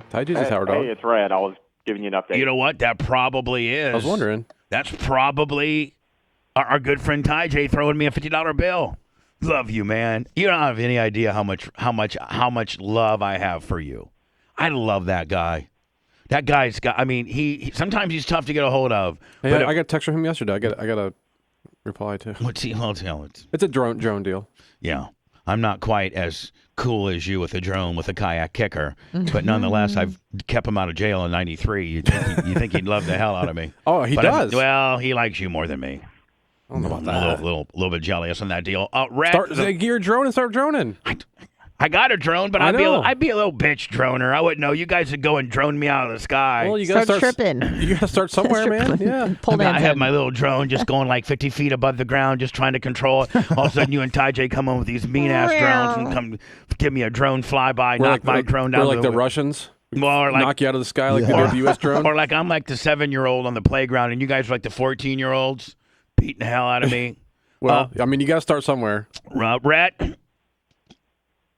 Ty J's a Tower Dog.
Hey, it's Red. I was giving you an update.
You know what? That probably is.
I was wondering.
That's probably our good friend Ty J throwing me a $50 bill. Love you, man. You don't have any idea how much love I have for you. I love that guy. That guy's got. I mean, he sometimes he's tough to get a hold of.
Hey,
but
I got a text from him yesterday. I got a reply to.
What's he? It's
a drone deal.
Yeah, I'm not quite as cool as you with a drone with a kayak kicker, but nonetheless, I've kept him out of jail in '93. You think he'd love the hell out of me?
Oh, he does.
Well, he likes you more than me.
I don't know about that.
A little bit jealous on that deal.
Get your drone and start droning.
I got a drone, but I'd be a little bitch droner. I wouldn't know. You guys would go and drone me out of the sky.
Well, you gotta start
tripping.
You gotta start somewhere, man. Yeah.
I have my little drone just going like 50 feet above the ground, just trying to control it. All of a sudden, you and Ty J come in with these mean ass drones and come give me a drone flyby, knock my drone down.
We're like the Russians.
Or like,
knock you out of the sky like they did the U.S. drone.
Or like I'm like the 7-year-old on the playground, and you guys are like the 14-year-olds beating the hell out of me.
Well, I mean, you got to start somewhere.
Rhett?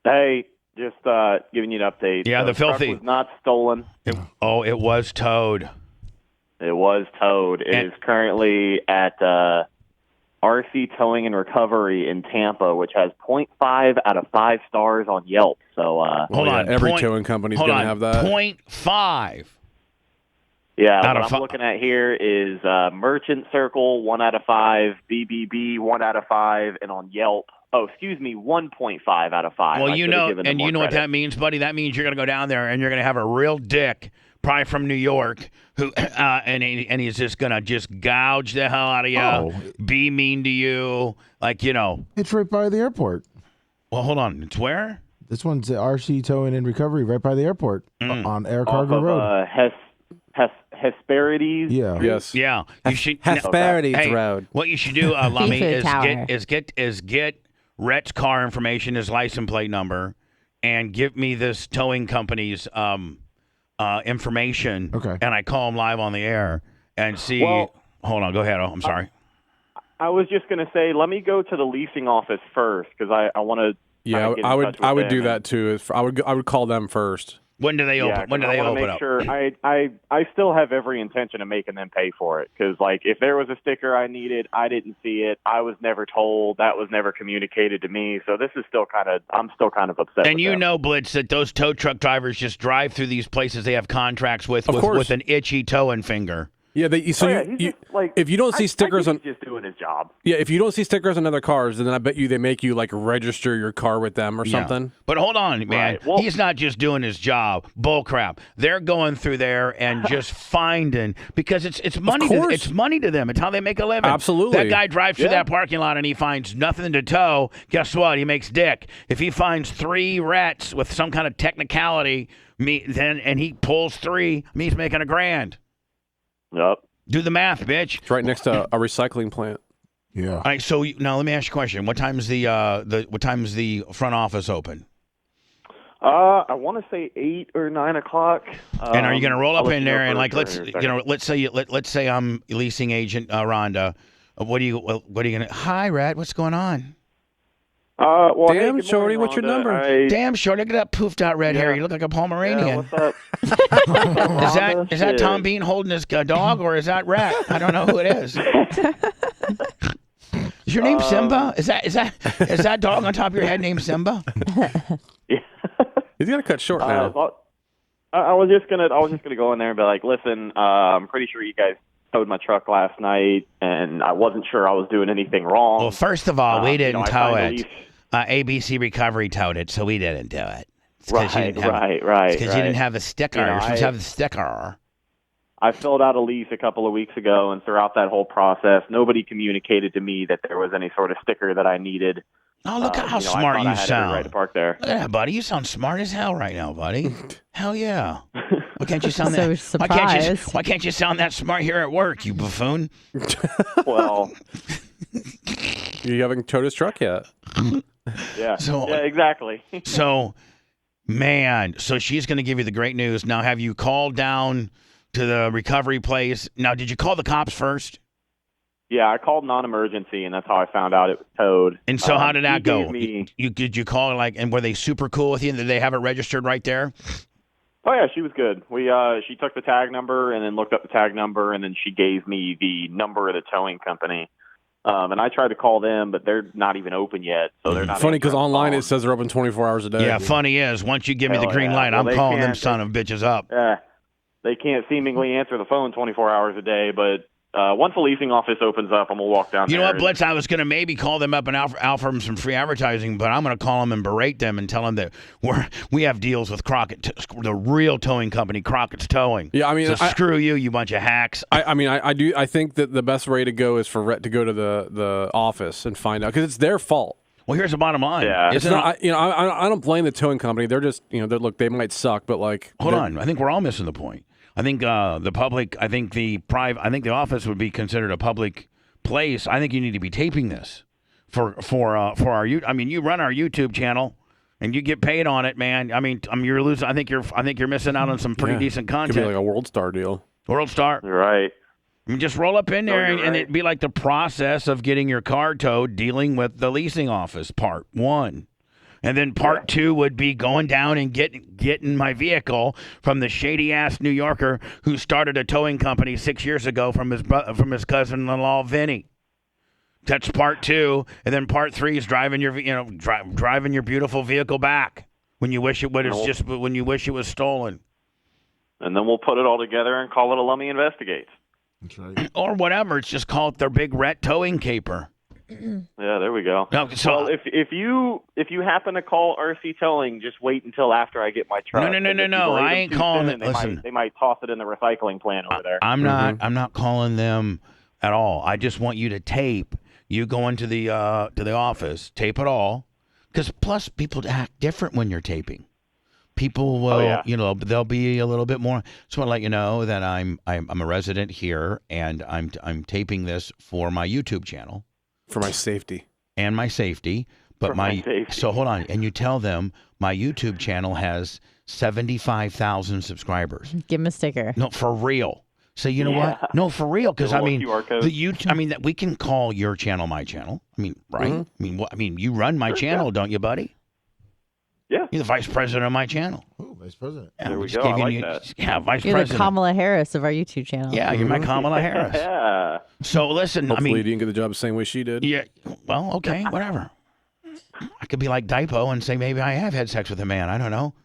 Hey, just giving you an update.
Yeah, the filthy.
Truck was not stolen.
It was towed.
It was towed. It is currently at RC Towing and Recovery in Tampa, which has 0.5 out of 5 stars on Yelp. So
hold on,
every towing company's going to have that.
0.5.
Yeah, what I'm looking at here is Merchant Circle 1 out of 5, BBB 1 out of 5, and on Yelp. Oh, excuse me, 1.5 out of 5.
Well, you know what that means, buddy? That means you're going to go down there and you're going to have a real dick probably from New York, who and he's just gonna just gouge the hell out of you, be mean to you, like
It's right by the airport.
Well, hold on. It's where?
This one's RC Towing and Recovery, right by the airport on Air Cargo
Off of,
Road.
Hesperides.
Yeah.
Yes.
Yeah. You should
Hesperides Road.
What you should do, Lummy,
Seafood
is get Rhett's car information, his license plate number, and give me this towing company's information.
Okay.
And I call him live on the air and see.
Well,
hold on. Go ahead. I'm sorry.
I was just going to say, let me go to the leasing office first because I want to.
Yeah, I would do that too. I would call them first.
When do they open? When do they open up?
Sure, I still have every intention of making them pay for it because, like, if there was a sticker I needed, I didn't see it. I was never told. That was never communicated to me. So this is still I'm still kind of upset.
And
with
you
them.
know, Blitz, that those tow truck drivers just drive through these places they have contracts with an itchy towing finger.
Yeah, if you don't see stickers on,
he's just doing his job.
Yeah, if you don't see stickers on other cars, then I bet you they make you like register your car with them or something.
But hold on, man.
Right. Well,
he's not just doing his job. Bull crap. They're going through there and just finding because it's money. It's money to them. It's how they make a living.
Absolutely.
That guy drives through that parking lot and he finds nothing to tow. Guess what? He makes dick. If he finds 3 rats with some kind of technicality, and he pulls 3, he's making $1,000.
Yep.
Do the math, bitch.
It's right next to a recycling plant.
Yeah.
All right. So now let me ask you a question. What time is the front office open?
I want to say 8 or 9 o'clock.
And are you going to roll up in there and like let's say I'm leasing agent Rhonda. What are you going to? Hi, Rat. What's going on?
Well,
damn,
hey,
Shorty,
morning,
what's your
Rhonda.
number?
Damn, Shorty, look at that poofed out red hair. You look like a Pomeranian.
Yeah, what's up?
Is that Tom Bean holding his dog, or is that Rat? I don't know who it is. Is your name Simba? Is that dog on top of your head named Simba?
He's gonna cut short now.
I was just gonna go in there and be like, listen, I'm pretty sure you guys towed my truck last night, and I wasn't sure I was doing anything wrong.
Well, first of all, we didn't tow
signed the
it. ABC Recovery towed it, so we didn't do it.
Right.
Because you didn't have the sticker. You're supposed to have the sticker.
I filled out a lease a couple of weeks ago, and throughout that whole process, nobody communicated to me that there was any sort of sticker that I needed.
Oh, look at how smart you sound.
Right to park there.
Look at that, buddy. You sound smart as hell right now, buddy. Hell yeah. Why can't you sound
So
that?
surprised.
Why can't you sound that smart here at work, you buffoon?
Well,
You haven't towed his truck yet.
yeah.
So,
yeah, exactly.
So she's going to give you the great news. Now, have you called down to the recovery place? Now, did you call the cops first?
Yeah, I called non-emergency, and that's how I found out it was towed.
And so how did that go?
Did
you call and were they super cool with you? Did they have it registered right there?
Oh yeah, she was good. She took the tag number and then looked up the tag number, and then she gave me the number of the towing company. And I tried to call them, but they're not even open yet, so they're not.
Funny because online it says they're open 24 hours a day.
Yeah, funny is once you give me the green light, I'm calling them son of bitches up.
They can't seemingly answer the phone 24 hours a day, but once the leasing office opens up, I'm going to walk down there.
You know what, Blitz? I was going to maybe call them up and offer them some free advertising, but I'm going to call them and berate them and tell them that we have deals with Crockett, the real towing company, Crockett's Towing.
Yeah, I mean,
so screw you bunch of hacks.
I think that the best way to go is for Rhett to go to the office and find out because it's their fault.
Well, here's the bottom line.
Yeah.
It's not. I don't blame the towing company. They're just, they might suck, but like.
Hold on. I think we're all missing the point. I think the public. I think the office would be considered a public place. I think you need to be taping this for our. I mean, you run our YouTube channel, and you get paid on it, man. I mean, you're losing. I think you're missing out on some pretty decent content.
Could be like a World Star deal.
World Star.
You're right.
I mean, just roll up in there, and it'd be like the process of getting your car towed, dealing with the leasing office, part 1. And then part 2 would be going down and getting my vehicle from the shady-ass New Yorker who started a towing company 6 years ago from his cousin-in-law, Vinny. That's part 2. And then part 3 is driving your beautiful vehicle back when you wish it was stolen.
And then we'll put it all together and call it a Lummy Investigates.
That's right.
Or whatever. It's just called their Big Rhett Towing Caper.
Yeah, there we go.
No, so
well, if you happen to call RC Towing, just wait until after I get my truck.
No.
Because if you delay
I
them
ain't
too
calling
soon,
it. Listen,
they might toss it in the recycling plant over there.
I'm not calling them at all. I just want you to tape. You go into the office, tape it all, because plus people act different when you're taping. People will, they'll be a little bit more. So I want to let you know that I'm a resident here, and I'm taping this for my YouTube channel.
For my safety.
And my safety. But so hold on, and you tell them my YouTube channel has 75,000 subscribers.
Give them a sticker.
No, for real. So you know what? No, for real, because I mean, that we can call your channel my channel. I mean, right?
Mm-hmm.
I mean, you run my channel, don't you, buddy?
Yeah.
You're the vice president of my channel.
Oh, vice president.
Yeah,
there we go. I like that.
Yeah, vice
You're
president.
the Kamala Harris of our YouTube channel.
Yeah, you're my Kamala Harris.
Yeah.
So listen,
Hopefully you didn't get the job the same way she did.
Yeah. Well, okay, whatever. I could be like Dipo and say maybe I have had sex with a man. I don't know.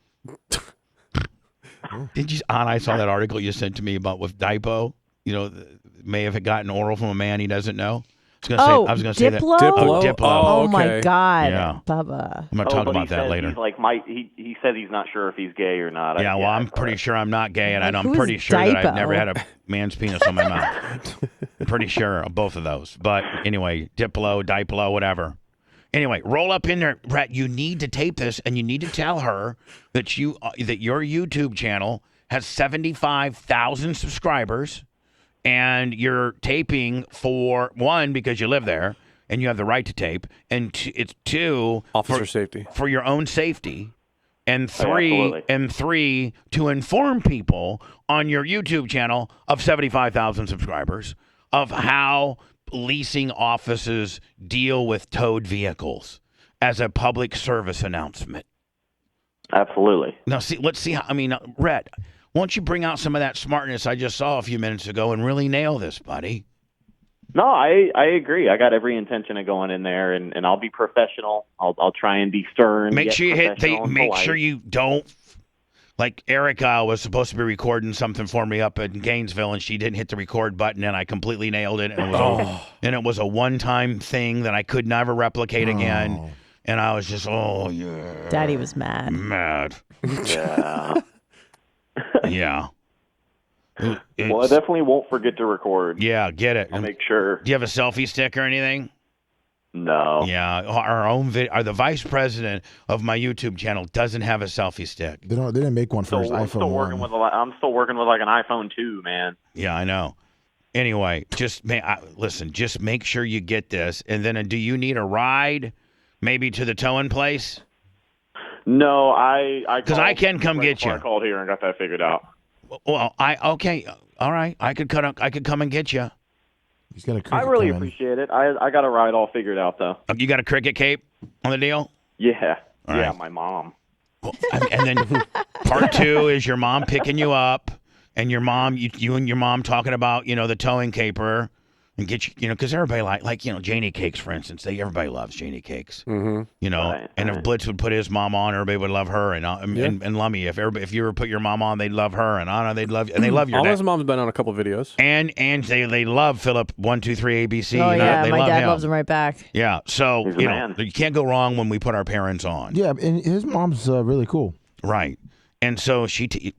Did you? I saw that article you sent to me about with Dipo. May have gotten oral from a man he doesn't know. I was going to say that.
Diplo?
Oh, Diplo.
Oh, my God.
Yeah.
Bubba.
I'm going to talk about that later.
He's like, he said he's not sure if he's gay or not.
Yeah, well, I'm pretty sure I'm not gay, and I'm
who's
pretty sure that I've
Dipo?
never had a man's penis on my mouth. Pretty sure of both of those. But anyway, Diplo, whatever. Anyway, roll up in there, Brett. You need to tape this, and you need to tell her that your YouTube channel has 75,000 subscribers, and you're taping for one because you live there and you have the right to tape, and it's two
officer safety
for your own safety, and three to inform people on your YouTube channel of 75,000 subscribers of how leasing offices deal with towed vehicles as a public service announcement.
Absolutely.
Now, let's see how. I mean, Rhett, won't you bring out some of that smartness I just saw a few minutes ago and really nail this, buddy?
No, I agree. I got every intention of going in there, and I'll be professional. I'll try and be stern.
Make sure you make
polite.
sure you don't. Like Erica was supposed to be recording something for me up in Gainesville, and she didn't hit the record button, and I completely nailed it. And it was a one-time thing that I could never replicate again. And I was just, yeah.
Daddy was mad.
Mad.
Yeah.
Yeah.
Well, I definitely won't forget to record.
Yeah, get it.
I'll make sure.
Do you have a selfie stick or anything?
No.
Yeah, our own the vice president of my YouTube channel doesn't have a selfie stick.
They didn't make one for his
I'm
iPhone.
I'm still working with like an iPhone 2, man.
Yeah, I know. Anyway, listen. Just make sure you get this, and then do you need a ride, maybe to the towing place?
No, because
I can come get you.
I called here and got that figured out.
Well, okay, all right. I could come and get you.
He's got
I really appreciate it. I got a ride all figured out though.
You got a cricket cape on the deal?
Yeah.
All
yeah,
right.
my mom.
Well, and then part two is your mom picking you up, and your mom, you and your mom talking about the towing caper, and get you because everybody like Janie Cakes, for instance. Everybody loves Janie Cakes.
Mm-hmm.
Right. If Blitz would put his mom on, everybody would love her, and Lummy, if you were put your mom on, they'd love her, and Anna, they'd love your
all
dad.
his mom's been on a couple videos,
and they love Philip 123 ABC.
Oh yeah,
they
my
love
dad
him.
loves him right back.
Yeah, so
He's a man.
you can't go wrong when we put our parents on.
Yeah, and his mom's really cool.
Right. And so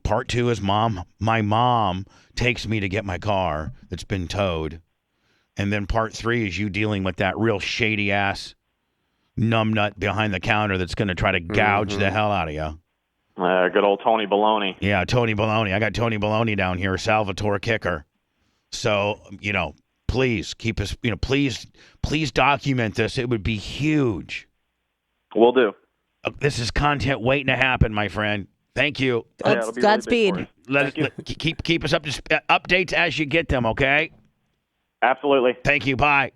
part two is my mom takes me to get my car that's been towed. And then part three is you dealing with that real shady ass numbnut behind the counter that's going to try to gouge the hell out of you.
Good old Tony Baloney.
Yeah, Tony Baloney. I got Tony Baloney down here, Salvatore Kicker. So, please keep us, please document this. It would be huge.
Will do.
This is content waiting to happen, my friend. Thank you.
Godspeed.
Keep us up to updates as you get them, okay?
Absolutely.
Thank you. Bye.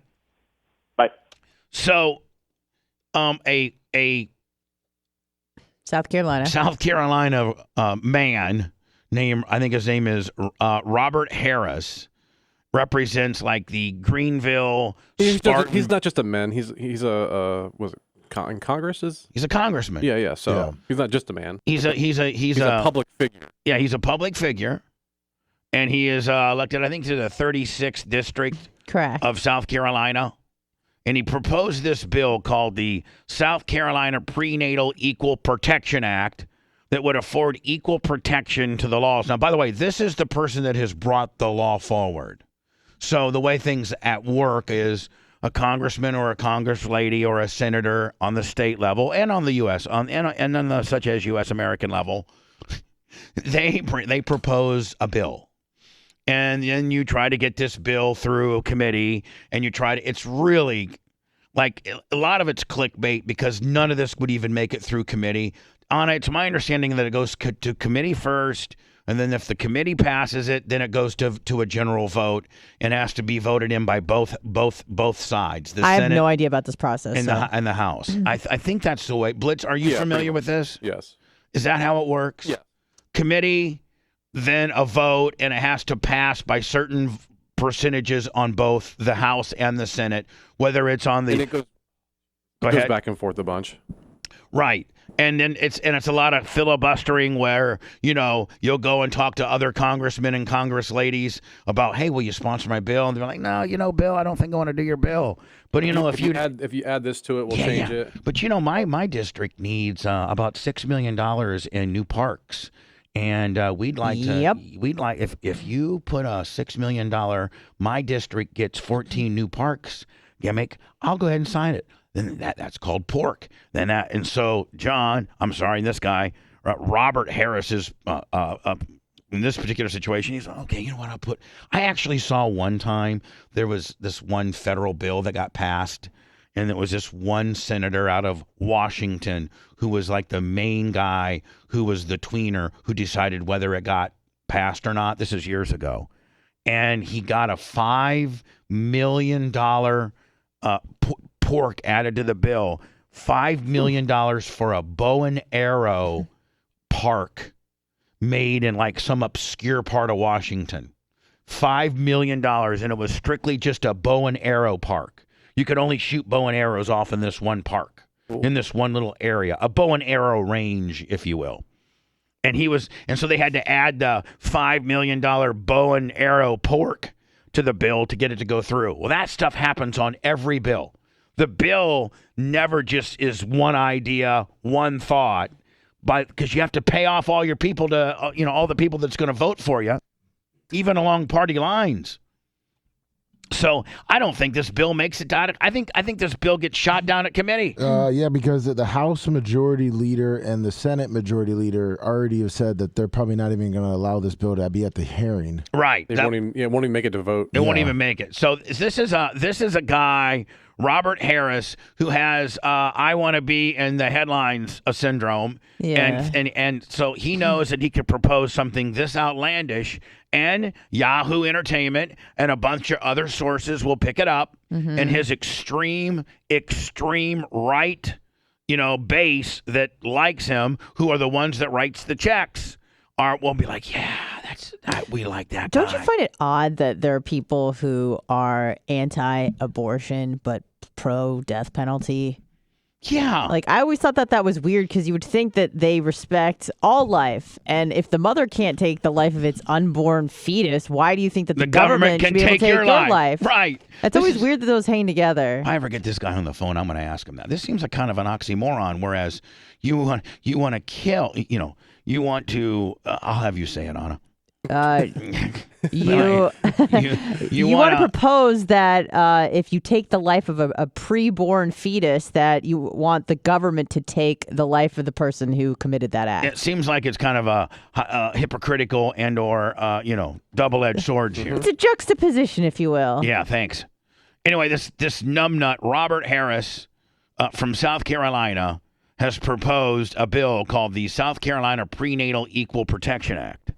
Bye.
So, a
South
Carolina man named, I think his name is Robert Harris, represents like the Greenville.
He's not just a man. He's a in Congress is.
He's a congressman.
Yeah. So he's not just a man.
He's a
public figure.
Yeah, he's a public figure. And he is elected, I think, to the 36th district
Correct.
of South Carolina. And he proposed this bill called the South Carolina Prenatal Equal Protection Act that would afford equal protection to the laws. Now, by the way, this is the person that has brought the law forward. So the way things at work is a congressman or a congress-lady or a senator on the state level and on the U.S., and on the such as U.S. American level, they propose a bill. And then you try to get this bill through a committee, and it's really, like, a lot of it's clickbait because none of this would even make it through committee. Anna, it's my understanding that it goes to committee first, and then if the committee passes it, then it goes to a general vote and has to be voted in by both sides. The
I
Senate
have no idea about this process.
and the House. I think that's the way. Blitz, are you familiar with this?
Yes.
Is that how it works?
Yeah.
Committee, then a vote, and it has to pass by certain percentages on both the House and the Senate, whether it's on the...
And it goes back and forth a bunch.
Right. And then it's a lot of filibustering where, you'll go and talk to other congressmen and congress ladies about, hey, will you sponsor my bill? And they're like, no, Bill, I don't think I want to do your bill. But, if
you add this to it, we'll change it.
But, my district needs about $6 million in new parks. And we'd like if you put a $6 million, my district gets 14 new parks gimmick, I'll go ahead and sign it. Then that's called pork. And so John, I'm sorry, this guy, Robert Harris is in this particular situation. He's like, okay, you know what? I actually saw one time there was this one federal bill that got passed, and it was this one senator out of Washington who was like the main guy, who was the tweener, who decided whether it got passed or not. This is years ago, and he got a $5 million pork added to the bill. $5 million for a bow and arrow park made in like some obscure part of Washington. $5 million, and it was strictly just a bow and arrow park. You could only shoot bow and arrows off in this one park, in this one little area, a bow and arrow range, if you will. And so they had to add the $5 million bow and arrow pork to the bill to get it to go through. Well, that stuff happens on every bill. The bill never just is one idea, one thought, because you have to pay off all your people to, all the people that's going to vote for you, even along party lines. So I don't think this bill makes it out. I think this bill gets shot down at committee.
Yeah, because the House Majority Leader and the Senate Majority Leader already have said that they're probably not even going to allow this bill to be at the hearing.
Right.
It won't even make it to vote.
It won't even make it. So this is a guy, Robert Harris, who has I want to be in the headlines syndrome.
Yeah.
And so he knows that he could propose something this outlandish, and Yahoo Entertainment and a bunch of other sources will pick it up, and his extreme right, base that likes him, who are the ones that writes the checks, will be like, yeah, we like that guy.
Don't you find it odd that there are people who are anti-abortion but pro-death penalty?
Yeah.
Like, I always thought that was weird, because you would think that they respect all life. And if the mother can't take the life of its unborn fetus, why do you think that the government should be able to take your life?
Right.
It's always weird that those hang together.
If I ever get this guy on the phone, I'm going to ask him that. This seems like kind of an oxymoron, whereas you want to kill, you want to, I'll have you say it, Anna.
You want to propose that if you take the life of a preborn fetus, that you want the government to take the life of the person who committed that act.
It seems like it's kind of a hypocritical and or double-edged swords here.
It's a juxtaposition, if you will.
Yeah, thanks. Anyway, this numbnut Robert Harris from South Carolina has proposed a bill called the South Carolina Prenatal Equal Protection Act.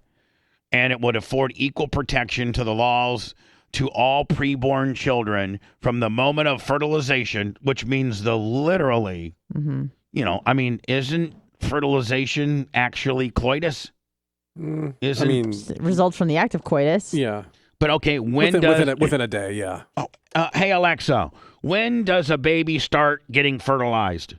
And it would afford equal protection to the laws to all preborn children from the moment of fertilization, which means literally, isn't fertilization actually coitus?
Results from the act of coitus.
Yeah.
But okay, within
a day, yeah.
Oh, hey Alexa, when does a baby start getting fertilized?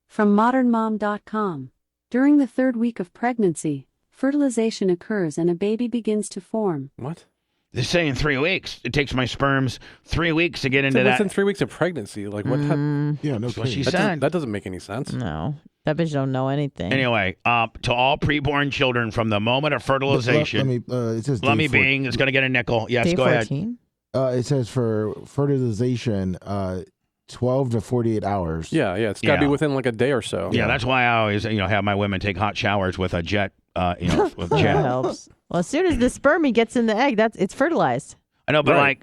From modernmom.com. During the 3rd week of pregnancy, fertilization occurs and a baby begins to form.
What?
They're saying 3 weeks. It takes my sperms 3 weeks to get into
So
that.
within 3 weeks of pregnancy, like what?
Yeah, no
That's what she
kidding.
said.
That doesn't make any sense.
No, that bitch don't know anything.
Anyway, to all preborn children from the moment of fertilization,
It says
Lummy
day
Being is going to get a nickel. Yes,
Day
go
14?
ahead.
It says for fertilization, 12 to 48 hours.
Yeah, it's got to be within like a day or so.
Yeah, that's why I always, have my women take hot showers with a jet, with
That
jet.
helps. Well, as soon as the spermie gets in the egg, it's fertilized.
I know, but
Right.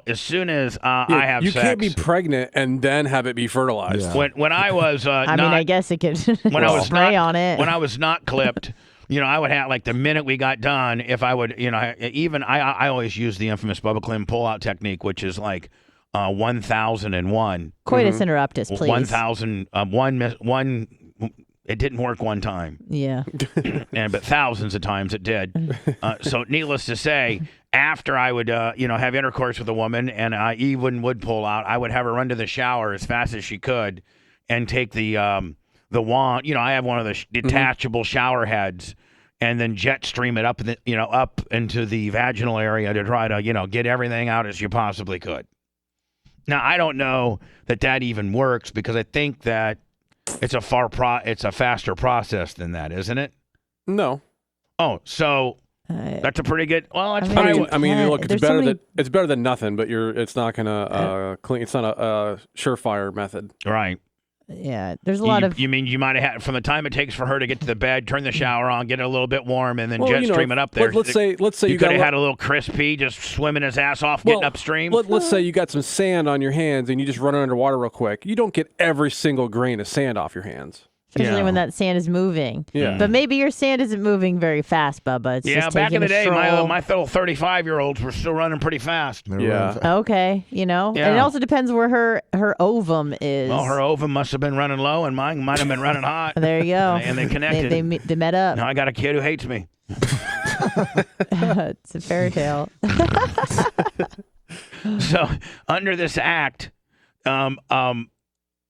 as soon as I
Yeah,
have
you
sex,
can't be pregnant and then have it be fertilized.
Yeah.
when I was
I mean, I guess it could
when I was
spray
not,
on it.
when I was not clipped, I would have like the minute we got done. If I would, I always use the infamous Bubba Clem pull-out technique, which is like 1,001.
Coitus interruptus, please.
1,000 one. It didn't work one time.
Yeah.
But thousands of times it did. So needless to say, after I would, have intercourse with a woman and I even would pull out, I would have her run to the shower as fast as she could and take the wand. I have one of the detachable shower heads and then jet stream it up, up into the vaginal area to try to, get everything out as you possibly could. Now, I don't know that even works because I think that it's a faster process than that, isn't it?
No.
Oh, so that's a pretty good. Well, that's
I mean, look, it's better
many-
it's better than nothing, but it's not gonna clean. It's not a surefire method.
Right.
Yeah, there's a lot of.
You mean you might have had from the time it takes for her to get to the bed, turn the shower on, get it a little bit warm, and then jet stream it up there.
Let's say
you
you
could
got
have had a little crispy, just swimming his ass off, getting upstream.
Let's say you got some sand on your hands and you just run it underwater real quick. You don't get every single grain of sand off your hands.
Especially when that sand is moving.
Yeah.
But maybe your sand isn't moving very fast, Bubba. It's just
back in
taking
the
a
day, my
stroll.
little 35-year-olds were still running pretty fast.
Okay, And it also depends where her ovum is.
Well, her ovum must have been running low, and mine might have been running hot.
There you go.
And they connected.
They met up.
Now I got a kid who hates me.
It's a fairy tale.
So, under this act,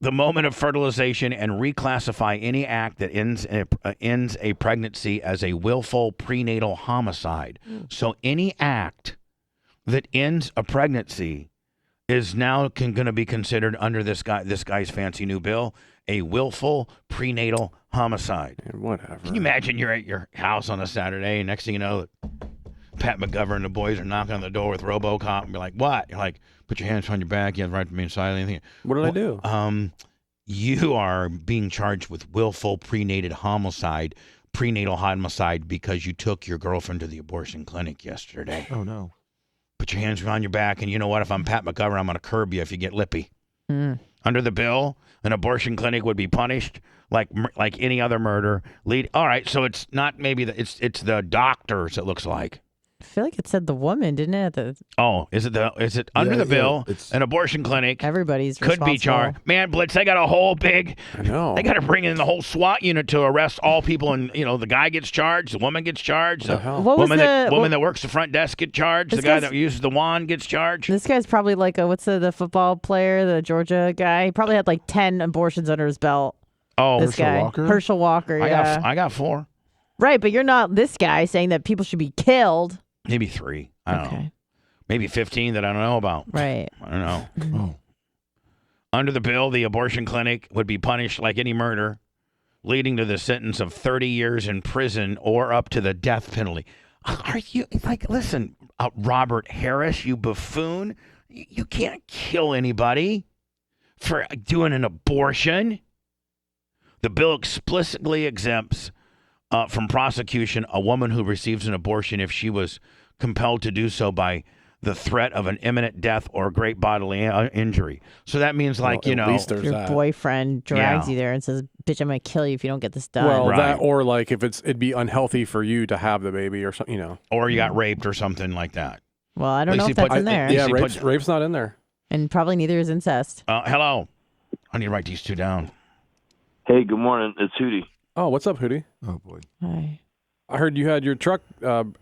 the moment of fertilization and reclassify any act that ends a pregnancy as a willful prenatal homicide. So any act that ends a pregnancy is now going to be considered under this guy's fancy new bill a willful prenatal homicide.
Whatever.
Can you imagine you're at your house on a Saturday and next thing you know, Pat McGovern and the boys are knocking on the door with RoboCop and be like, "What?" You're like, "Put your hands on your back. You have the right to remain silent."
What did I do?
You are being charged with willful prenatal homicide because you took your girlfriend to the abortion clinic yesterday.
Oh, no.
Put your hands behind your back, and you know what? If I'm Pat McGovern, I'm going to curb you if you get lippy. Under the bill, an abortion clinic would be punished like any other murder. All right, so it's not maybe it's the doctors. It looks like.
I feel like it said the woman, didn't it?
Is it under the bill? An abortion clinic.
Everybody's
could be charged. Man, Blitz, they got a whole big.
I know.
They got to bring in the whole SWAT unit to arrest all people, and the guy gets charged, the woman gets charged, the woman that works the front desk gets charged, the guy that uses the wand gets charged.
This guy's probably like what's the football player, the Georgia guy? He probably had like 10 abortions under his belt.
Oh,
this guy, Herschel Walker. Yeah,
I got 4.
Right, but you're not this guy saying that people should be killed.
Maybe 3. I don't know. Maybe 15 that I don't know about.
Right.
I don't know. Under the bill, the abortion clinic would be punished like any murder, leading to the sentence of 30 years in prison or up to the death penalty. Are you listen, Robert Harris, you buffoon? You can't kill anybody for doing an abortion. The bill explicitly exempts from prosecution a woman who receives an abortion if she was compelled to do so by the threat of an imminent death or great bodily injury. So that means if
your boyfriend drags you there and says, "Bitch, I'm gonna kill you if you don't get this done."
Well, that or like if it'd be unhealthy for you to have the baby or something,
or you got raped or something like that.
Well, I don't know if that's in there.
Yeah, rape's not in there,
and probably neither is incest.
Hello, I need to write these 2 down.
Hey, good morning. It's Hootie.
Oh, what's up, Hootie?
Oh boy.
Hi.
I heard you had your truck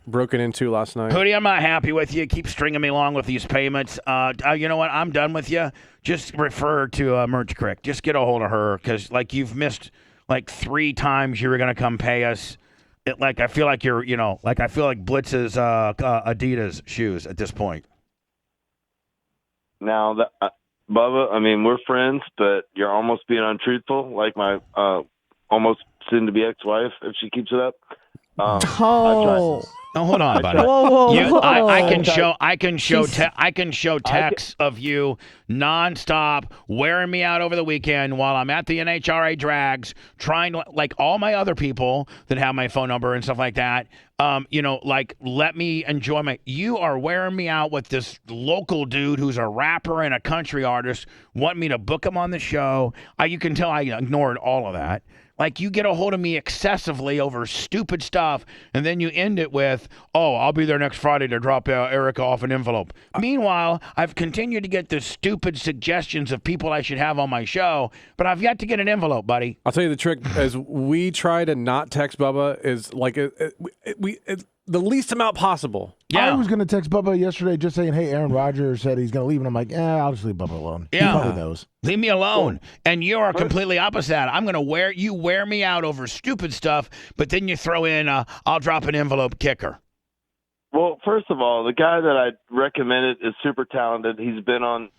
broken into last night.
Hootie, I'm not happy with you. Keep stringing me along with these payments. You know what? I'm done with you. Just refer to Merch Crick. Just get a hold of her because, you've missed 3 times you were going to come pay us. Like I feel like you're, like I feel like Blitz's Adidas shoes at this point.
Now, Bubba, I mean, we're friends, but you're almost being untruthful, like my almost soon-to-be ex-wife, if she keeps it up.
Oh, hold on, buddy.
Whoa.
I can show texts of you nonstop, wearing me out over the weekend while I'm at the NHRA drags, trying to, like all my other people that have my phone number and stuff like that. Like let me enjoy you are wearing me out with this local dude who's a rapper and a country artist, want me to book him on the show. You can tell I ignored all of that. Like, you get a hold of me excessively over stupid stuff, and then you end it with, oh, I'll be there next Friday to drop Erica off an envelope. Meanwhile, I've continued to get the stupid suggestions of people I should have on my show, but I've yet to get an envelope, buddy.
I'll tell you the trick, as we try to not text Bubba, is like the least amount possible.
I was going to text Bubba yesterday just saying, hey, Aaron Rodgers said he's going to leave. And I'm like, I'll just leave Bubba alone.
Yeah.
He probably knows.
Leave me alone. And you are completely opposite. I'm going to wear me out over stupid stuff, but then you throw in, I'll drop an envelope kicker.
Well, first of all, the guy that I recommended is super talented. He's been on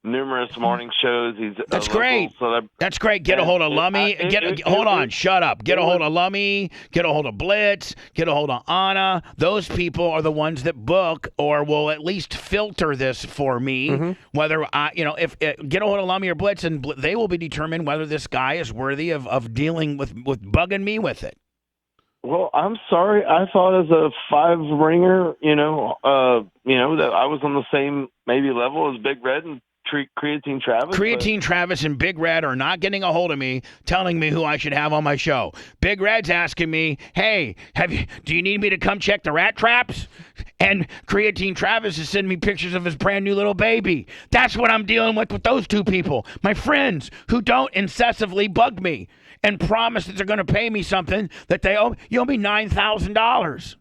numerous morning shows.
That's great. That's great. Get a hold of Lummy. Hold on. Shut up. Get a hold of Lummy. Get a hold of Blitz. Get a hold of Anna. Those people are the ones that book or will at least filter this for me. Mm-hmm. Whether if get a hold of Lummy or Blitz, and they will be determined whether this guy is worthy of dealing with bugging me with it.
Well, I'm sorry. I thought as a 5-ringer, that I was on the same maybe level as Big Red and Creatine Travis.
Creatine Travis and Big Red are not getting a hold of me, telling me who I should have on my show. Big Red's asking me, "Hey, do you need me to come check the rat traps?" And Creatine Travis is sending me pictures of his brand new little baby. That's what I'm dealing with those two people, my friends who don't incessantly bug me and promise that they're going to pay me something that they owe. You owe me $9,000.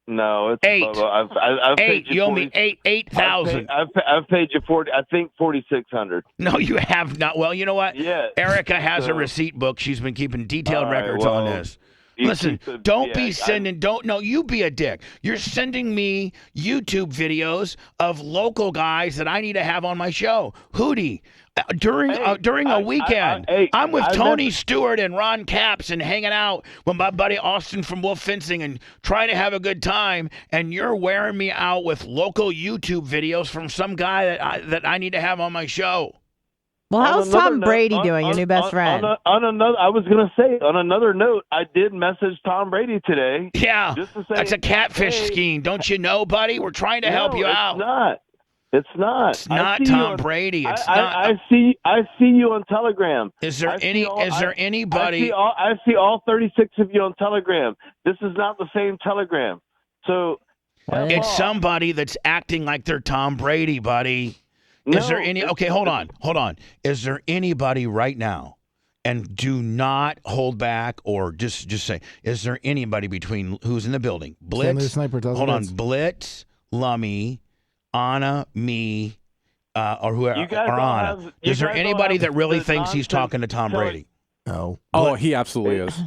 No, it's
$8.
I've paid you.
You owe me $8,000.
I've paid you $4,600.
No, you have not. Well, you know what?
Yeah.
Erica has a receipt book. She's been keeping detailed records on this. Listen, don't be sending. You be a dick. You're sending me YouTube videos of local guys that I need to have on my show. Hootie. During a weekend, I'm with Tony Stewart and Ron Capps and hanging out with my buddy Austin from Wolf Fencing and trying to have a good time, and you're wearing me out with local YouTube videos from some guy that I need to have on my show.
Well, how's Tom Brady doing, your new best friend?
I was going to say, on another note, I did message Tom Brady today.
Yeah,
just to say,
that's a catfish scheme. Don't you know, buddy? We're trying to help you out.
It's not.
It's not Tom Brady. It's not.
I see you on Telegram.
Is there anybody?
I see all 36 of you on Telegram. This is not the same Telegram. So
it's somebody that's acting like they're Tom Brady, buddy. Is there any? Okay, hold on. Is there anybody right now? And do not hold back or just say, is there anybody between who's in the building? Blitz. Hold on. Blitz, Lummy, Anna, me, or whoever, or Anna. Is there anybody that really thinks he's talking to Tom Brady?
No.
Oh, he absolutely is.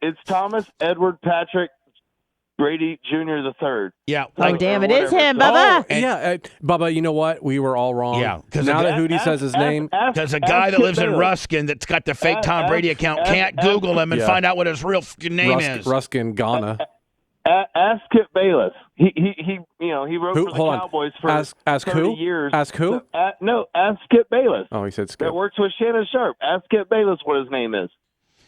It's Thomas Edward Patrick Brady Jr. the third.
Yeah.
Oh, damn, it is him, Bubba.
Bubba, you know what? We were all wrong.
Yeah.
Because now that Hootie says his name.
Because a guy that lives in Ruskin that's got the fake Tom Brady account can't Google him and find out what his real name is.
Ruskin, Ghana.
Ask Kip Bayless. He wrote for the Cowboys for
ask
30
who?
years.
Ask who?
Ask Kip Bayless.
Oh, he said Skip.
That works with Shannon Sharp. Ask Kip Bayless what his name is.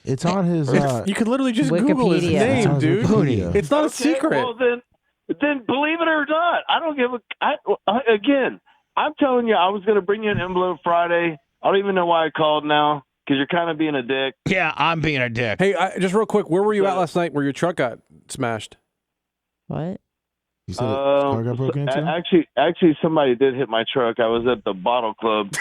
It's on his.
You could literally just Google his name, dude. It's not a secret.
Well, then believe it or not, I don't give a. Again, I'm telling you, I was going to bring you an envelope Friday. I don't even know why I called now because you're kind of being a dick.
Yeah, I'm being a dick.
Hey, just real quick, where were you at last night where your truck got smashed?
What?
You said car got broken into?
Actually, somebody did hit my truck. I was at the Bottle Club.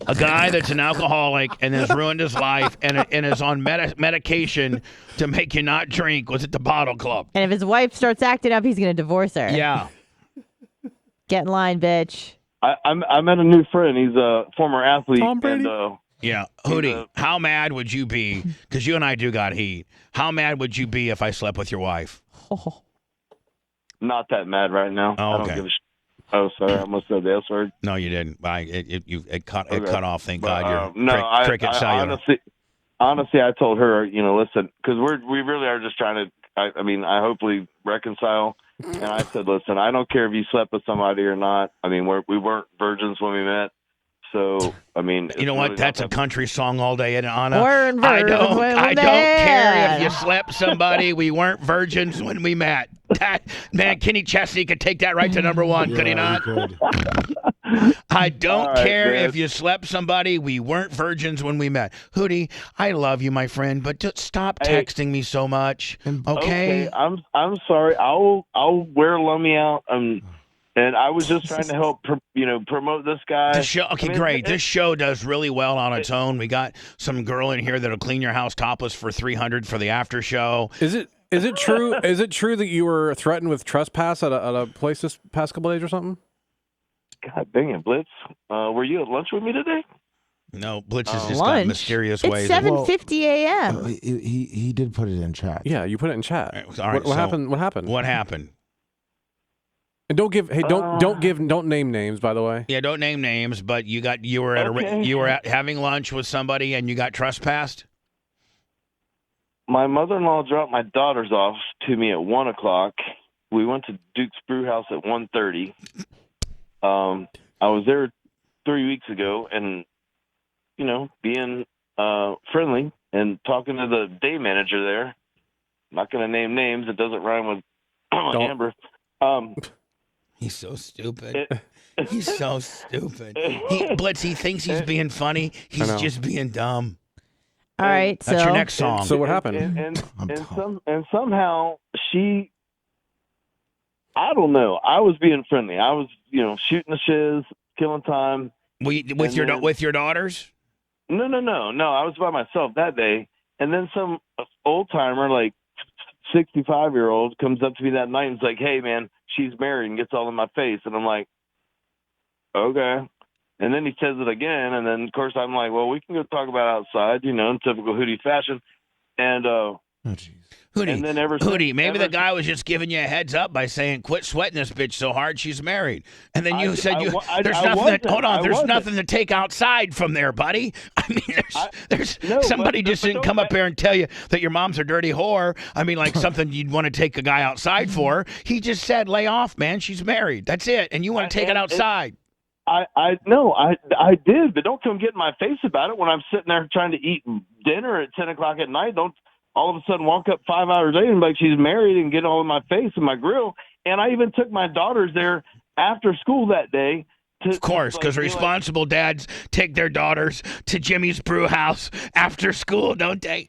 A guy that's an alcoholic and has ruined his life and is on medication to make you not drink was at the Bottle Club.
And if his wife starts acting up, he's going to divorce her.
Yeah.
Get in line, bitch.
I met a new friend. He's a former athlete.
Tom Brady?
And,
Yeah, Hootie, how mad would you be? Because you and I do got heat. How mad would you be if I slept with your wife?
Not that mad right now.
Oh,
I don't
okay.
give a Oh, sorry, I must have the S word.
No, you didn't. It cut off. Thank
But,
God. Your
no,
cricket cellular.
Honestly, I told her, listen, because we really are just trying to. I hopefully reconcile. And I said, listen, I don't care if you slept with somebody or not. I mean, we weren't virgins when we met. So,
you know what? That's a country song all day, Anna.
Weren't
I
virgins
don't
when we
care if
met.
you slept somebody. We weren't virgins when we met. Man, Kenny Chesney could take that right to number one, could he not? I don't care if you slept somebody. We weren't virgins when we met. Hootie, I love you, my friend, but just stop texting me so much. Okay?
I'm sorry. I'll wear Lummy out. And I was just trying to help, promote this guy.
The show, great. This show does really well on its own. We got some girl in here that'll clean your house topless for $300 for the after show.
Is it true? Is it true that you were threatened with trespass at a place this past couple days or something?
God dang it, Blitz! Were you at lunch with me today?
No, Blitz has just got mysterious ways.
It's 7:50 a.m.
He did put it in chat.
Yeah, you put it in chat.
All right,
what happened? What happened?
What happened?
And don't name names, by the way.
Yeah, don't name names. But you were at having lunch with somebody and you got trespassed.
My mother-in-law dropped my daughters off to me at 1:00. We went to Duke's Brew House at 1:30. I was there 3 weeks ago, and being friendly and talking to the day manager there. I'm not going to name names. It doesn't rhyme with Amber.
He's so stupid. He's so stupid. Blitz, he thinks he's being funny. He's just being dumb.
All right,
that's your next song.
So what happened?
And somehow she, I don't know. I was being friendly. I was, shooting the shiz, killing time.
With your daughters?
No. I was by myself that day, and then some old timer, like 65-year-old, comes up to me that night and is like, "Hey, man, she's married," and gets all in my face, and I'm like, "Okay." And then he says it again, and then of course I'm like, "Well, we can go talk about outside," in typical Hootie fashion, and
Hootie, maybe the guy was just giving you a heads up by saying, "Quit sweating this bitch so hard, she's married." And then you said, "There's nothing to take outside from there, buddy." I mean, somebody just didn't come up here and tell you that your mom's a dirty whore. I mean, like something you'd want to take a guy outside for. He just said, "Lay off, man. She's married." That's it, and you want to take it outside.
I did, but don't come get in my face about it when I'm sitting there trying to eat dinner at 10:00 at night. Don't all of a sudden walk up 5 hours later and be like she's married and get all in my face and my grill. And I even took my daughters there after school that day.
Of course, because responsible dads take their daughters to Jimmy's Brew House after school, don't they?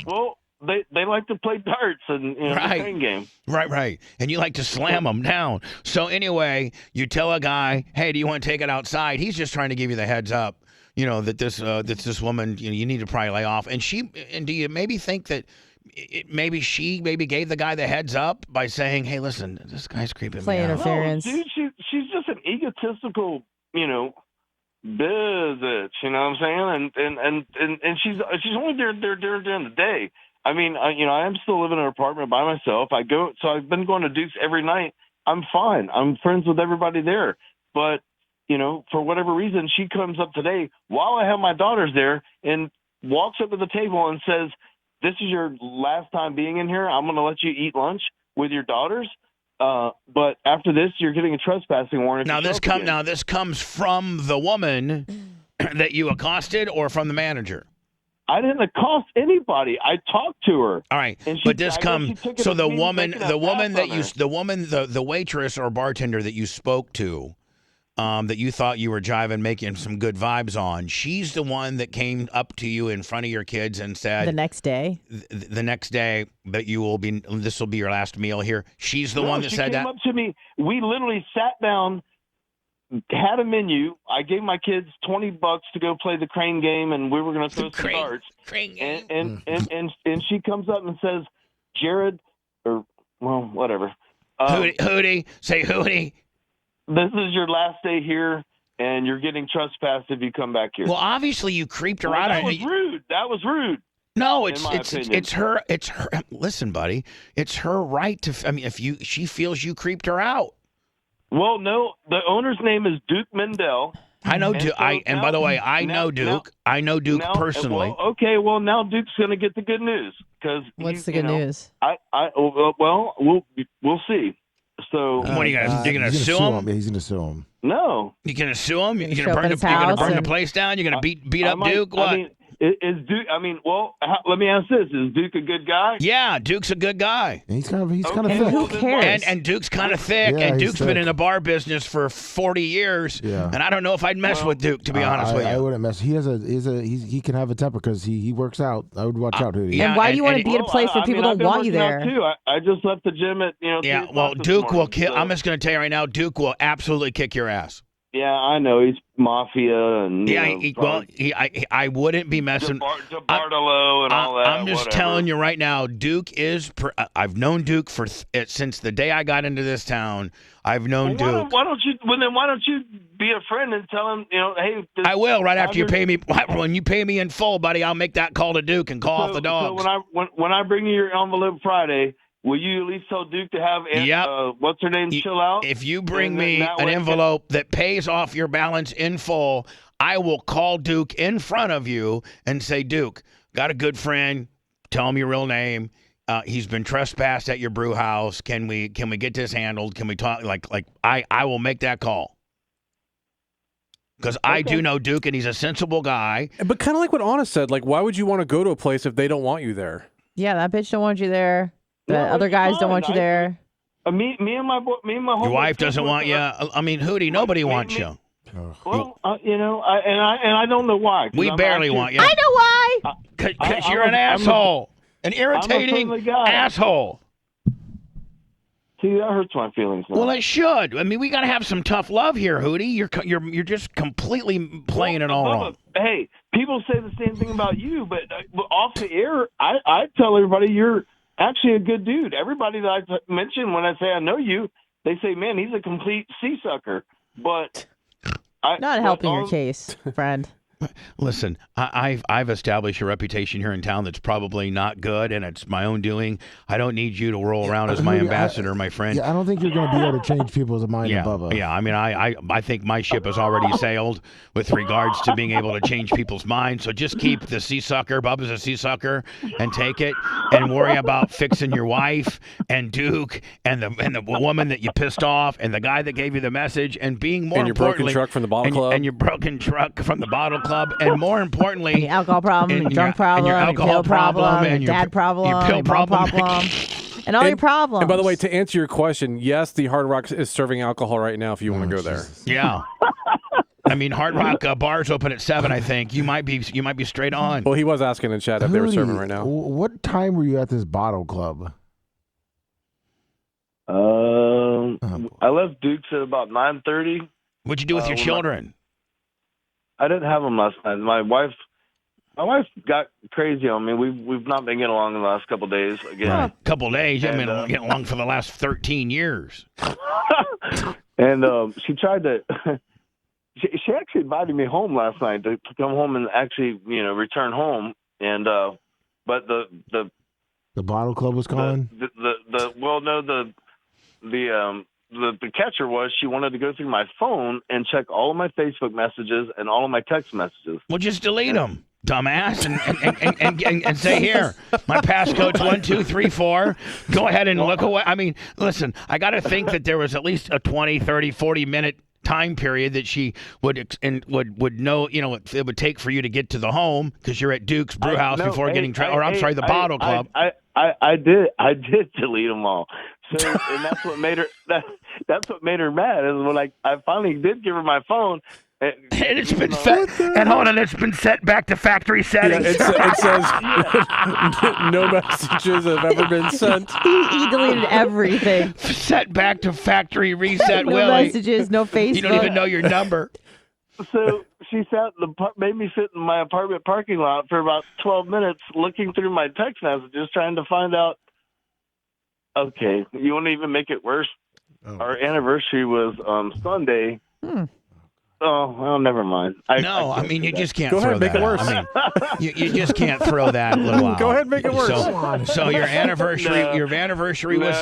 Well, they like to play darts and the train game.
Right. And you like to slam them down. So anyway, you tell a guy, "Hey, do you want to take it outside?" He's just trying to give you the heads up. That this woman, you need to probably lay off. And do you maybe think that maybe she gave the guy the heads up by saying, "Hey, listen, this guy's creeping me out."
Interference.
No, dude, she's just an egotistical, bitch. You know what I'm saying? And she's only there during the day. I mean, I am still living in an apartment by myself. I've been going to Duke's every night. I'm fine. I'm friends with everybody there. But for whatever reason, she comes up today while I have my daughters there and walks up to the table and says, "This is your last time being in here. I'm going to let you eat lunch with your daughters. But after this, you're getting a trespassing warrant."
Now this comes from the woman that you accosted, or from the manager?
I didn't accost anybody. I talked to her.
All right, but this comes. So the waitress or bartender that you spoke to, that you thought you were jiving, making some good vibes on, she's the one that came up to you in front of your kids and said
the next day
that this will be your last meal here. She's the one that said that.
She came up to me. We literally sat down, had a menu. I gave my kids $20 to go play the crane game, and we were going to throw some darts.
Crane game.
And she comes up and says, "Jared," or whatever.
Hootie, say Hootie.
"This is your last day here. and you're getting trespassed if you come back here.
Well, obviously you creeped her out.
That was rude. That was rude.
No,
in my opinion.
it's her. Listen, buddy, it's her right to. I mean, she feels you creeped her out.
Well, no, the owner's name is Duke Mendel.
I know Duke. And by the way, I know Duke. I know Duke personally.
Well, okay, well now Duke's going to get the good news because
what's the good news?
We'll see. So
what are you gonna sue him?
Yeah, he's gonna sue him.
No,
you gonna sue him? You're
gonna burn
the place down? You're gonna beat up Duke? What?
I mean, is Duke? I mean, well, let me ask this: is Duke a good guy?
Yeah, Duke's a good guy.
And he's kind of
Okay,
thick.
Who cares?
And Duke's kind of thick,
Yeah,
and
he's
Duke's been
thick.
in the bar business for 40 years.
Yeah.
And I don't know if I'd mess with Duke, to be honest with you.
I wouldn't mess. He can have a temper because he works out. I would watch out. Hootie.
And why do you want to be at a place where people don't want you there?
Too. I just left the gym at 3
well,
o'clock this
Duke will
morning,
kill.
so-
I'm just going to tell you right now, Duke will absolutely kick your ass.
Yeah, I know he's mafia and
I wouldn't be messing.
DeBartolo and all that.
I'm just
whatever.
telling you right now, Duke is. I've known Duke since the day I got into this town. I've known Duke.
Why don't you be a friend and tell him, hey?
I will right after you pay me. When you pay me in full, buddy, I'll make that call to Duke and call off the dogs.
So when I bring you your envelope Friday, will you at least tell Duke to have what's her name chill out?
If you bring me an envelope that pays off your balance in full, I will call Duke in front of you and say, Duke, got a good friend. Tell him your real name. He's been trespassed at your brew house. Can we get this handled? Can we talk? I will make that call. Because I do know Duke, and he's a sensible guy.
But kind of like what Anna said, like, why would you want to go to a place if they don't want you there?
Yeah, that bitch don't want you there. The other guys don't want you there.
Me and my
Your wife doesn't want you. I mean, Hootie, nobody wants you.
Well, I don't know why.
We barely want you.
I know why.
Because you're an asshole, an irritating asshole.
See, that hurts my feelings now.
Well, it should. I mean, we got to have some tough love here, Hootie. You're just completely playing it all wrong.
Hey, people say the same thing about you, but off the air, I tell everybody you're actually a good dude. Everybody that I mention when I say I know you, they say, man, he's a complete sea sucker. But
not helping your case, friend.
Listen, I've established a reputation here in town that's probably not good, and it's my own doing. I don't need you to roll around as my ambassador, my friend.
Yeah, I don't think you're going to be able to change people's mind, Bubba.
Yeah, I mean, I think my ship has already sailed with regards to being able to change people's minds. So just keep the sea sucker, Bubba's a sea sucker, and take it, and worry about fixing your wife and Duke and the woman that you pissed off and the guy that gave you the message, and being more
and your broken truck from the bottle club,
and your broken truck from the bottle club, and more importantly,
and your alcohol problem, and drunk problem,
your alcohol
problem,
and
your dad problem,
your pill
your mom problem, and all your problems.
And by the way, to answer your question, yes, the Hard Rock is serving alcohol right now if you want to go there.
Yeah. I mean, Hard Rock bars open at 7. I think you might be straight on.
Well, he was asking in chat if they were serving right now.
What time were you at this bottle club?
I left Duke's at about 9:30.
What'd you do with your children?
I didn't have them last night. My wife got crazy on me. We've not been getting along in the last couple of days. Again,
a couple of days. You've been getting along for the last 13 years.
And she tried to. She actually invited me home last night to come home and actually, return home. And but the
bottle club was calling.
The catcher was she wanted to go through my phone and check all of my Facebook messages and all of my text messages.
Well, just delete them, dumbass, and say, here, my passcode's 1234. Go ahead and look away. I mean, listen, I got to think that there was at least a 20, 30, 40-minute time period that she would know, it would take for you to get to the home because you're at Duke's Brew House before getting the bottle club.
I did delete them all. So, and that's what made her that's what made her mad. Is when I finally did give her my phone.
And it's been set. And hold on, it's been set back to factory settings.
Yeah, it says no messages have ever been sent.
He deleted everything.
Set back to factory reset.
No
Willie.
messages, no Facebook.
You don't even know your number.
So she made me sit in my apartment parking lot for about 12 minutes, looking through my text messages, trying to find out. Okay, you want to even make it worse? Our anniversary was Sunday. Oh, well, never mind.
I mean, you just can't
Go
throw
ahead, make
that
it worse.
out. I mean, you just can't throw that little out.
Go ahead, make it worse.
So your anniversary, was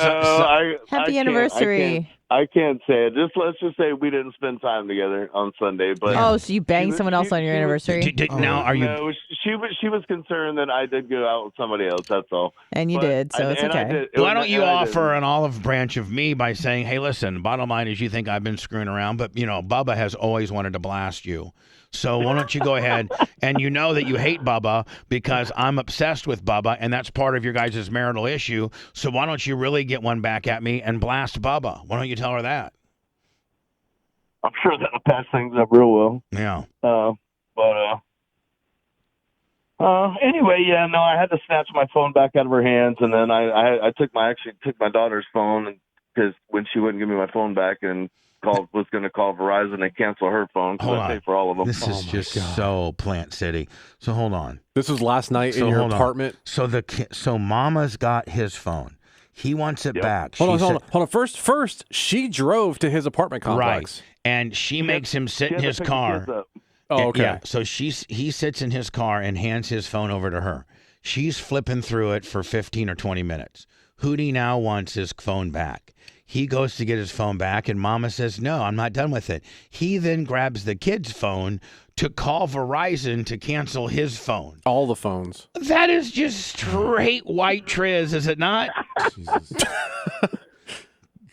Happy anniversary.
I can't say it. Let's just say we didn't spend time together on Sunday. But
Oh, so you banged someone else on your anniversary?
Now, are you?
No, she was concerned that I did go out with somebody else. That's all.
And you did, so it's okay.
Why don't you offer an olive branch of me by saying, "Hey, listen. Bottom line is, you think I've been screwing around, but Bubba has always wanted to blast you. So why don't you go ahead and you know that you hate Bubba because I'm obsessed with Bubba, and that's part of your guys' marital issue. So why don't you really get one back at me and blast Bubba? Why don't you tell her that?
I'm sure that'll patch things up real well.
Yeah.
Anyway, yeah, no, I had to snatch my phone back out of her hands, and then I took my daughter's phone because when she wouldn't give me my phone back and was going to call Verizon and cancel her phone because I pay for all of them.
This is just so Plant City. So hold on.
This was last night in your apartment.
So Mama's got his phone. He wants it back.
Hold on. First, she drove to his apartment complex.
Right. And she makes him sit in his car.
Oh, okay.
Yeah. So he sits in his car and hands his phone over to her. She's flipping through it for 15 or 20 minutes. Hootie now wants his phone back. He goes to get his phone back, and Mama says, no, I'm not done with it. He then grabs the kid's phone to call Verizon to cancel his phone.
All the phones.
That is just straight white triz, is it not? Jesus.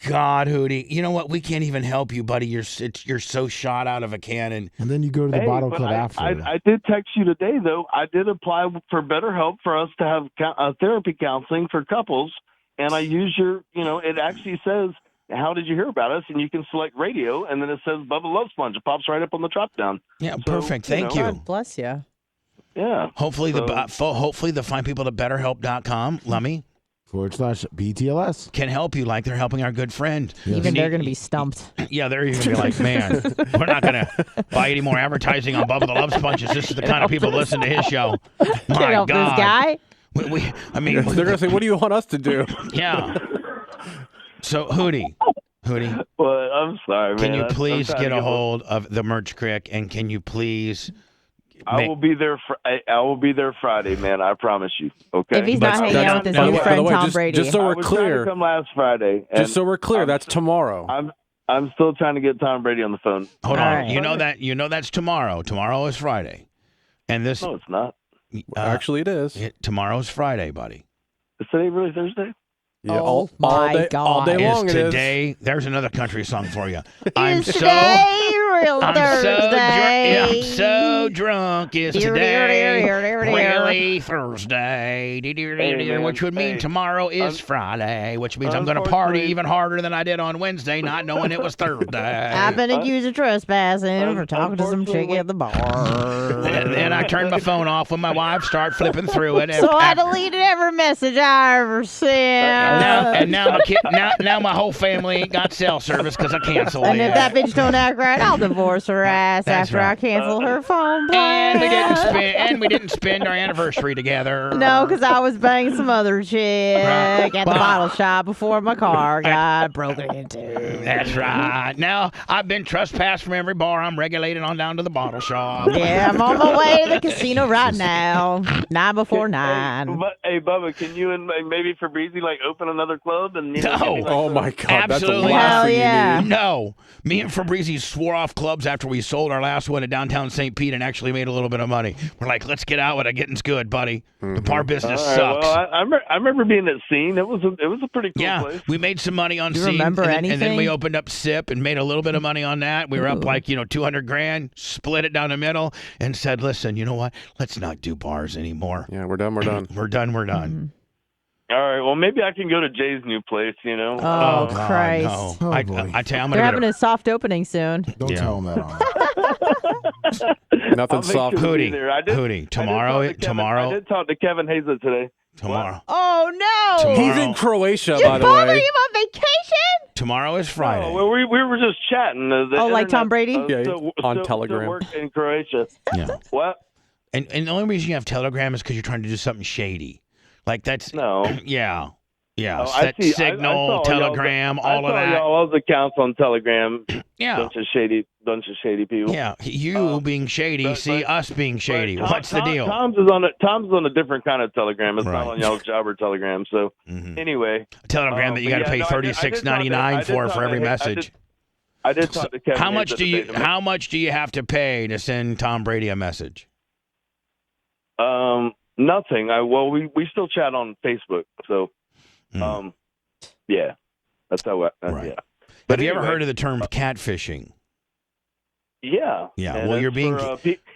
God, Hootie. You know what? We can't even help you, buddy. You're so shot out of a cannon.
And then you go to the bottle club after.
I did text you today, though. I did apply for BetterHelp for us to have therapy counseling for couples. And I use it actually says, how did you hear about us? And you can select radio, and then it says Bubba Love Sponge. It pops right up on the drop down.
Yeah, perfect. Thank you.
God bless you.
Yeah.
Hopefully the fine people at BetterHelp.com, Lummy,
/BTLS
can help you like they're helping our good friend.
Yes.
Even they're going to be stumped.
Yeah, they're even going to be like, man, we're not going to buy any more advertising on Bubba the Love Sponges. This is the kind of people that listen to his show. My
help
God.
this guy.
I mean,
they're going to say, what do you want us to do?
Yeah. So, Hootie.
Well, I'm sorry, man.
Can you please get a hold of the Merch Crick, and can you please...
I will be there. I will be there Friday, man. I promise you. Okay.
If he's not hanging out with his new friend Tom Brady,
just so we're clear,
I was trying to come last Friday.
Just so we're clear, that's tomorrow.
I'm still trying to get Tom Brady on the phone.
Hold on. Right. You know that's tomorrow. Tomorrow is Friday, and this.
No, it's not.
Actually, it is.
Tomorrow's Friday, buddy.
Is today really Thursday?
Yeah,
all day
long.
Today, there's another country song for you.
I'm so
drunk. Is today really Thursday? Which would mean tomorrow is Friday, which means I'm going to party even harder than I did on Wednesday, not knowing it was Thursday.
I've been accused of trespassing for talking to some chick at the bar.
And then I turned my phone off when my wife started flipping through it.
So I deleted every message I ever sent.
Now my whole family ain't got cell service because I canceled it.
And if that bitch don't act right, I'll divorce her ass after I cancel her phone plan.
And we didn't spend our anniversary together.
No, because I was banging some other chick at the bottle shop before my car got broken into.
That's right. Now I've been trespassed from every bar. I'm regulated on down to the bottle shop.
Yeah, I'm on my way to the casino right now. 9 before 9.
Hey, Bubba, can you and maybe Fabrizi open another club? And
oh my God,
absolutely.
That's
yeah.
No, me and Fabrizi swore off clubs after we sold our last one in downtown St. Pete and actually made a little bit of money. We're like, let's get out with it. Getting's good, buddy. The bar business sucks.
Well, I remember being at Scene. It was a pretty cool place.
We made some money on Scene.
Remember anything?
And then we opened up Sip and made a little bit of money on that. We were up $200,000, split it down the middle, and said, listen, you know what? Let's not do bars anymore.
Yeah, we're done. We're done.
We're done.
Mm-hmm.
All right. Well, maybe I can go to Jay's new place.
Oh, Christ!
No.
Oh,
I tell you,
they're having a soft opening soon.
Don't tell them that.
Nothing soft.
Hootie. Tomorrow.
I did talk to Kevin Hazlett today.
Tomorrow.
Oh no!
He's in Croatia,
You're
by the way.
him on vacation?
Tomorrow is Friday.
Oh, well, we were just chatting.
Like Tom Brady?
On Telegram.
Still work in Croatia.
Yeah.
What?
And the only reason you have Telegram is because you're trying to do something shady. Like that's
no.
Yeah. Yeah,
I see.
Signal,
I saw
Telegram, all of that.
I saw y'all's accounts on Telegram.
Yeah.
Bunch of shady people.
Yeah, you being shady, us being shady. What's the deal?
Tom's is on a different kind of Telegram. It's
Right.
not on y'all's jobber Telegram. So anyway,
Telegram that you got to pay $36.99 for every message.
I did talk to Kevin.
How much do you have to pay to send Tom Brady a message?
Nothing. We still chat on Facebook. So, yeah, that's how.
Right.
Yeah.
Have you ever heard of the term catfishing?
Yeah.
Yeah.
And
well, you're being.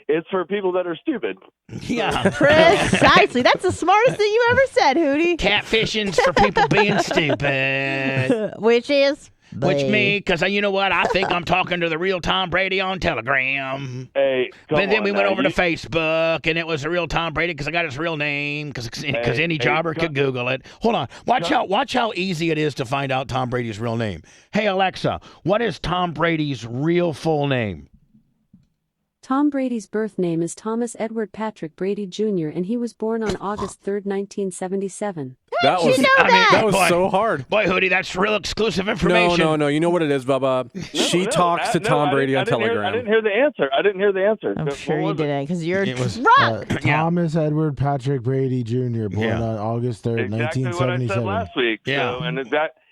It's for people that are stupid.
Yeah.
Precisely. That's the smartest thing you ever said, Hootie.
Catfishing's for people being stupid.
Which is.
Which me, because you know what? I think I'm talking to the real Tom Brady on Telegram.
Hey,
but then we went over to Facebook, and it was the real Tom Brady because I got his real name, because any jobber could Google it. Hold on. Watch how easy it is to find out Tom Brady's real name. Hey, Alexa, what is Tom Brady's real full name?
Tom Brady's birth name is Thomas Edward Patrick Brady Jr., and he was born on August 3rd, 1977.
That was so hard.
Boy, Hootie, that's real exclusive information.
No. You know what it is, Bubba? She talks to Tom Brady on Telegram.
I didn't hear the answer.
I'm sure you didn't, because you're drunk.
Thomas Edward Patrick Brady Jr., born on August 3rd, 1977.
What I said last week.
Yeah.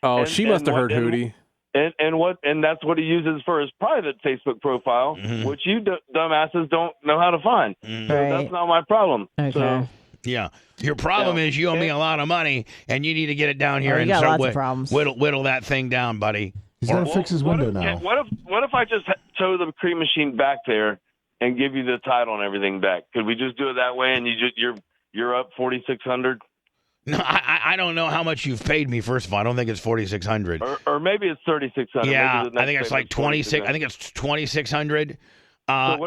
So,
she must have heard Hootie.
And that's what he uses for his private Facebook profile, which you dumbasses don't know how to find. So that's not my problem.
Okay.
So,
yeah. Your problem is you owe me a lot of money, and you need to get it down here and
got lots of problems.
whittle that thing down, buddy.
He's got to fix his window now.
What if I just tow the cream machine back there and give you the title and everything back? Could we just do it that way? And you're up $4,600.
No, I don't know how much you've paid me. First of all, I don't think it's $4,600.
Or maybe it's $3,600.
Yeah, I think it's like 26. I think it's $2,600.
So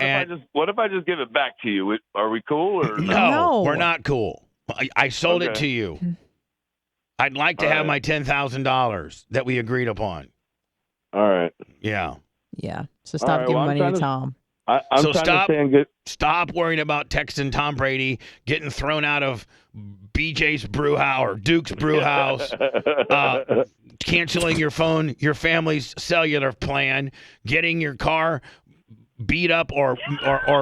what if I just give it back to you? Are we cool or
no? We're not cool. I sold it to you. I'd like to have my $10,000 that we agreed upon.
All right.
Yeah.
Yeah. So stop giving money to Tom.
Stop worrying about texting Tom Brady, getting thrown out of BJ's Brew House or Duke's Brew House, canceling your phone, your family's cellular plan, getting your car beat up or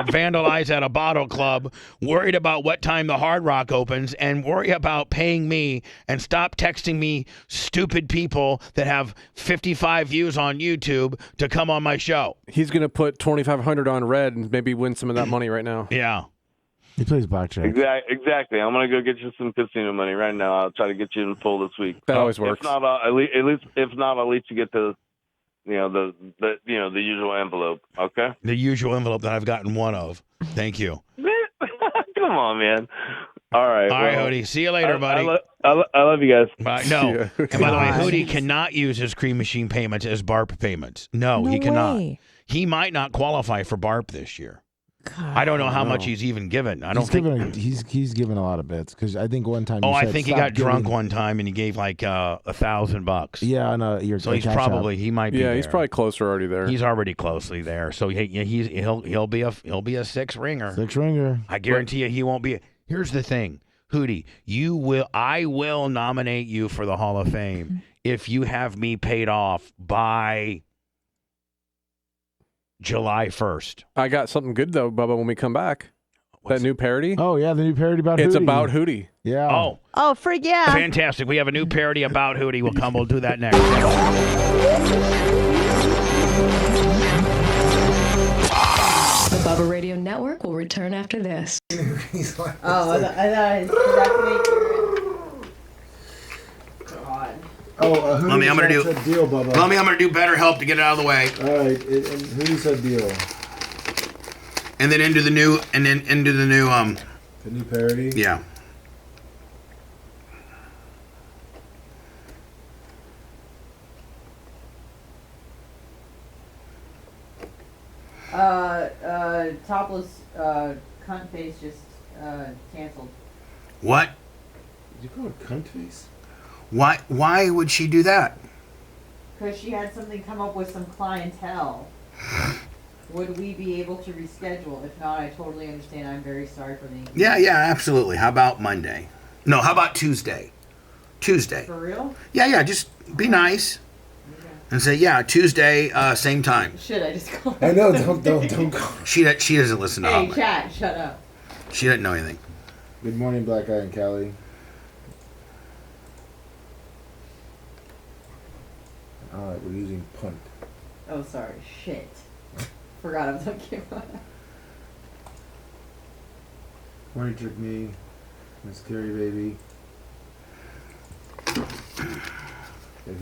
vandalized at a bottle club, worried about what time the Hard Rock opens, and worry about paying me, and stop texting me stupid people that have 55 views on YouTube to come on my show.
He's going to put $2,500 on red and maybe win some of that money right now.
Yeah.
He plays blackjack.
Exactly. I'm gonna go get you some casino money right now. I'll try to get you in full this week.
That always works.
If not, at least you get the usual envelope. Okay.
The usual envelope that I've gotten one of. Thank you.
Come on, man. All right.
All right, Hootie. See you later, buddy.
I love you guys.
Bye. No. And by the way, Hootie cannot use his cream machine payments as BARP payments. No, he cannot.
Way.
He might not qualify for BARP this year. I don't know how much he's even given.
He's given a lot of bits, because I think one time.
I think he got drunk one time and he gave like $1,000.
Yeah, no,
so he might be.
Yeah,
there.
he's probably closer already there.
He's already closely there. So he'll be a six ringer.
Six ringer.
I guarantee you he won't be. Here's the thing, Hootie, I will nominate you for the Hall of Fame if you have me paid off by July 1st.
I got something good, though, Bubba, when we come back. That new parody?
Oh, yeah, the new parody about Hootie.
It's about Hootie.
Yeah.
Oh, frig yeah.
Fantastic. We have a new parody about Hootie. We'll do that next.
The Bubba Radio Network will return after this.
I thought God.
Lummy, I'm gonna do BetterHelp to get it out of the way.
All right, and Hootie said deal.
And then into the new,
The new parody.
Yeah.
Topless cunt face just canceled.
What?
Did you call it cunt face?
Why would she do that?
Because she had something come up with some clientele. Would we be able to reschedule? If not, I totally understand. I'm very sorry for the inconvenience.
Yeah, absolutely. How about Monday? No, how about Tuesday?
Tuesday.
For real?
Yeah. Just be nice and say, yeah, Tuesday, same time.
Shit, I just called.
I know. Don't call.
She doesn't listen to
Hey,
Hotline.
chat, shut up.
She doesn't know anything.
Good morning, Black Guy and Callie. All right, we're using punt.
Oh, sorry. Shit. Forgot I was on camera.
Morning, Trick Me. Miss Carrie, baby.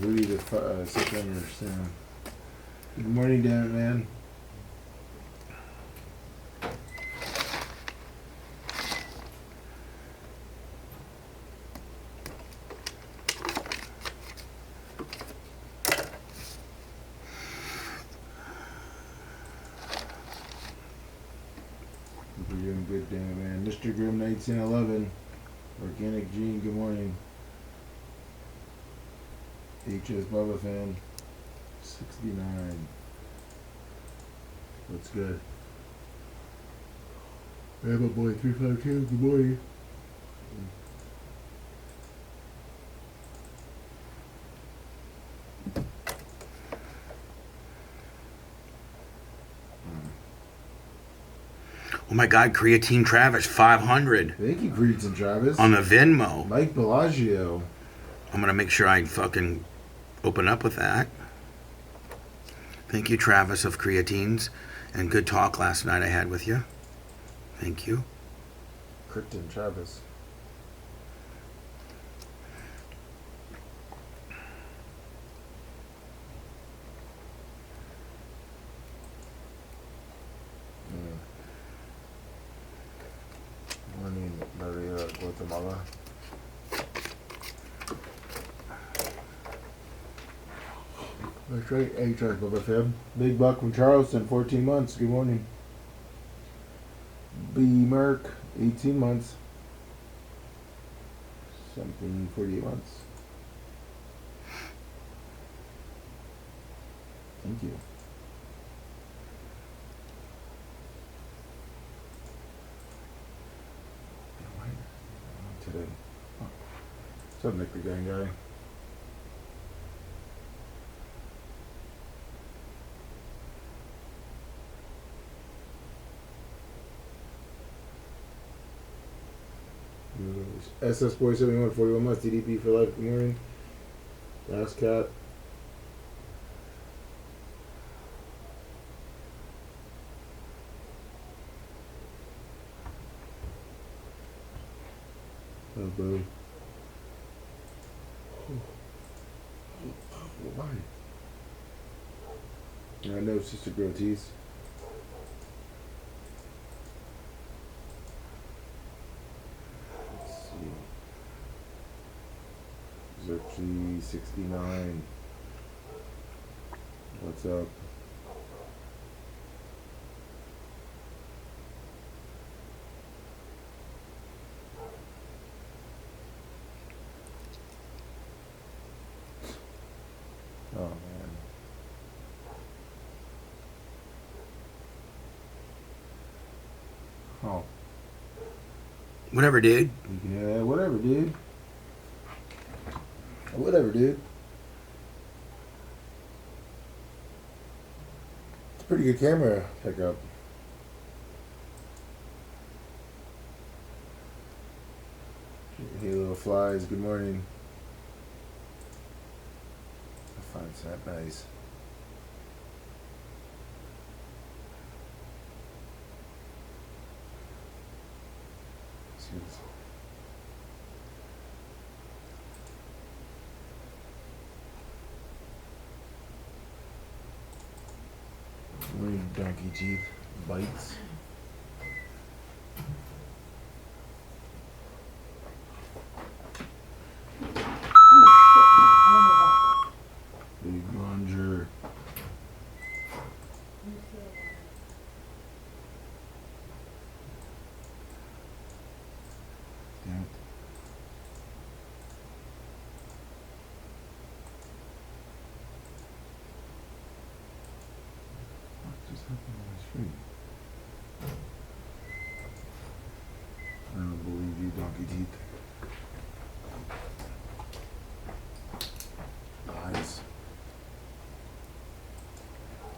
Who you to sit down your stand? Good morning, damn it, man. We're doing good, damn it, man. Mr. Grim 1911. Organic Gene, good morning. HS Bubba fan. 69. What's good? Rambo Boy 352, good morning.
Oh my God, Creatine Travis, 500.
Thank you, Creatine Travis.
On the Venmo.
Mike Bellagio.
I'm going to make sure I fucking open up with that. Thank you, Travis of Creatines. And good talk last night I had with you. Thank you.
Krypton Travis. Morning, Maria, Guatemala. That's right, HR Bubba fam. Big Buck from Charleston, 14 months. Good morning. B Merck, 18 months. Something 48 months. Thank you. Today. Oh. What's up, Nick the Gang Guy? SS Boy 71, 41 months, DDP for life, good morning. Last cat. Oh, boo. Why? I know, Sister Grotees. Xerxes 69. What's up? Oh man. Oh.
Whatever, dude.
Yeah, whatever, dude. Whatever, dude. It's a pretty good camera pickup. Hey, little flies. Good morning. I find that nice. Excuse. Morning, donkey teeth bites. Big Roger. Damn it. What just happened on my stream? I don't believe you, donkey teeth.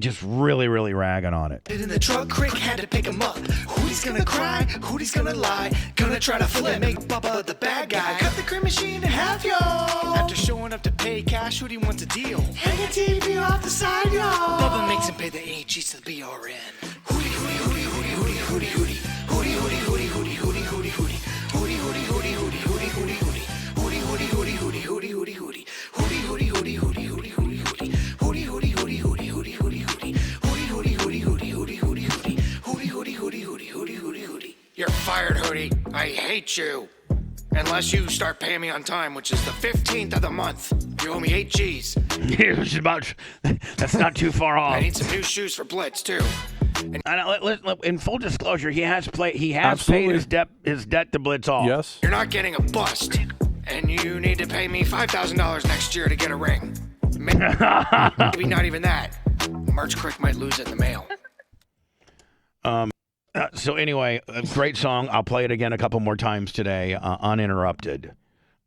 just really, really ragging on it.
In the truck, Crick had to pick him up. Hootie gonna cry, Hootie's gonna lie. Gonna try to flip, make Bubba the bad guy. Cut the cream machine in half, yo. After showing up to pay cash, Hootie wants a deal. Hang a TV off the side, yo. Bubba makes him pay the AGs to the BRN. Hootie, hootie, hootie, hootie, hootie, hootie, hootie. Hootie, hootie, hootie, hootie, hootie, hootie, hootie. Hootie, hootie, hootie, hootie, hootie, hootie, hootie. Hootie, hootie, hootie, hootie, hootie, hootie, hootie. Hootie, hootie, hootie, hootie, hootie, hootie, hootie. Hootie, hootie, hootie, hootie, hootie, hootie, hootie. Hootie, hootie, hootie, hootie, hootie, hootie, hootie. Hootie, hootie, hootie, hootie, hootie, hootie, hootie. You're fired, Hootie. I hate you. Unless you start paying me on time, which is the 15th of the month. You owe me 8 G's.
Which is about, that's not too far off.
I need some new shoes for Blitz, too.
In full disclosure, he has paid his debt to Blitz off.
Yes.
You're not getting a bust, and you need to pay me $5,000 next year to get a ring. Maybe not even that. Merch Crick might lose it in the mail.
So anyway, a great song. I'll play it again a couple more times today, uninterrupted.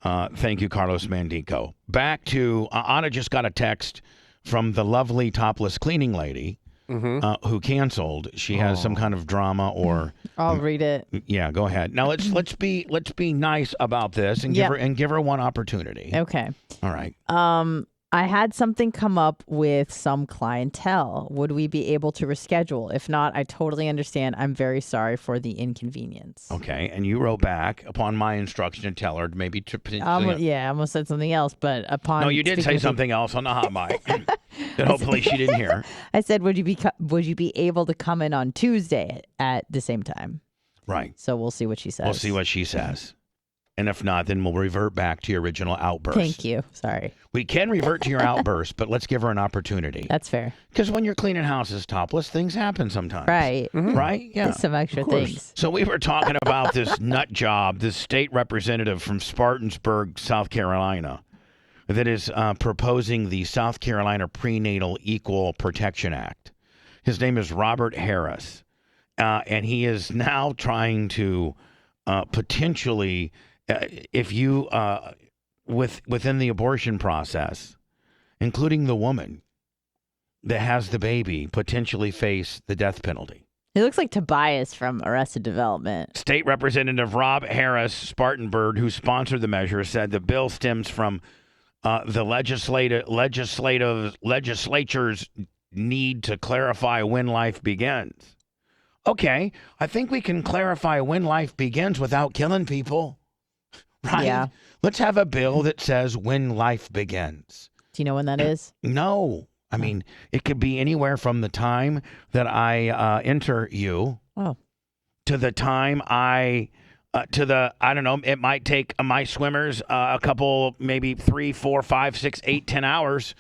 Thank you, Carlos Mandico. Back to, Anna just got a text from the lovely topless cleaning lady who canceled. She has some kind of drama or...
I'll read it.
Yeah, go ahead. Now let's be nice about this and give her one opportunity.
Okay.
All right.
I had something come up with some clientele. Would we be able to reschedule? If not, I totally understand. I'm very sorry for the inconvenience.
Okay, and you wrote back upon my instruction to tell her maybe to...
I almost said something else, but upon...
No, you did say something else on the hot mic that hopefully she didn't hear.
I said, would you be able to come in on Tuesday at the same time?
Right.
So we'll see what she says.
We'll see what she says. And if not, then we'll revert back to your original outburst.
Thank you. Sorry.
We can revert to your outburst, but let's give her an opportunity.
That's fair.
Because when you're cleaning houses topless, things happen sometimes.
Right.
Mm-hmm. Right? Yeah.
Some extra things.
So we were talking about this nut job, this state representative from Spartansburg, South Carolina, that is proposing the South Carolina Prenatal Equal Protection Act. His name is Robert Harris, and he is now trying to potentially... if you, within the abortion process, including the woman that has the baby, potentially face the death penalty.
He looks like Tobias from Arrested Development.
State Representative Rob Harris, Spartanburg, who sponsored the measure, said the bill stems from the legislature's need to clarify when life begins. Okay, I think we can clarify when life begins without killing people. Right?
Yeah.
Let's have a bill that says when life begins.
Do you know when that is?
No. I mean, it could be anywhere from the time that I enter you to the time I don't know, it might take my swimmers a couple, maybe 3, 4, 5, 6, 8, 10 hours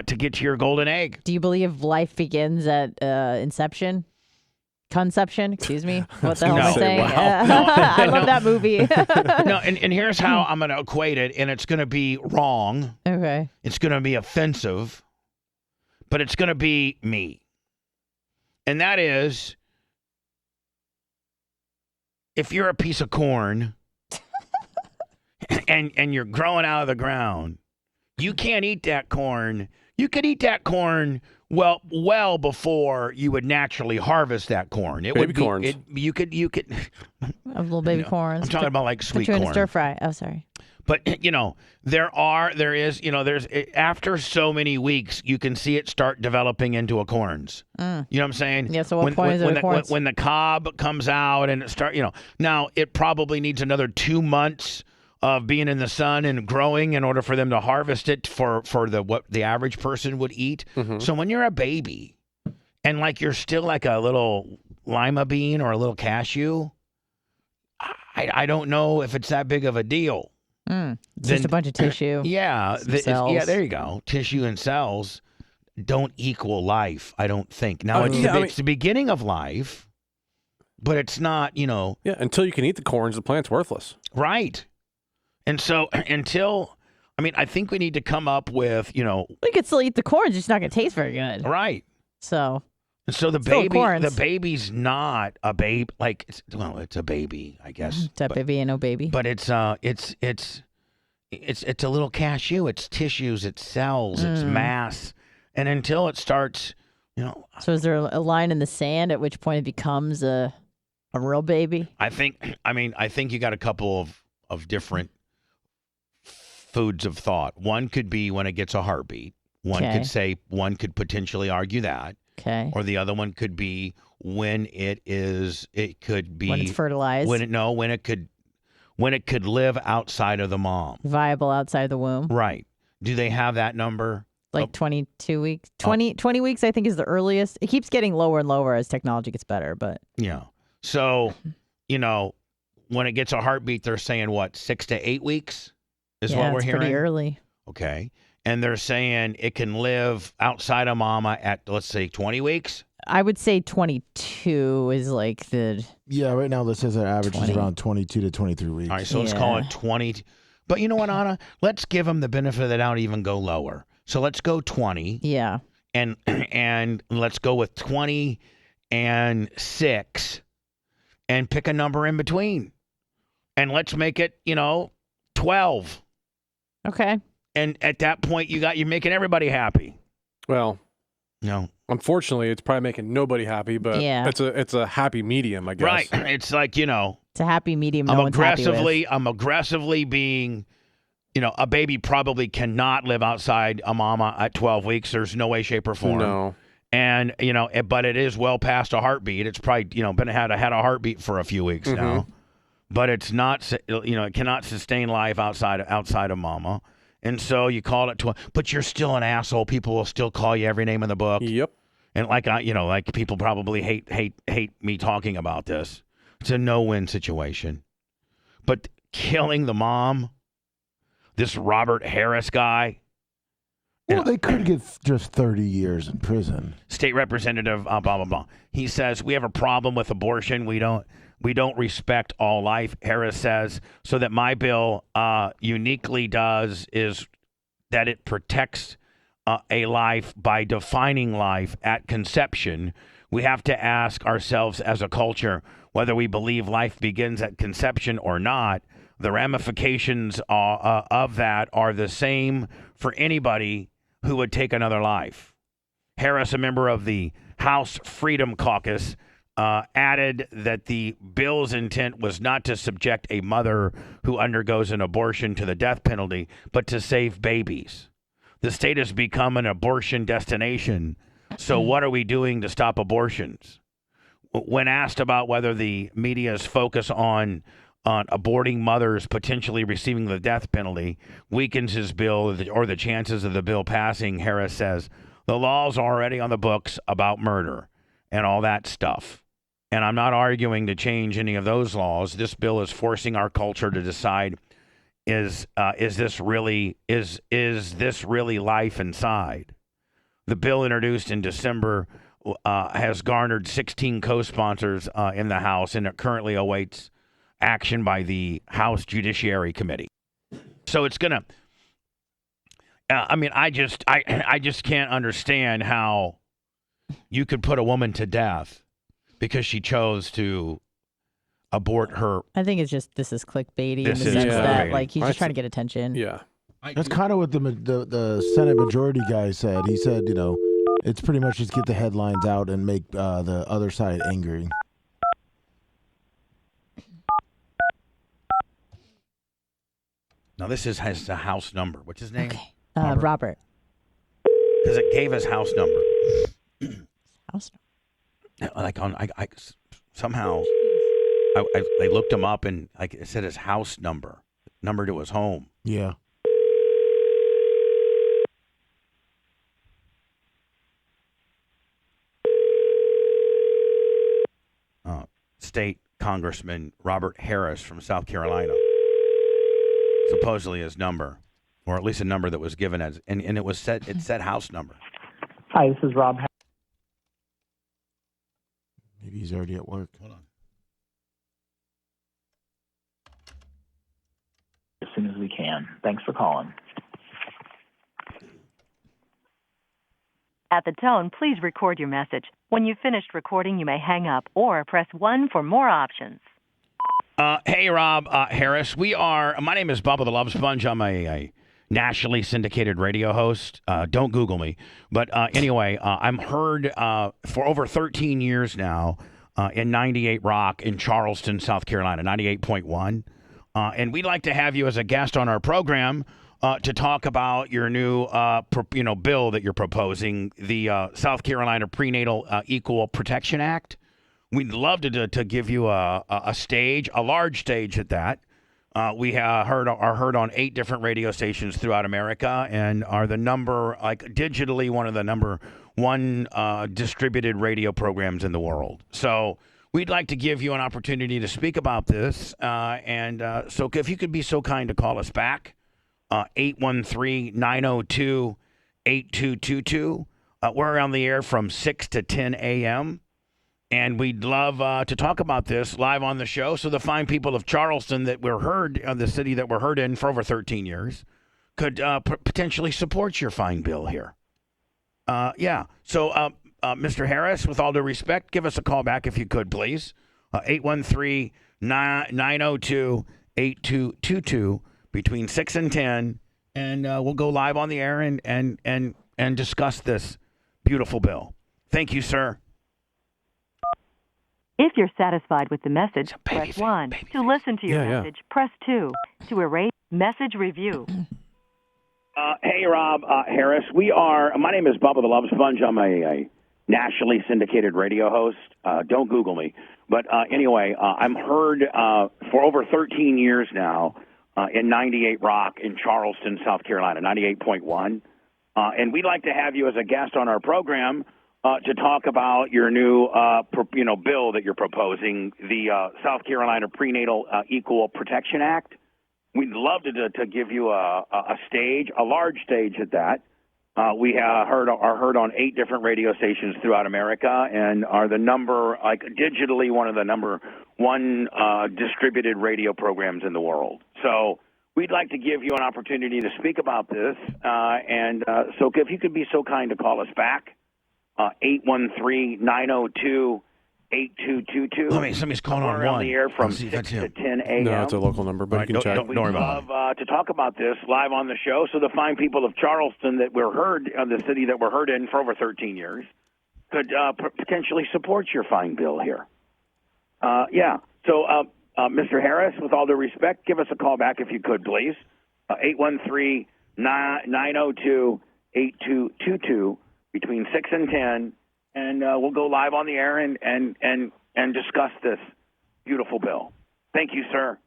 to get to your golden egg.
Do you believe life begins at inception? Conception, excuse me. What the hell am I saying? I love that movie.
No, and here's how I'm going to equate it, and it's going to be wrong.
Okay.
It's going to be offensive, but it's going to be me. And that is, if you're a piece of corn and you're growing out of the ground, you can't eat that corn. You could eat that corn well before you would naturally harvest that corn. It
baby
would be,
corns.
You could.
Of little baby corns.
I'm talking about like sweet
corn. Put you in
corn.
a stir fry. Oh, sorry.
But there's after so many weeks, you can see it start developing into a corns. You know what I'm saying?
Yeah. So what point is it a corns?
When the cob comes out and it now it probably needs another 2 months of being in the sun and growing in order for them to harvest it for what the average person would eat. Mm-hmm. So when you're a baby and like you're still like a little lima bean or a little cashew, I don't know if it's that big of a deal.
Just a bunch of tissue.
Yeah.
Cells.
Yeah, there you go. Tissue and cells don't equal life, I don't think. Now, it's the beginning of life, but it's not,
Yeah, until you can eat the corns, the plant's worthless.
Right. And so I think we need to come up with,
We could still eat the corns, it's not going to taste very good.
Right.
So
the baby's not a babe, like, it's a baby, I guess.
It's a baby and no baby.
But it's a little cashew. It's tissues, it's cells, it's mass. And until it starts,
So is there a line in the sand at which point it becomes a real baby?
I think you got a couple of different foods of thought. One could be when it gets a heartbeat. One could potentially argue that.
Okay.
Or the other one could be when it could be
when it's fertilized.
When it could live outside of the mom.
Viable outside the womb.
Right. Do they have that number?
Like 22 weeks. 20 weeks, I think, is the earliest. It keeps getting lower and lower as technology gets better, but.
Yeah. So, when it gets a heartbeat, they're saying what, 6 to 8 weeks is what we're hearing?
Pretty early.
Okay. And they're saying it can live outside of mama at, let's say, 20 weeks?
I would say 22 is like the...
Yeah, right now this says our average is around 22 to 23 weeks.
All right, so let's call it 20. But you know what, Anna? Let's give them the benefit of the doubt, even go lower. So let's go 20.
Yeah.
And let's go with 20 and 6 and pick a number in between. And let's make it, 12.
Okay.
And at that point, you're making everybody happy.
Well,
no.
Unfortunately, it's probably making nobody happy, but it's a happy medium, I guess.
Right. It's like,
it's a happy medium. No one's happy with.
I'm aggressively being, a baby probably cannot live outside a mama at 12 weeks. There's no way, shape, or form.
No.
And, but it is well past a heartbeat. It's probably, had a heartbeat for a few weeks now. But it's not, it cannot sustain life outside of mama. And so you call it 12, but you're still an asshole. People will still call you every name in the book.
Yep.
And like people probably hate me talking about this. It's a no-win situation. But killing the mom, this Robert Harris guy.
Well, they could get just 30 years in prison.
State representative, blah, blah, blah. He says, we have a problem with abortion. We don't respect all life, Harris says. So that my bill uniquely does is that it protects a life by defining life at conception. We have to ask ourselves as a culture whether we believe life begins at conception or not. The ramifications of that are the same for anybody who would take another life. Harris, a member of the House Freedom Caucus, added that the bill's intent was not to subject a mother who undergoes an abortion to the death penalty, but to save babies. The state has become an abortion destination. So what are we doing to stop abortions? When asked about whether the media's focus on aborting mothers potentially receiving the death penalty weakens his bill or the chances of the bill passing, Harris says, the law's already on the books about murder and all that stuff. And I'm not arguing to change any of those laws. This bill is forcing our culture to decide, is this really life inside? The bill introduced in December has garnered 16 co-sponsors in the House, and it currently awaits action by the House Judiciary Committee. So it's gonna. I just can't understand how you could put a woman to death because she chose to abort her.
I think it's just this is clickbaity in the sense that like he's just trying to get attention.
Yeah.
That's kind of what the Senate Majority guy said. He said, it's pretty much just get the headlines out and make the other side angry.
Now this has the house number. What's his name?
Okay. Robert.
Because it gave us house number.
House
number. Like I somehow I looked him up and like it said his house number to his home.
Yeah.
State Congressman Robert Harris from South Carolina. Supposedly his number, or at least a number that was given as, and it said house number.
Hi, this is Rob.
Maybe he's already at work.
Hold on.
As soon as we can. Thanks for calling.
At the tone, please record your message. When you've finished recording, you may hang up or press 1 for more options.
Hey, Rob Harris. My name is Bubba the Love Sponge. I'm a nationally syndicated radio host. Don't Google me. But anyway, I'm heard for over 13 years now in 98 Rock in Charleston, South Carolina, 98.1. And we'd like to have you as a guest on our program to talk about your new bill that you're proposing, the South Carolina Prenatal Equal Protection Act. We'd love to give you a stage, a large stage at that. We are heard on 8 different radio stations throughout America and are the digitally one of the number 1 distributed radio programs in the world. So we'd like to give you an opportunity to speak about this. So if you could be so kind to call us back, 813-902-8222. We're on the air from 6 to 10 a.m. And we'd love to talk about this live on the show. So the fine people of Charleston that we're heard, the city that we're heard in for over 13 years, could potentially support your fine bill here. Yeah. So, Mr. Harris, with all due respect, give us a call back if you could, please. 813-902-8222 between 6 and 10. And we'll go live on the air and discuss this beautiful bill. Thank you, sir.
If you're satisfied with the message, press 1. To listen to your message, press 2. To erase message review.
Hey, Rob, Harris. My name is Bubba the Love Sponge. I'm a nationally syndicated radio host. Don't Google me. But anyway, I'm heard for over 13 years now in 98 Rock in Charleston, South Carolina, 98.1. And we'd like to have you as a guest on our program to talk about your new, bill that you're proposing, the South Carolina Prenatal Equal Protection Act. We'd love to give you a stage, a large stage at that. We are heard on 8 different radio stations throughout America and are digitally one of the number 1 distributed radio programs in the world. So we'd like to give you an opportunity to speak about this. So if you could be so kind to call us back. 813-902-8222.
Somebody's calling on
We're on
one.
the air from 6 to 10 a.m.
No, it's a local number, but you can check.
We'd love to talk about this live on the show so the fine people of Charleston that we're heard, the city that we're heard in for over 13 years, could potentially support your fine bill here. Yeah. So, Mr. Harris, with all due respect, give us a call back if you could, please. 813-902-8222. Between 6 and 10, and we'll go live on the air and discuss this beautiful bill. Thank you, sir.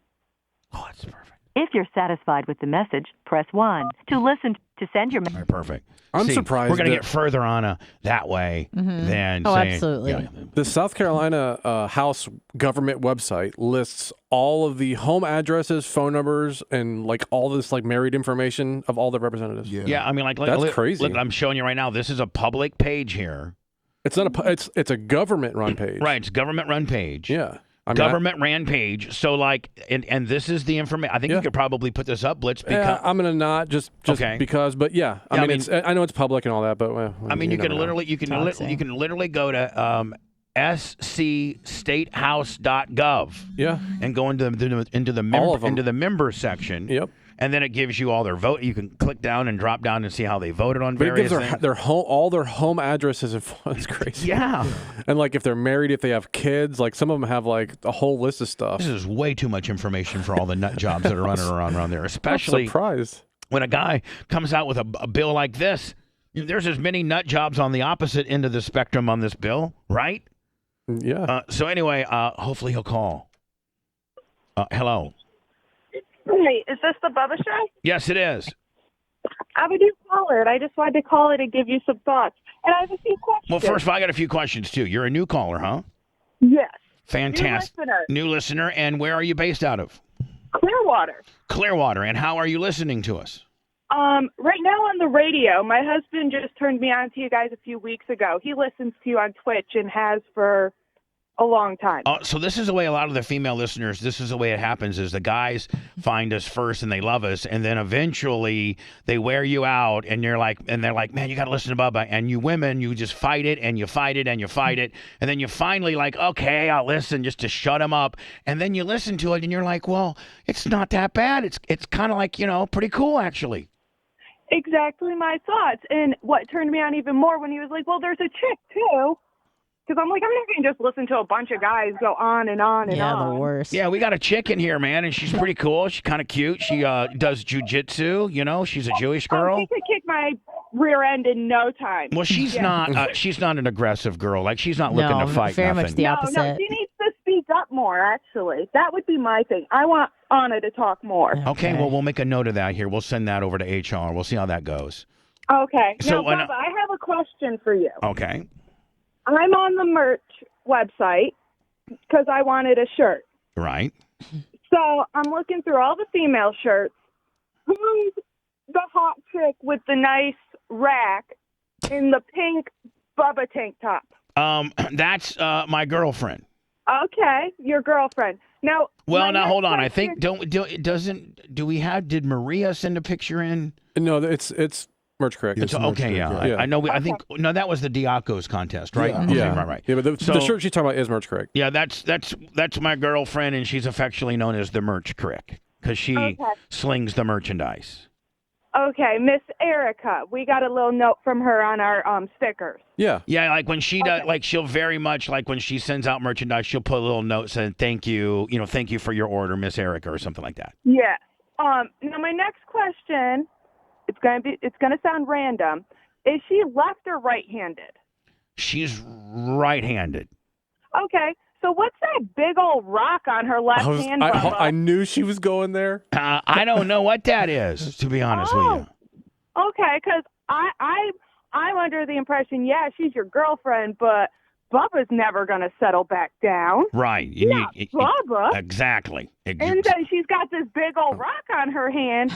Oh, that's perfect.
If you're satisfied with the message, press 1. To listen, to send your message.
All right, perfect.
I'm surprised
we're going to get further on that way than saying.
Absolutely.
Yeah.
The South Carolina House government website lists all of the home addresses, phone numbers, and all this married information of all the representatives.
Yeah, I mean,
that's crazy.
Look, I'm showing you right now. This is a public page here.
It's not it's a government run page.
Right, it's a government run page.
Yeah.
Government ran page. So and this is the information. I think you could probably put this up, Blitz. Because,
I'm gonna not just
okay.
because, but yeah. I mean, I know it's public and all that, but
I mean, you can literally go to scstatehouse.gov.
Yeah.
And go into the member section.
Yep.
And then it gives you all their vote. You can click down and drop down and see how they voted on
but
various
it gives
things.
all their home addresses. It's crazy.
Yeah.
And if they're married, if they have kids, some of them have a whole list of stuff.
This is way too much information for all the nut jobs that are running around there. Especially
I'm surprised
when a guy comes out with a bill like this. There's as many nut jobs on the opposite end of the spectrum on this bill, right?
Yeah.
So anyway, hopefully he'll call. Hello.
Hey, is this the Bubba Show?
Yes, it is.
I'm a new caller, and I just wanted to call in and give you some thoughts. And I have a few questions.
Well, first of all, I got a few questions, too. You're a new caller, huh?
Yes.
Fantastic. New listener. And where are you based out of?
Clearwater.
Clearwater. And how are you listening to us?
Right now on the radio. My husband just turned me on to you guys a few weeks ago. He listens to you on Twitch and has for a long time.
So this is the way a lot of the female listeners, this is the way it happens, is the guys find us first and they love us, and then eventually they wear you out, and they're like, man, you got to listen to Bubba. And you women, you just fight it, and you fight it, and you fight it, and then you finally okay, I'll listen just to shut them up. And then you listen to it, and you're like, well, it's not that bad. It's kind of pretty cool, actually.
exactly my thoughts. And what turned me on even more when he was like, well, there's a chick too. Because I'm like, I'm not going to just listen to a bunch of guys go on and on and on.
The worst.
Yeah, we got a chick in here, man, and she's pretty cool. She's kind of cute. She does jujitsu. You know, she's a Jewish girl.
She could kick my rear end in no time.
Well, she's not. She's not an aggressive girl. Like she's not looking to fight.
very
nothing.
much the opposite.
No, she needs to speak up more, actually. That would be my thing. I want Anna to talk more.
Okay, well, we'll make a note of that here. We'll send that over to HR. We'll see how that goes.
Okay.
So,
now, Bubba, I have a question for you.
Okay.
I'm on the merch website because I wanted a shirt.
Right.
So I'm looking through all the female shirts. Who's the hot chick with the nice rack in the pink Bubba tank top?
That's my girlfriend.
Okay, your girlfriend. Now,
Well, now hold on. I think do we have? Did Maria send a picture in?
No, it's Merch Correct.
It's okay, yeah. I know. I think no, that was the Diacos contest, right?
Yeah,
Okay, right.
Yeah, but the shirt she's talking about is Merch Correct.
Yeah, that's my girlfriend, and she's affectionately known as the Merch Crick because she slings the merchandise.
Okay, Miss Erica. We got a little note from her on our stickers.
Yeah, like when she does, like she'll very much like when she sends out merchandise, she'll put a little note saying thank you, thank you for your order, Miss Erica, or something like that.
Yeah. Now my next question, it's gonna sound random. Is she left or right-handed?
She's right-handed.
Okay. So what's that big old rock on her left hand?
I knew she was going there.
I don't know what that is, to be honest with you.
Okay, because I'm under the impression, she's your girlfriend, but Bubba's never going to settle back down.
Right.
Bubba.
Exactly.
And then she's got this big old rock on her hand.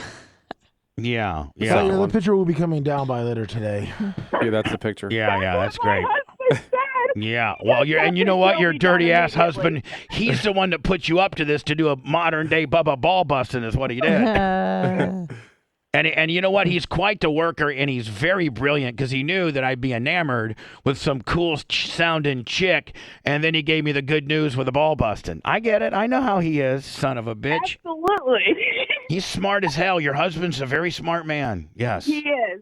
Yeah.
So the picture will be coming down by later today.
Yeah, that's the picture.
Yeah, that's great. Yeah, well, you know what? Your dirty ass husband, he's the one that put you up to this to do a modern day Bubba ball busting is what he did. And you know what? He's quite the worker, and he's very brilliant because he knew that I'd be enamored with some cool sounding chick, and then he gave me the good news with the ball busting. I get it. I know how he is, son of a bitch.
Absolutely.
He's smart as hell. Your husband's a very smart man. Yes.
He is.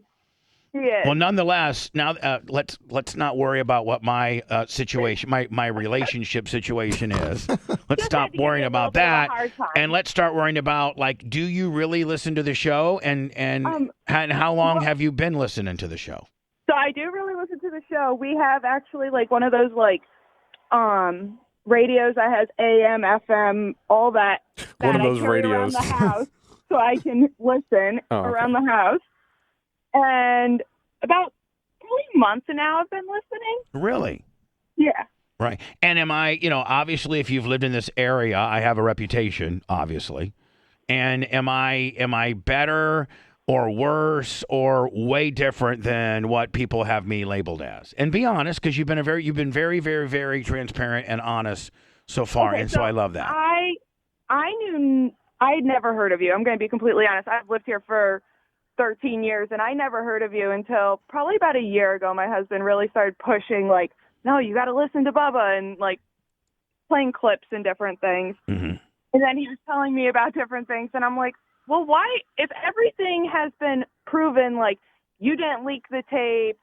Well, nonetheless, now let's not worry about what my situation, my relationship situation is. Let's stop worrying about that, and let's start worrying about do you really listen to the show, and how long have you been listening to the show?
So I do really listen to the show. We have actually one of those radios that has AM, FM, all that.
One of those
I carry
radios
around the house, so I can listen around the house. And about 3 months now I've been listening.
Really?
Yeah.
Right. And am I, obviously if you've lived in this area, I have a reputation, obviously. And am I better or worse or way different than what people have me labeled as? And be honest, because you've been very, very, very transparent and honest so far, and so I love that.
I'd never heard of you. I'm going to be completely honest. I've lived here for 13 years, and I never heard of you until probably about a year ago. My husband really started pushing, no, you got to listen to Bubba, and playing clips and different things.
Mm-hmm.
And then he was telling me about different things, and I'm like, well, why, if everything has been proven, you didn't leak the tape,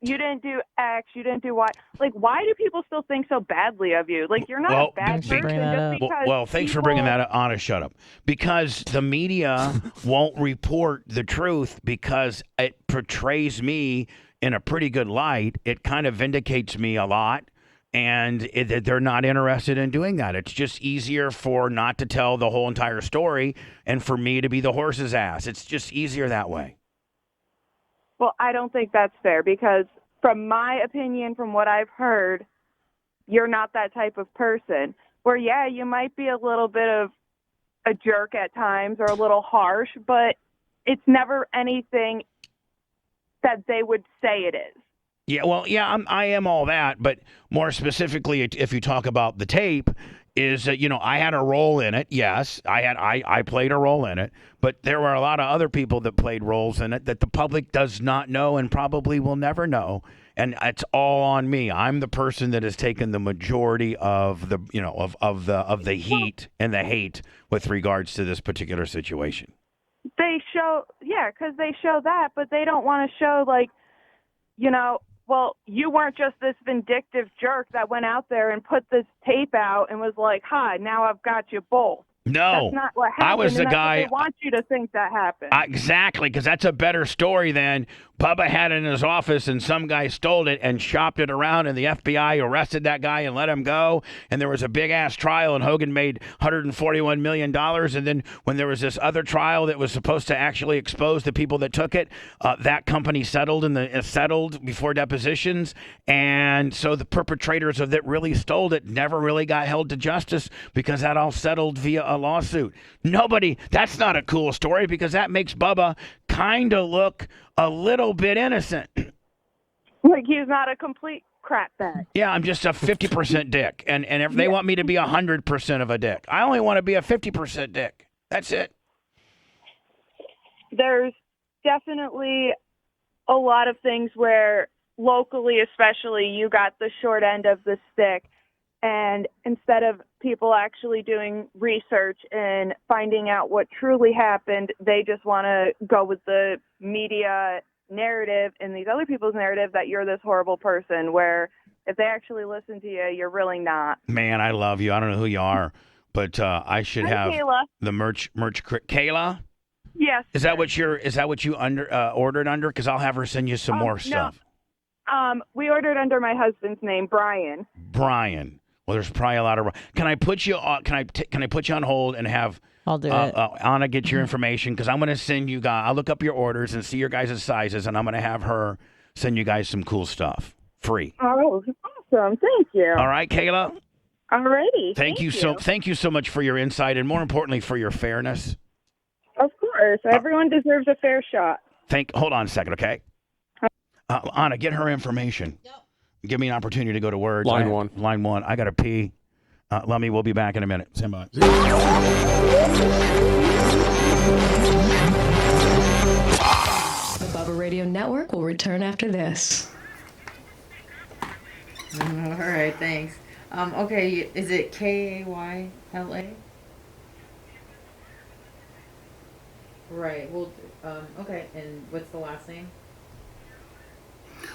you didn't do X, you didn't do Y, why do people still think so badly of you? You're not a bad person just because.
Well, thanks for bringing that up. Honest, shut up. Because the media won't report the truth because it portrays me in a pretty good light. It kind of vindicates me a lot. And they're not interested in doing that. It's just easier for not to tell the whole entire story and for me to be the horse's ass. It's just easier that way.
Well, I don't think that's fair because from my opinion, from what I've heard, you're not that type of person where, you might be a little bit of a jerk at times or a little harsh, but it's never anything that they would say it is.
Yeah, well, I am all that, but more specifically, if you talk about the tape, is I had a role in it. Yes, I played a role in it, but there were a lot of other people that played roles in it that the public does not know and probably will never know, and it's all on me. I'm the person that has taken the majority of the of the heat and the hate with regards to this particular situation.
They show, because they show that, but they don't want to show, like, well, you weren't just this vindictive jerk that went out there and put this tape out and was like, hi, now I've got you both.
No.
That's not what happened.
I was the
and that's
guy.
What they want you to think that happened.
Exactly, because that's a better story than Bubba had it in his office and some guy stole it and shopped it around and the FBI arrested that guy and let him go. And there was a big-ass trial and Hogan made $141 million. And then when there was this other trial that was supposed to actually expose the people that took it, that company settled settled before depositions. And so the perpetrators of that really stole it never really got held to justice because that all settled via a lawsuit. That's not a cool story because that makes Bubba kind of look a little bit innocent.
Like he's not a complete crap bag.
Yeah, I'm just a 50% dick. And if they want me to be 100% of a dick, I only want to be a 50% dick. That's it.
There's definitely a lot of things where locally, especially, you got the short end of the stick. And instead of people actually doing research and finding out what truly happened, they just want to go with the media narrative and these other people's narrative that you're this horrible person, where if they actually listen to you, you're really not.
Man, I love you. I don't know who you are, but I should have
Kayla.
the merch. Kayla?
Yes.
Is that what you ordered under? Because I'll have her send you some more stuff.
No. We ordered under my husband's name, Brian.
Brian. Well, there's probably a lot of. Can I put you on? Can I put you on hold and have?
I'll do it.
Anna, get your information because I'm going to send you guys. I'll look up your orders and see your guys' sizes, and I'm going to have her send you guys some cool stuff free.
Oh, awesome! Thank you.
All right, Kayla.
Alrighty.
Thank you so much for your insight and more importantly for your fairness.
Of course, everyone deserves a fair shot.
Hold on a second, okay? Anna, get her information. Yep. Give me an opportunity to go to words. Line one. I got to pee. Lummy, we'll be back in a minute. Stand by.
The Bubba Radio Network will return after this.
All right, thanks. Okay, is it Kayla? Right. Well, okay. And what's the last name?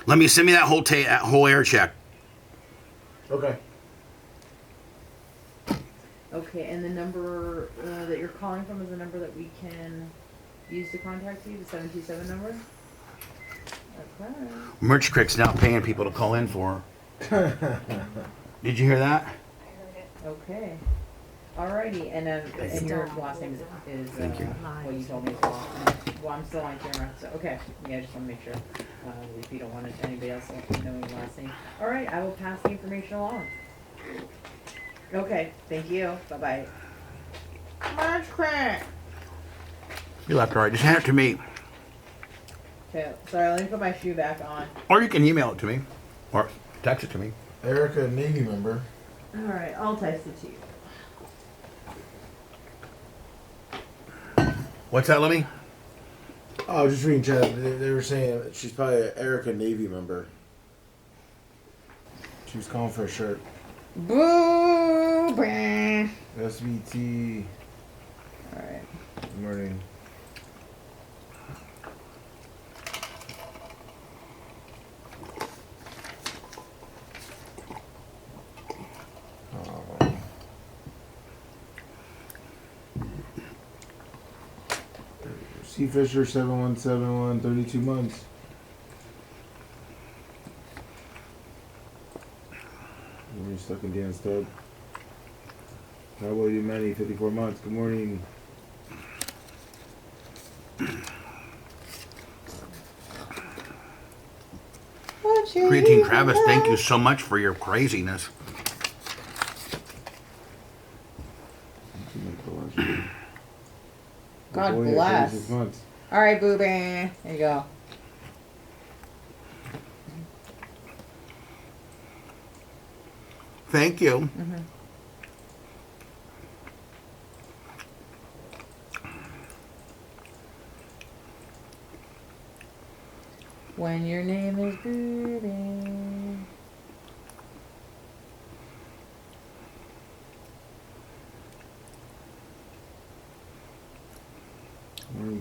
Let me send me that whole air check.
Okay.
Okay, and the number that you're calling from is the number that we can use to contact you, the 727 number? Okay.
Merch Crick's now paying people to call in for her. Did you hear that?
Okay. Alrighty, and your last name is
Thank you.
What you told me as well. Well, I'm still on camera, so okay. Yeah, I just want to make sure. If you don't want anybody else knowing your last name. Alright, I will pass the information along. Okay, thank you. Bye-bye. Merch Crack!
You left all right. Just hand it to me.
Okay, sorry, let me put my shoe back on.
Or you can email it to me. Or text it to me.
Erica, Navy member.
Alright, I'll text it to you.
What's that, Lemmy?
Oh, I was just reading chat. They were saying she's probably an Erica Navy member. She was calling for a shirt.
Boo! Bah.
SVT.
Alright.
Good morning. Sea Fisher 7171, 32 months. You're stuck in Dan's tub. Cowboy Do Many, 54 months. Good morning.
Creatine Travis, thank you so much for your craziness.
God bless. All right, boo. There you go.
Thank you.
Mm-hmm. When your name is Booby.
Morning,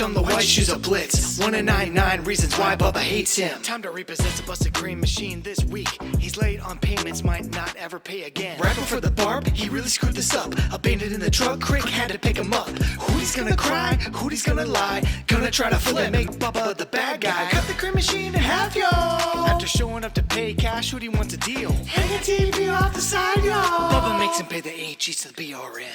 hooked on the white shoes of Blitz. 1 in 99 reasons why Bubba hates him. Time to repossess a busted cream machine this week. He's late on payments, might not ever pay again. Right before the barb, he really screwed this up. Abandoned in the truck, Crick had to pick him up. Hooty's gonna cry, Hooty's gonna lie. Gonna try to flip, make Bubba the bad guy. Cut the cream machine in half, y'all. After showing up to pay cash, Hooty wants a deal. Hang a TV off the side, y'all. Bubba makes him pay the AGs to the BRN.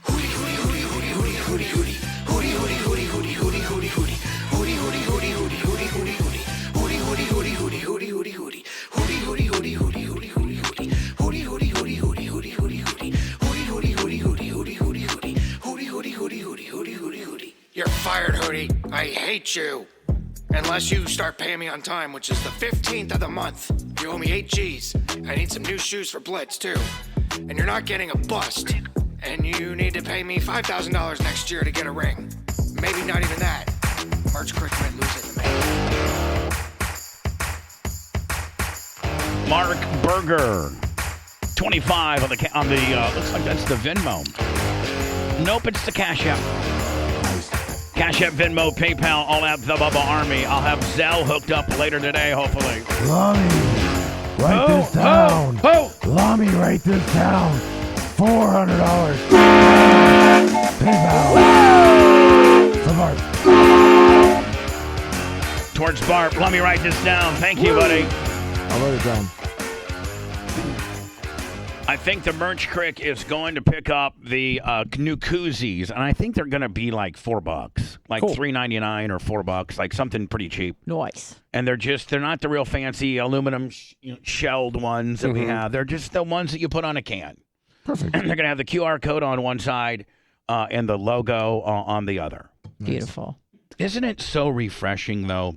Hooty, Hooty, Hooty, Hooty, Hooty, Hooty, Hooty. Hooty, Hooty, Hooty, Hooty, Hooty, Hooty, Hooty. Hooty, Hooty, Hooty, Hooty, Hooty, Hooty, Hooty. Hooty, Hooty, Hooty, Hooty, Hooty, Hooty, Hooty. Hooty, Hooty, Hooty, Hooty, Hooty, Hooty, Hooty. Hooty, Hooty, Hooty, Hooty, Hooty, Hooty, Hooty. Hooty, Hooty, Hooty, Hooty, Hooty, Hooty, Hooty. Hooty, Hooty, Hooty, Hooty, Hooty, Hooty, Hooty. You're fired, Hooty. I hate you. Unless you start paying me on time, which is the 15th of the month. You owe me 8 G's. I need some new shoes for Blitz, too. And you're not getting a bust. And you need to pay me $5,000 next year to get a ring. Maybe not even that. Merch Crick might lose it to me.
Mark Berger, 25 on the looks like that's the Venmo. Nope, it's the Cash App. Cash App, Venmo, PayPal, all at the Bubba Army. I'll have Zelle hooked up later today, hopefully.
Lummy, write this down. Lummy, write this down. $400. PayPal. For Bart.
Towards Bart. Let me write this down. Thank you, buddy.
I'll write it down.
I think the Merch Crick is going to pick up the new koozies, and I think they're going to be like $4, like
Cool.
$3.99 or $4, like something pretty cheap.
Nice.
And they're not the real fancy aluminum shelled ones that we have. They're just the ones that you put on a can.
Perfect.
They're going to have the QR code on one side and the logo on the other.
Beautiful.
Isn't it so refreshing, though?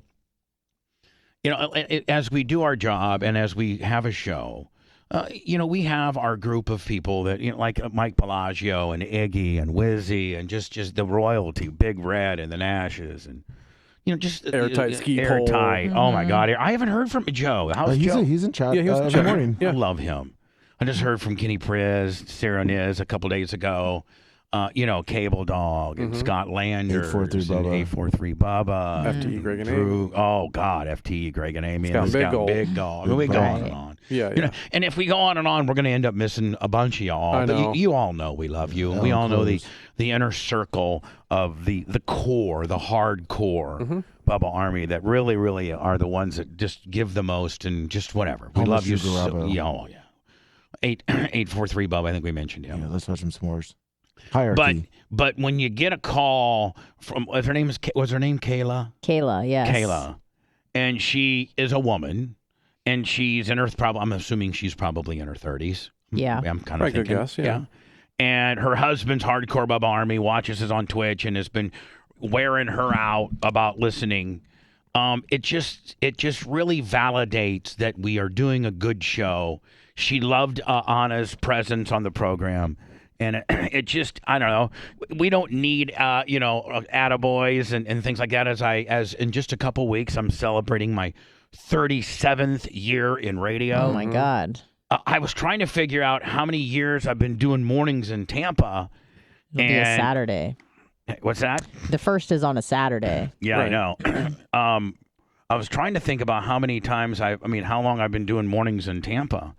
You know, as we do our job and as we have a show, we have our group of people that, like Mike Bellagio and Iggy and Wizzy and just the royalty, Big Red and the Nashes and, just
Airtight Ski Pole.
Airtight. Oh, my God. I haven't heard from Joe. How's Joe?
He's in chat.
Yeah, he was in
every
chat.
morning.
I love him. I just heard from Kenny Priz, Sarah Niz a couple days ago. Cable Dog and Scott Landers
843 Bubba.
843 Bubba.
FTE Greg and
Drew,
Amy.
oh, God, FTE Greg and Amy.
Scott
and
Big Gold.
Big Dog. We go on and on.
Yeah.
And if we go on and on, we're going to end up missing a bunch of y'all.
I know.
But you all know we love you. And we all know the inner circle of the core, the hardcore Bubba Army that really, really are the ones that just give the most and just whatever. We love you so. Yeah. 843 Bubba, I think we mentioned him.
Yeah, let's watch some s'mores. Hierarchy.
But when you get a call from was her name Kayla?
Kayla, yes.
Kayla. And she is a woman and she's in her I'm assuming she's probably in her 30s.
Yeah.
I'm kind of
Right, good
thinking.
guess, yeah.
And her husband's hardcore Bubba Army, watches us on Twitch and has been wearing her out about listening. It just really validates that we are doing a good show. She loved Anna's presence on the program. And it just, I don't know, we don't need, attaboys and things like that as in just a couple weeks, I'm celebrating my 37th year in radio.
Oh, my God.
I was trying to figure out how many years I've been doing mornings in Tampa.
It'll be a Saturday.
What's that?
The first is on a Saturday.
Yeah, right. I know. I was trying to think about how long I've been doing mornings in Tampa.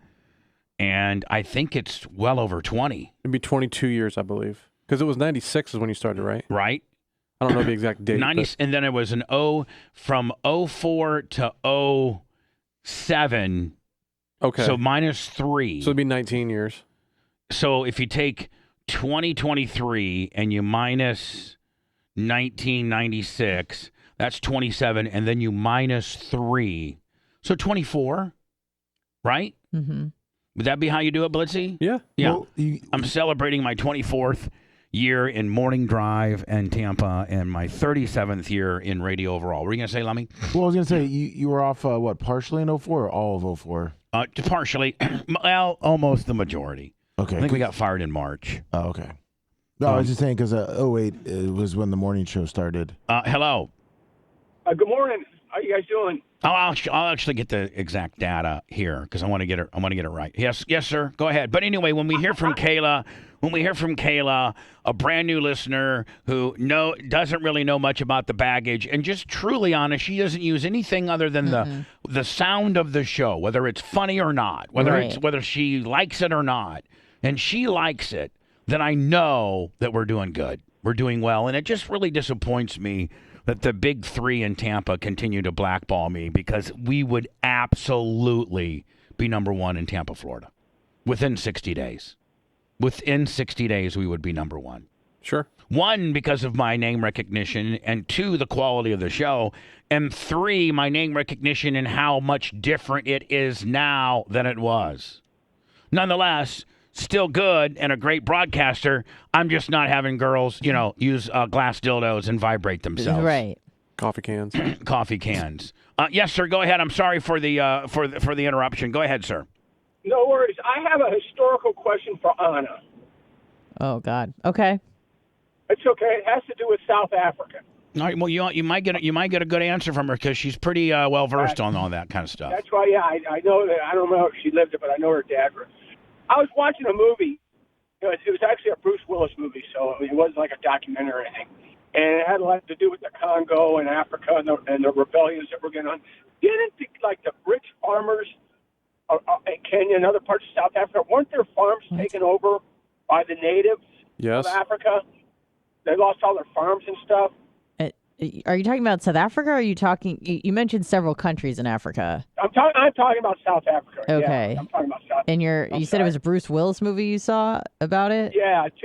And I think it's well over 20.
It'd be 22 years, I believe. Because it was 96 is when you started, right?
Right.
I don't know the exact date.
90, and then it was from 04 to 07.
Okay.
So -3.
So it'd be 19 years.
So if you take 2023 and you minus 1996, that's 27, and then you -3. So 24, right?
Mm-hmm.
Would that be how you do it, Blitzy?
Yeah.
Yeah.
Well,
I'm celebrating my 24th year in Morning Drive and Tampa and my 37th year in radio overall. Were you going to say, Lummy?
Well, I was going to say, you were off, partially in 04 or all of 04?
Partially. Well, almost the majority.
Okay.
I think we got fired in March.
Oh, okay. No, I was just saying because 08 was when the morning show started.
Hello.
Good morning. How you guys doing?
I'll actually get the exact data here because I want to get it. I want to get it right. Yes, sir. Go ahead. But anyway, when we hear from Kayla, a brand new listener who doesn't really know much about the baggage, and just truly honest, she doesn't use anything other than the sound of the show, whether it's funny or not, whether she likes it or not, and she likes it, then I know that we're doing good. We're doing well, and it just really disappoints me that the big three in Tampa continue to blackball me because we would absolutely be number one in Tampa, Florida, within 60 days. Within 60 days, we would be number one.
Sure.
1, because of my name recognition, and 2, the quality of the show, and 3, my name recognition and how much different it is now than it was. Nonetheless, still good and a great broadcaster. I'm just not having girls, use glass dildos and vibrate themselves.
Right.
Coffee cans.
Coffee cans. Yes, sir. Go ahead. I'm sorry for the for the interruption. Go ahead, sir.
No worries. I have a historical question for Anna.
Oh God. Okay.
It's okay. It has to do with South Africa.
All right. Well, you might get a good answer from her because she's pretty well versed on all that kind of stuff.
That's why. Yeah, I know that. I don't know if she lived it, but I know her dad. I was watching a movie. It was actually a Bruce Willis movie, so it wasn't like a documentary or anything. And it had a lot to do with the Congo and Africa and the rebellions that were going on. Didn't the rich farmers in Kenya and other parts of South Africa, weren't their farms taken over by the natives of Africa? They lost all their farms and stuff.
Are you talking about South Africa, or are you talking? You mentioned several countries in Africa.
I'm talking about South Africa.
Okay.
Yeah, I'm talking about South Africa.
And you said it was a Bruce Willis movie you saw about it?
Yeah, it's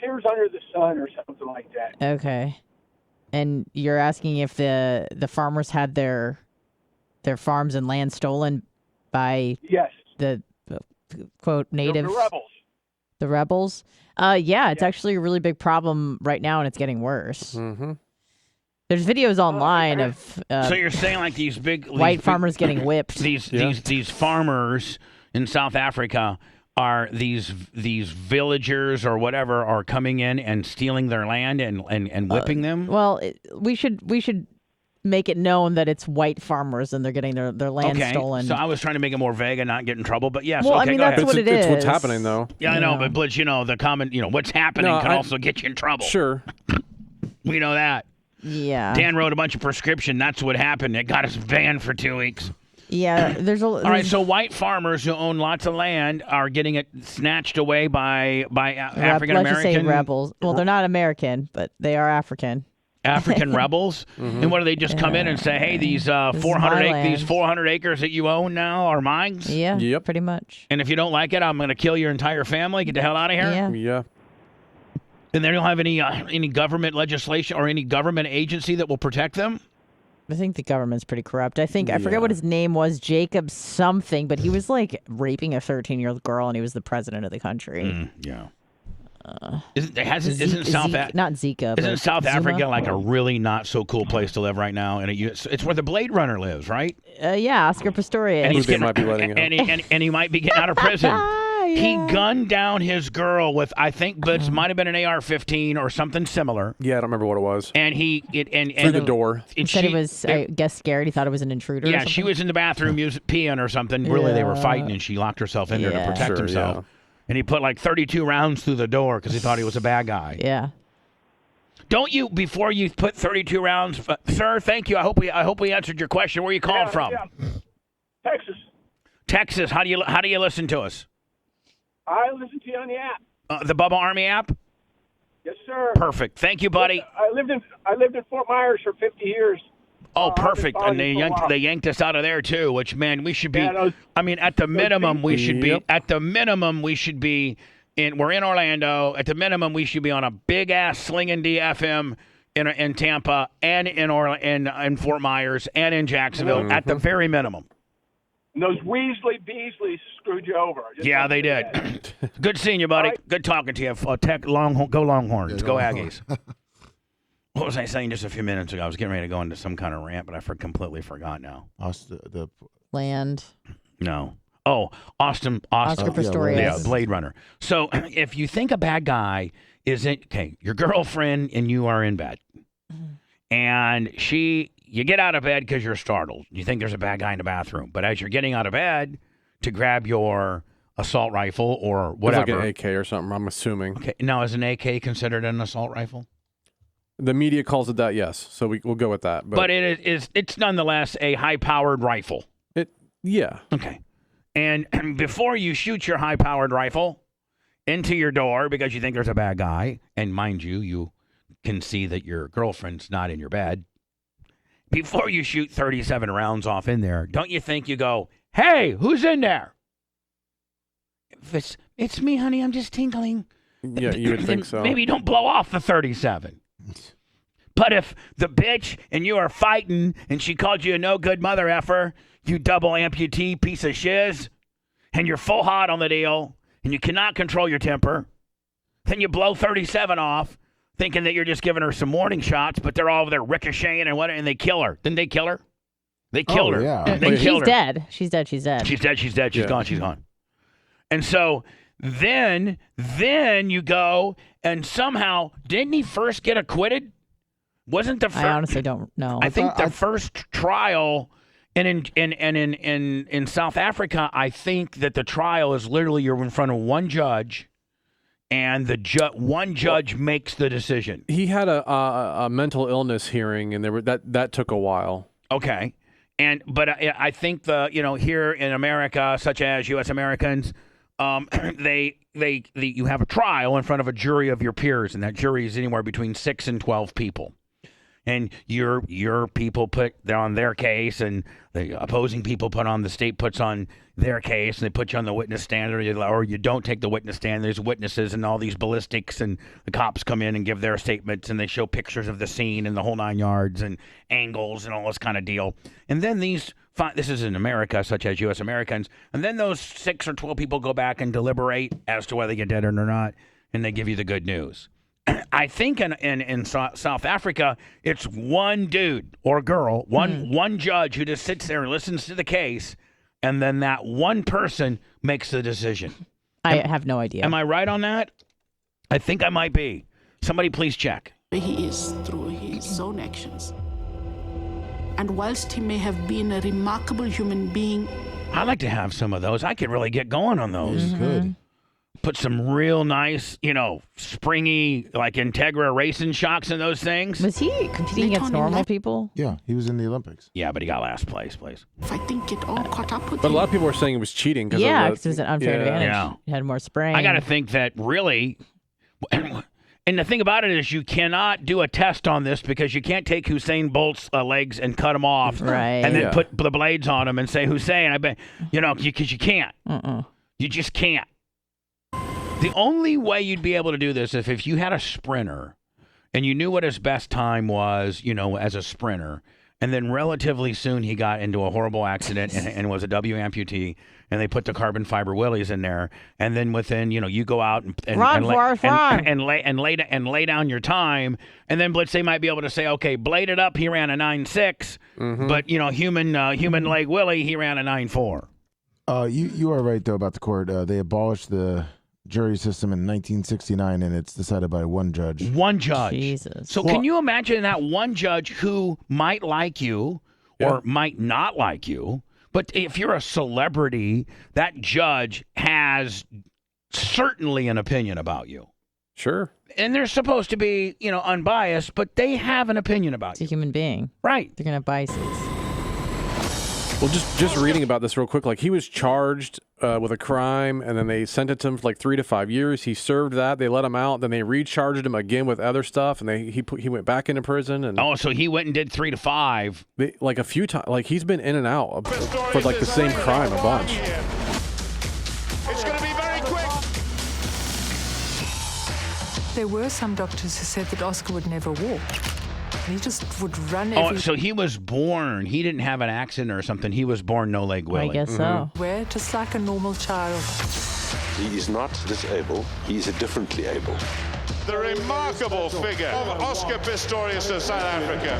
Tears Under the Sun or something like that.
Okay. And you're asking if the farmers had their farms and land stolen by the quote natives?
The rebels.
The rebels? Yeah, it's actually a really big problem right now, and it's getting worse.
Mm-hmm.
There's videos online of
so you're saying like these big
white farmers getting whipped.
These farmers in South Africa are these villagers or whatever are coming in and stealing their land and whipping them?
Well, we should make it known that it's white farmers and they're getting their land stolen.
So I was trying to make it more vague and not get in trouble, but yes.
Well,
okay,
I mean,
go
that's
ahead.
what it is.
It's what's happening, though.
Yeah, I know, but Blitz, the comment, what's happening can also get you in trouble.
Sure.
We know that.
Yeah.
Dan wrote a bunch of prescription. That's what happened. It got us banned for 2 weeks.
Yeah,
All right, so white farmers who own lots of land are getting it snatched away by African American.
Let's just say rebels. Well, they're not American, but they are African.
African rebels, and what do they just come in and say? Hey, these 400 acres that you own now are mine.
Yeah, yep, pretty much.
And if you don't like it, I'm going to kill your entire family. Get the hell out of here.
Yeah.
And they don't have any government legislation or any government agency that will protect them.
I think the government's pretty corrupt. I forget what his name was, Jacob something, but he was like raping a 13-year-old girl, and he was the president of the country.
Yeah.
Isn't South
Africa like a really not so cool place to live right now? And it's where the Blade Runner lives, right?
Yeah, Oscar Pistorius.
And he might be getting out of prison. He gunned down his girl with, I think, this might have been an AR-15 or something similar.
Yeah, I don't remember what it was.
And
through the door.
He said he was, I guess, scared. He thought it was an intruder.
Yeah, she was in the bathroom peeing or something. Really, they were fighting, and she locked herself in there to protect himself. Yeah. And he put like 32 rounds through the door because he thought he was a bad guy.
Yeah.
Don't you, before you put 32 rounds, sir? Thank you. I hope we answered your question. Where are you calling from?
Yeah. Texas.
Texas. How do you listen to us?
I listen to you on the app.
The Bubba Army app.
Yes, sir.
Perfect. Thank you, buddy.
I lived in Fort Myers for 50 years.
Oh, perfect. And they yanked us out of there too. Which, man, we should be. At the minimum, we should be. At the minimum, we should be. We're in Orlando. At the minimum, we should be on a big ass slinging DFM in Tampa and in Fort Myers and in Jacksonville. Mm-hmm. At the very minimum.
And those Weasley Beasleys screwed you over.
Yeah, they did. Good seeing you, buddy. Right. Good talking to you. Go Longhorns. Go Aggies. What was I saying just a few minutes ago? I was getting ready to go into some kind of rant, but I completely forgot now.
The
land.
No. Oh, Oscar
Pistorius.
Yeah, Blade Runner. So if you think a bad guy isn't, your girlfriend and you are in bed, and she you get out of bed because you're startled. You think there's a bad guy in the bathroom. But as you're getting out of bed to grab your assault rifle or whatever.
It's like an AK or something, I'm assuming.
Okay. Now, is an AK considered an assault rifle?
The media calls it that, yes. So we'll go with that.
But it's nonetheless a high-powered rifle.
Yeah.
Okay. And before you shoot your high-powered rifle into your door because you think there's a bad guy, and mind you, you can see that your girlfriend's not in your bed, before you shoot 37 rounds off in there, don't you think you go, hey, who's in there? If it's me, honey, I'm just tinkling.
Yeah, you would think so.
Maybe don't blow off the 37. But if the bitch and you are fighting and she called you a no good mother effer, you double amputee piece of shiz, and you're full hot on the deal and you cannot control your temper, then you blow 37 off thinking that you're just giving her some warning shots, but they're all over there ricocheting and they kill her. Didn't they kill her? They killed her.
Yeah.
She's
dead. She's dead. She's dead.
She's dead. She's dead. She's gone. She's gone. And so then you go and somehow, didn't he first get acquitted? Wasn't the first?
I honestly don't know.
I think the first trial, and in South Africa, I think that the trial is literally you're in front of one judge, and one judge makes the decision.
He had a mental illness hearing, and that took a while.
Okay, but I think here in America, such as U.S. Americans, you have a trial in front of a jury of your peers, and that jury is anywhere between 6 and 12 people. And your people put on their case, and the opposing people the state puts on their case, and they put you on the witness stand, or you don't take the witness stand. There's witnesses and all these ballistics, and the cops come in and give their statements, and they show pictures of the scene and the whole 9 yards and angles and all this kind of deal. And then this is in America, such as U.S. Americans, and then those 6 or 12 people go back and deliberate as to whether they get dead or not, and they give you the good news. I think in South Africa, it's one dude or girl, one judge who just sits there and listens to the case, and then that one person makes the decision.
I have no idea.
Am I right on that? I think I might be. Somebody please check.
He is through his own actions. And whilst he may have been a remarkable human being,
I'd like to have some of those. I could really get going on those.
You could.
Put some real nice, springy, like Integra racing shocks in those things.
Was he competing against normal people?
Yeah, he was in the Olympics.
Yeah, but he got last place, please.
if I think it all caught up with
But a
him.
lot of people were saying it was cheating.
Yeah, because it was an unfair advantage.
Yeah.
He had more spring.
I got to think that really, and the thing about it is you cannot do a test on this because you can't take Hussein Bolt's legs and cut them off,
Right.
and then put the blades on them and say Hussein. I bet because you can't. You just can't. The only way you'd be able to do this is if you had a sprinter and you knew what his best time was, as a sprinter, and then relatively soon he got into a horrible accident and was a W amputee, and they put the carbon fiber willies in there, and then within, you go out and lay down your time, and then let's say might be able to say, okay, bladed up, he ran a 9.6, but human leg Willie, he ran a 9.4.
You are right though about the court. They abolished the jury system in 1969, and it's decided by one judge.
One judge.
Jesus.
So can you imagine that one judge who might like you or might not like you, but if you're a celebrity, that judge has certainly an opinion about you.
Sure.
And they're supposed to be, unbiased, but they have an opinion about you.
It's a human being.
Right.
They're going to have biases.
Well, just reading about this real quick, like he was charged with a crime, and then they sentenced him for like 3 to 5 years. He served that. They let him out. Then they recharged him again with other stuff, and he went back into prison. And
so he went and did 3 to 5.
Like a few times. Like he's been in and out for like the same crime a bunch.
It's going to be very quick.
There were some doctors who said that Oscar would never walk. He just would run every...
so he was born. He didn't have an accident or something. He was born no leg Willie.
I guess so.
Where, just like a normal child.
He is not disabled. He is differently able.
The remarkable figure of Oscar Pistorius of South Africa.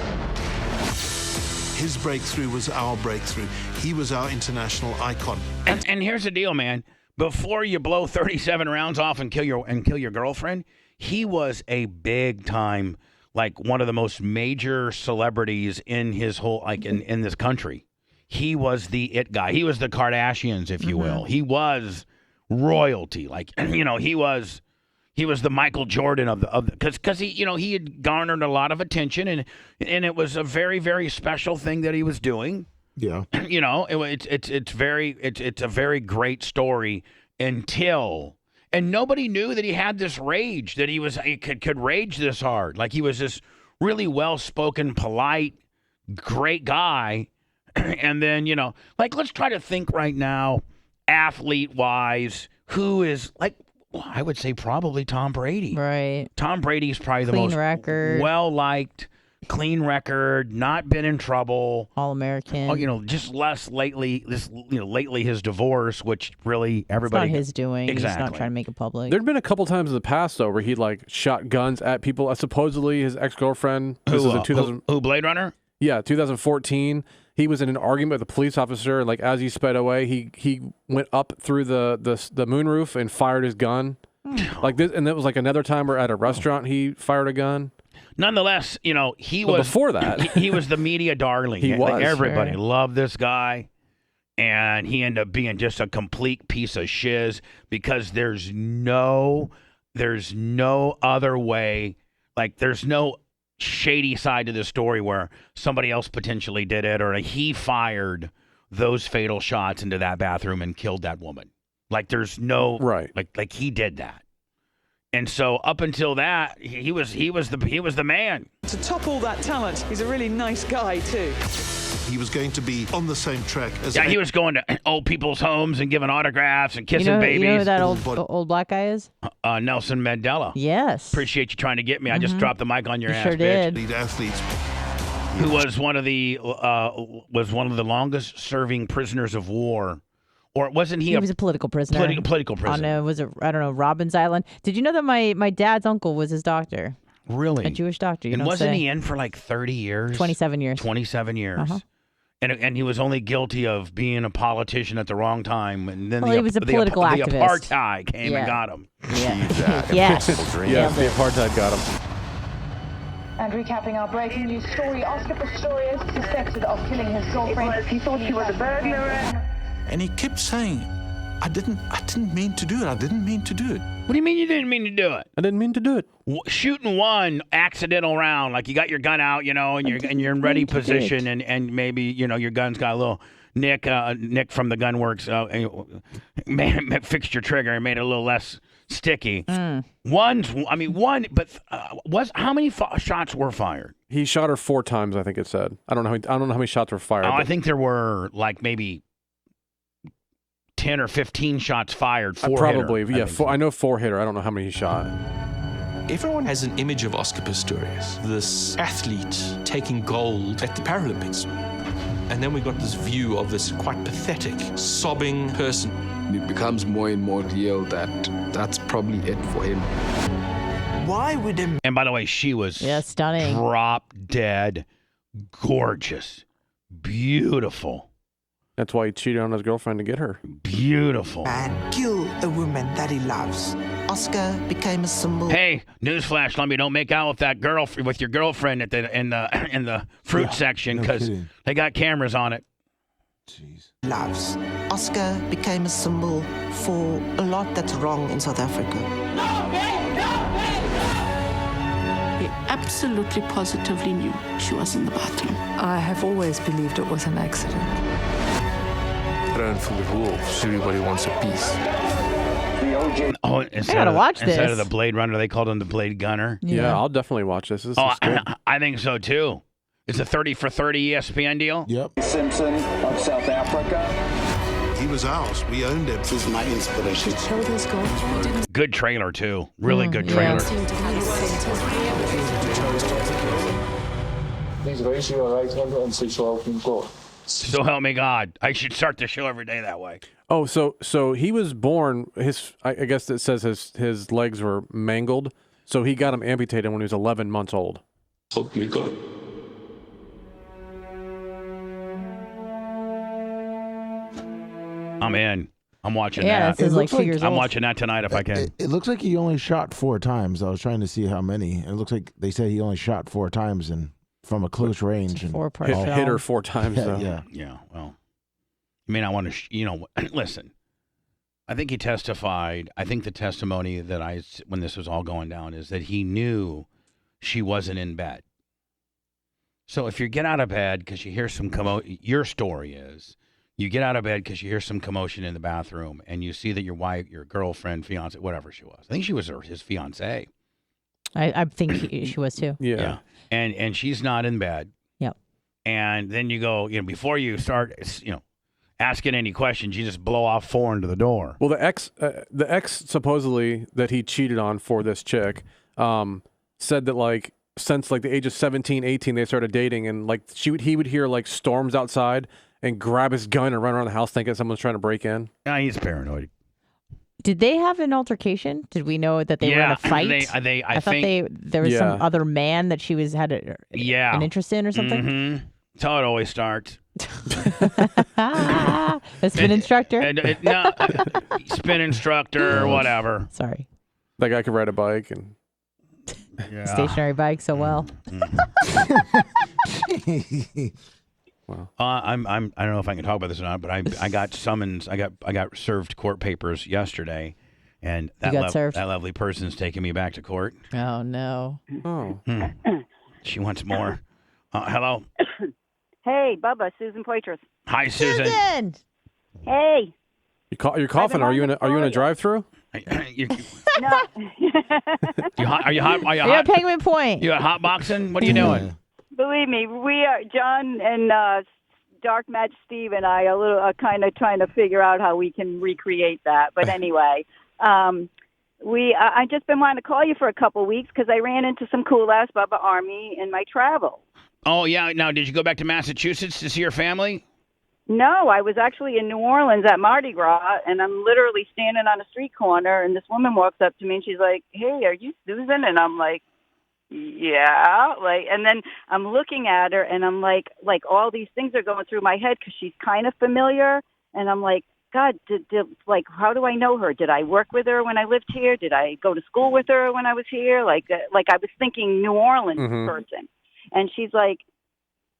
His breakthrough was our breakthrough. He was our international icon.
And here's the deal, man. Before you blow 37 rounds off and kill your girlfriend, he was a big time like one of the most major celebrities in his whole, like in this country. He was the it guy. He was the Kardashians, if you will. He was royalty. Like, you know, he was the Michael Jordan of the because he, you know, he had garnered a lot of attention, and it was a very, very special thing that he was doing.
Yeah.
You know, it's a very great story until, and nobody knew that he had this rage, that he could rage this hard. Like, he was this really well-spoken, polite, great guy. And then, you know, like, let's try to think right now, athlete-wise, who is, like, well, I would say probably Tom Brady.
Right.
Tom Brady's probably the
Clean
most
record.
well-liked, clean record, not been in trouble.
All-American.
Oh, you know, just less lately. Lately his divorce, which really everybody.
It's not his doing.
Exactly.
He's not trying to make it public.
There'd been a couple times in the past though where he'd like shot guns at people. Supposedly his ex-girlfriend. This is in 2000.
Who Blade Runner?
Yeah, 2014. He was in an argument with a police officer, and like as he sped away, he went up through the moonroof and fired his gun. Like this, and that was like another time where at a restaurant he fired a gun.
Nonetheless, you know,
But before that,
he was the media darling.
He was.
Like, everybody
Sure.
loved this guy, and he ended up being just a complete piece of shiz because there's no other way. Like, there's no shady side to the story where somebody else potentially did it, or he fired those fatal shots into that bathroom and killed that woman. Like, there's no
right.
Like he did that. And so up until that, he was the man.
To top all that talent, he's a really nice guy too.
He was going to be on the same track as...
Yeah, he was going to old people's homes and giving autographs and kissing babies.
You know who that old black guy is?
Nelson Mandela.
Yes.
Appreciate you trying to get me. I just dropped the mic on your ass,
sure
bitch.
did.
Lead athletes.
Who was one of the longest serving prisoners of war. Or wasn't he?
He was a political prisoner.
Political prisoner.
I don't know, Robbins Island. Did you know that my dad's uncle was his doctor?
Really?
A Jewish doctor.
And wasn't he in for like 30 years?
27 years.
27 years.
Uh-huh.
And he was only guilty of being a politician at the wrong time. And then
he was a political activist.
The apartheid came and got him.
Yeah. Yes.
Yeah, the apartheid got him.
And recapping our breaking news story, Oscar Pistorius suspected of killing his girlfriend. He thought she was a burglar.
And he kept saying, I didn't mean to do it. I didn't mean to do it.
What do you mean you didn't mean to do it?
I didn't mean to do it.
Shooting one accidental round, like you got your gun out, you know, and you're in ready position, and maybe, you know, your gun's got a little nick from the gunworks fixed your trigger and made it a little less sticky. How many shots were fired?
He shot her 4 times, I think it said. I don't know how many shots were fired.
I think there were like maybe 10 or 15 shots fired.
Probably, yeah. I know 4-hitter. I don't know how many he shot.
Everyone has an image of Oscar Pistorius, this athlete taking gold at the Paralympics. And then we got this view of this quite pathetic, sobbing person.
It becomes more and more real that that's probably it for him.
Why would him?
And by the way, she was
stunning,
drop dead, gorgeous, beautiful.
That's why he cheated on his girlfriend to get her.
Beautiful.
And kill a woman that he loves. Oscar became a symbol.
Hey, newsflash, Lumby, don't make out with that girl with your girlfriend at in the fruit section because they got cameras on it.
Jeez. Loves. Oscar became a symbol for a lot that's wrong in South Africa.
He absolutely positively knew she was in the bathroom.
I have always believed it was an accident.
Thrown for the wolves. Everybody wants a piece.
Oh,
I gotta watch this.
Instead of the Blade Runner, they called him the Blade Gunner.
Yeah, I'll definitely watch this. This is good.
I think so too. It's a 30 for 30 ESPN deal.
Yep.
Simpson of South Africa.
He was ours. We owned him.
This is my inspiration.
Good trailer too. Really good trailer.
Please raise your right hand and say so help me God.
So help me God. I should start the show every day that way.
Oh, so he was born. I guess it says his legs were mangled. So he got him amputated when he was 11 months old.
Help me God.
I'm in. I'm watching
Yeah,
that.
this is like 2 years
I'm
old.
watching that tonight if I can.
It looks like he only shot 4 times. I was trying to see how many. It looks like they said he only shot 4 times and from a close range. And
hit her 4 times, though.
Yeah.
Well, you may not want to, listen. I think he testified. I think the testimony that when this was all going down, is that he knew she wasn't in bed. So if you get out of bed because you hear some your story is you get out of bed because you hear some commotion in the bathroom and you see that your wife, your girlfriend, fiance, whatever she was. I think she was his fiance.
I think she was too.
Yeah. And she's not in bed.
Yep.
And then you go, before you start, asking any questions, you just blow off 4 into the door.
Well, the ex supposedly that he cheated on for this chick, said that like since like the age of 17, 18, they started dating, and like he would hear like storms outside and grab his gun and run around the house thinking someone's trying to break in.
He's paranoid.
Did they have an altercation? Did we know that they were in a fight?
I
thought there was some other man that she had an interest in or something.
Mm-hmm. That's how it always starts.
A spin instructor?
No, spin instructor or whatever.
Sorry.
That guy could ride a bike and
stationary bike so well.
Wow.
I don't know if I can talk about this or not, but I got summons. I got served court papers yesterday, and that
served?
that lovely person's taking me back to court.
Oh no.
Oh.
She wants more. Hello.
Hey, Bubba, Susan Poitras.
Hi, Susan.
Hey.
You're coughing. Are you in a drive-through?
No.
Are you hot? Are you
You're at Penguin Point.
You at hot boxing? What are you doing?
Believe me, we are John and Dark Match Steve and I are kind of trying to figure out how we can recreate that. But anyway, I just been wanting to call you for a couple weeks because I ran into some cool ass BubbaArmy in my travels.
Oh yeah. Now, did you go back to Massachusetts to see your family?
No, I was actually in New Orleans at Mardi Gras, and I'm literally standing on a street corner, and this woman walks up to me, and she's like, "Hey, are you Susan?" And I'm like, "Yeah." And then I'm looking at her, and I'm like all these things are going through my head because she's kind of familiar, and I'm like, God, how do I know her? Did I work with her when I lived here? Did I go to school with her when I was here? Like I was thinking New Orleans person, and she's like.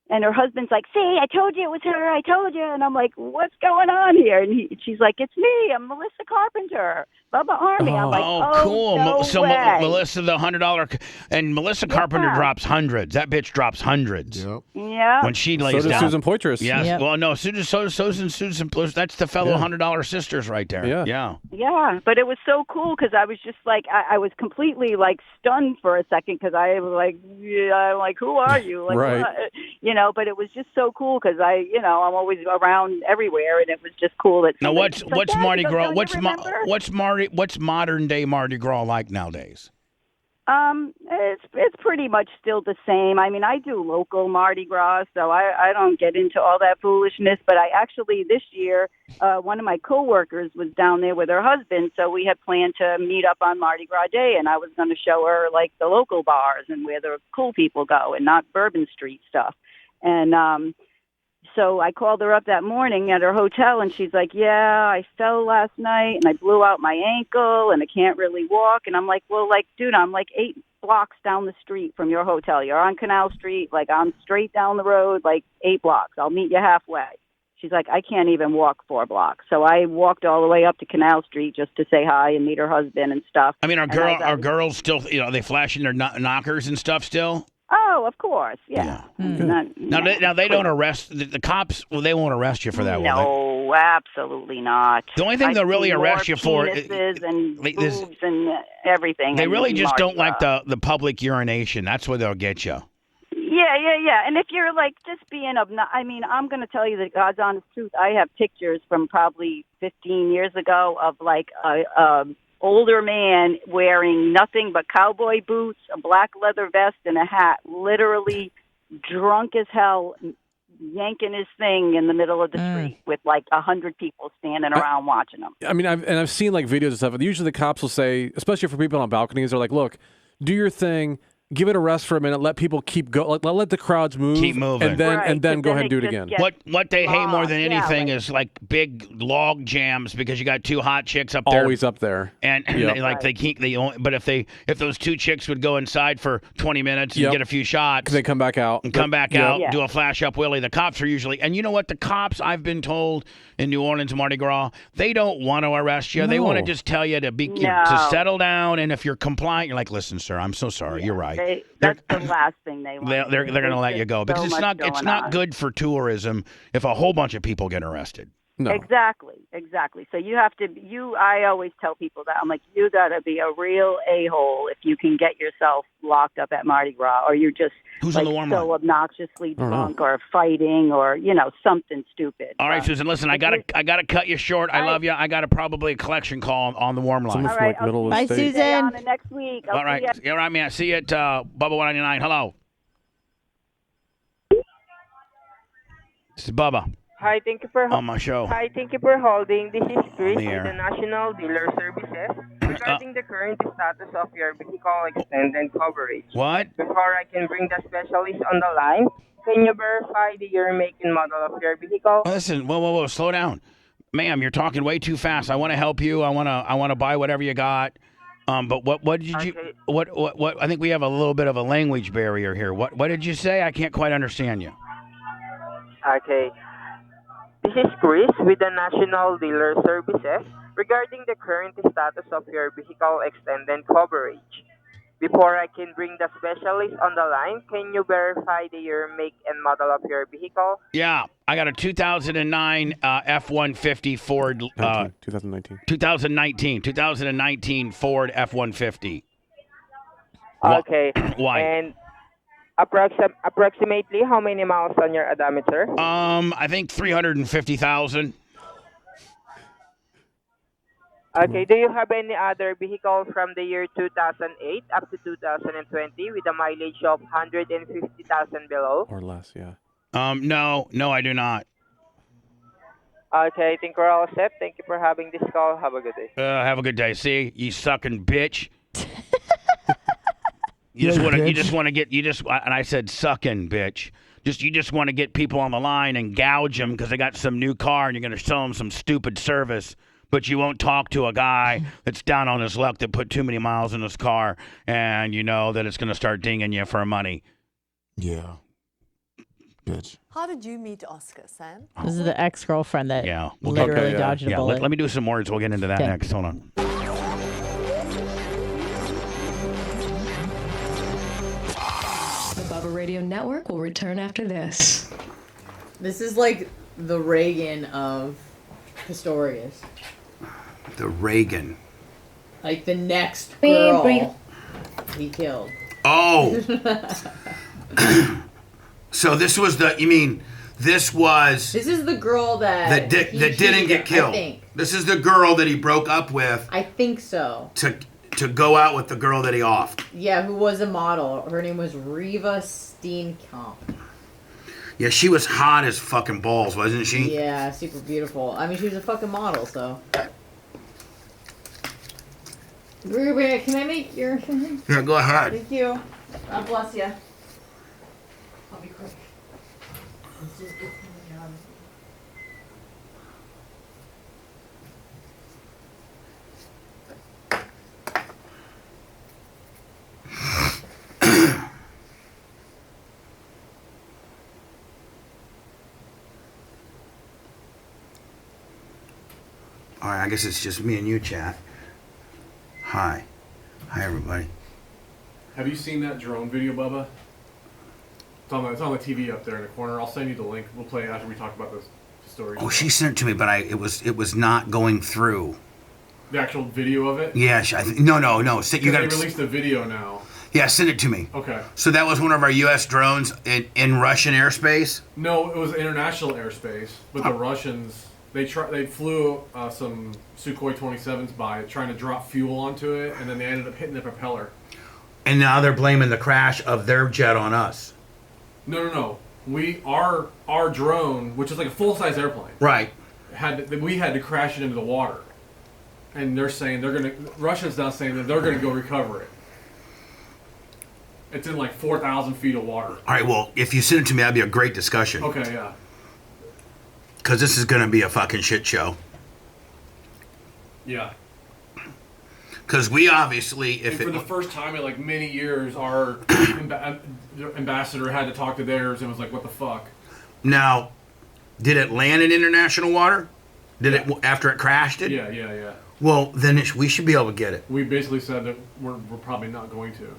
And her husband's like, "See, I told you it was her. I told you." And I'm like, "What's going on here?" And she's like, "It's me. I'm Melissa Carpenter, BubbaArmy." I'm like, "Oh,
cool."
No way.
Melissa, the $100, and Melissa Carpenter drops hundreds. That bitch drops hundreds.
Yep.
Yeah.
When she lays
so
down.
Susan Poitras.
Yes.
Yep.
Well, no, Susan Poitras. That's the fellow $100 sisters right there.
Yeah.
Yeah, but it was so cool because I was just like, I was completely like stunned for a second because I was like, I'm like, who are you? Like,
right.
What? But it was just so cool because I'm always around everywhere, and it was just cool that.
Now, what's Mardi Gras?
What's
What's modern day Mardi Gras like nowadays?
It's pretty much still the same. I mean, I do local Mardi Gras, so I don't get into all that foolishness. But I actually this year, one of my coworkers was down there with her husband, so we had planned to meet up on Mardi Gras Day, and I was going to show her like the local bars and where the cool people go, and not Bourbon Street stuff. And so I called her up that morning at her hotel, and she's like, "Yeah, I fell last night, and I blew out my ankle, and I can't really walk." And I'm like, "Well, dude, I'm 8 blocks down the street from your hotel. You're on Canal Street. I'm straight down the road, 8 blocks. I'll meet you halfway." She's like, "I can't even walk 4 blocks." So I walked all the way up to Canal Street just to say hi and meet her husband and stuff.
I mean, are girls still, they flashing their knockers and stuff still?
Oh, of course, yeah.
Now they don't arrest the cops. Well, they won't arrest you for that.
No, absolutely not.
The only thing they'll really arrest you for
penises and boobs and everything.
They really just don't like the public urination. That's where they'll get you.
Yeah. And if you're just being I'm going to tell you the God's honest truth. I have pictures from probably 15 years ago of a older man wearing nothing but cowboy boots, a black leather vest, and a hat, literally drunk as hell, yanking his thing in the middle of the street with 100 people standing around watching him.
I mean, I've seen videos and stuff. Usually the cops will say, especially for people on balconies, they're like, "Look, do your thing. give it a rest for a minute. Let people keep go. Let the crowds move.
Keep moving.
and then go ahead and do it again.
What they hate more than anything is like big log jams because you got two hot chicks up there.
Always up there.
And
Yep.
they can't. But if those two chicks would go inside for 20 minutes and get a few shots,
they come back out
and come back out, do a flash up Willie. The cops are usually, and you know what? The cops, I've been told in New Orleans, Mardi Gras, they don't want to arrest you. They want to just tell you to to settle down, and if you're compliant, you're like, listen, sir, I'm so sorry. You're right.
That's the last thing they want.
They're going to let you go because it's not good for tourism if a whole bunch of people get arrested.
No.
Exactly. So you have to. I always tell people that I'm like, you got to be a real a-hole if you can get yourself locked up at Mardi Gras, or you're just so obnoxiously drunk or fighting or something stupid.
All right, Susan. Listen, I gotta cut you short. I love you. I got probably a collection call on the warm line.
All right,
Bye, Susan.
On the next week.
All right, all right, man. See you at Bubba 199. Hello. This is Bubba.
Hi, thank you for
on my show.
Hi, thank you for holding. This is Chris
On the
with
air.
the National Dealer Services regarding the current status of your vehicle extended coverage.
What?
Before I can bring the specialist on the line, can you verify the year, make, and model of your vehicle?
Listen, whoa, slow down, ma'am. You're talking way too fast. I want to help you. I want to buy whatever you got. But what did you? What? I think we have a little bit of a language barrier here. What did you say? I can't quite understand you.
Okay. This is Chris with the National Dealer Services regarding the current status of your vehicle extended coverage. Before I can bring the specialist on the line, can you verify the year, make, and model of your vehicle?
Yeah, I got a 2009 F-150 Ford. 2019 Ford F-150.
Okay.
Why?
And approximately how many miles on your odometer?
I think 350,000.
Okay, do you have any other vehicle from the year 2008 up to 2020 with a mileage of 150,000 below?
Or less, yeah.
No, I do not.
Okay, I think we're all set. Thank you for having this call. Have a good day.
Have a good day. See, you sucking bitch. And I said sucking bitch. You just want to get people on the line and gouge them because they got some new car and you're going to sell them some stupid service. But you won't talk to a guy that's down on his luck that put too many miles in his car and you know that it's going to start dinging you for money.
Yeah. Bitch.
How did you meet Oscar, Sam?
This is the ex-girlfriend that
we'll
literally dodged a bullet.
Let me do some words. We'll get into that next. Hold on.
The Bubba Radio Network will return after this.
This is like the Reagan of Pistorius.
The Reagan.
Like the next girl he killed.
Oh. So this was this
is the girl that
didn't get killed.
I think.
This is the girl that he broke up with.
I think so.
To go out with the girl that he offed.
Yeah, who was a model. Her name was Reva Steenkamp.
Yeah, she was hot as fucking balls, wasn't she?
Yeah, super beautiful. I mean, she was a fucking model, so. Reba, can I make your...
Yeah, go ahead.
Thank you. God bless you. I'll be quick. Let's just get something done.
All right, I guess it's just me and you, chat. Hi, everybody.
Have you seen that drone video, Bubba? It's on the TV up there in the corner. I'll send you the link. We'll play it after we talk about this story.
Oh, she sent it to me, but it was not going through.
The actual video of it?
Yeah, no. So
They released a video now.
Yeah, send it to me.
Okay.
So that was one of our U.S. drones in Russian airspace?
No, it was international airspace, but the Russians they flew some Sukhoi 27s by trying to drop fuel onto it, and then they ended up hitting the propeller.
And now they're blaming the crash of their jet on us.
No. Our drone, which is like a full-size airplane,
right?
We had to crash it into the water, and they're saying Russia's now saying that they're gonna go recover it. It's in like 4,000 feet of water.
All right, well, if you send it to me, that'd be a great discussion.
Okay, yeah.
Because this is going to be a fucking shit show.
Yeah.
Because we obviously,
and for the first time in like many years, our ambassador had to talk to theirs and was like, "What the fuck?"
Now, did it land in international water? Did it after it crashed it?
Yeah.
Well, then we should be able to get it.
We basically said that we're probably not going to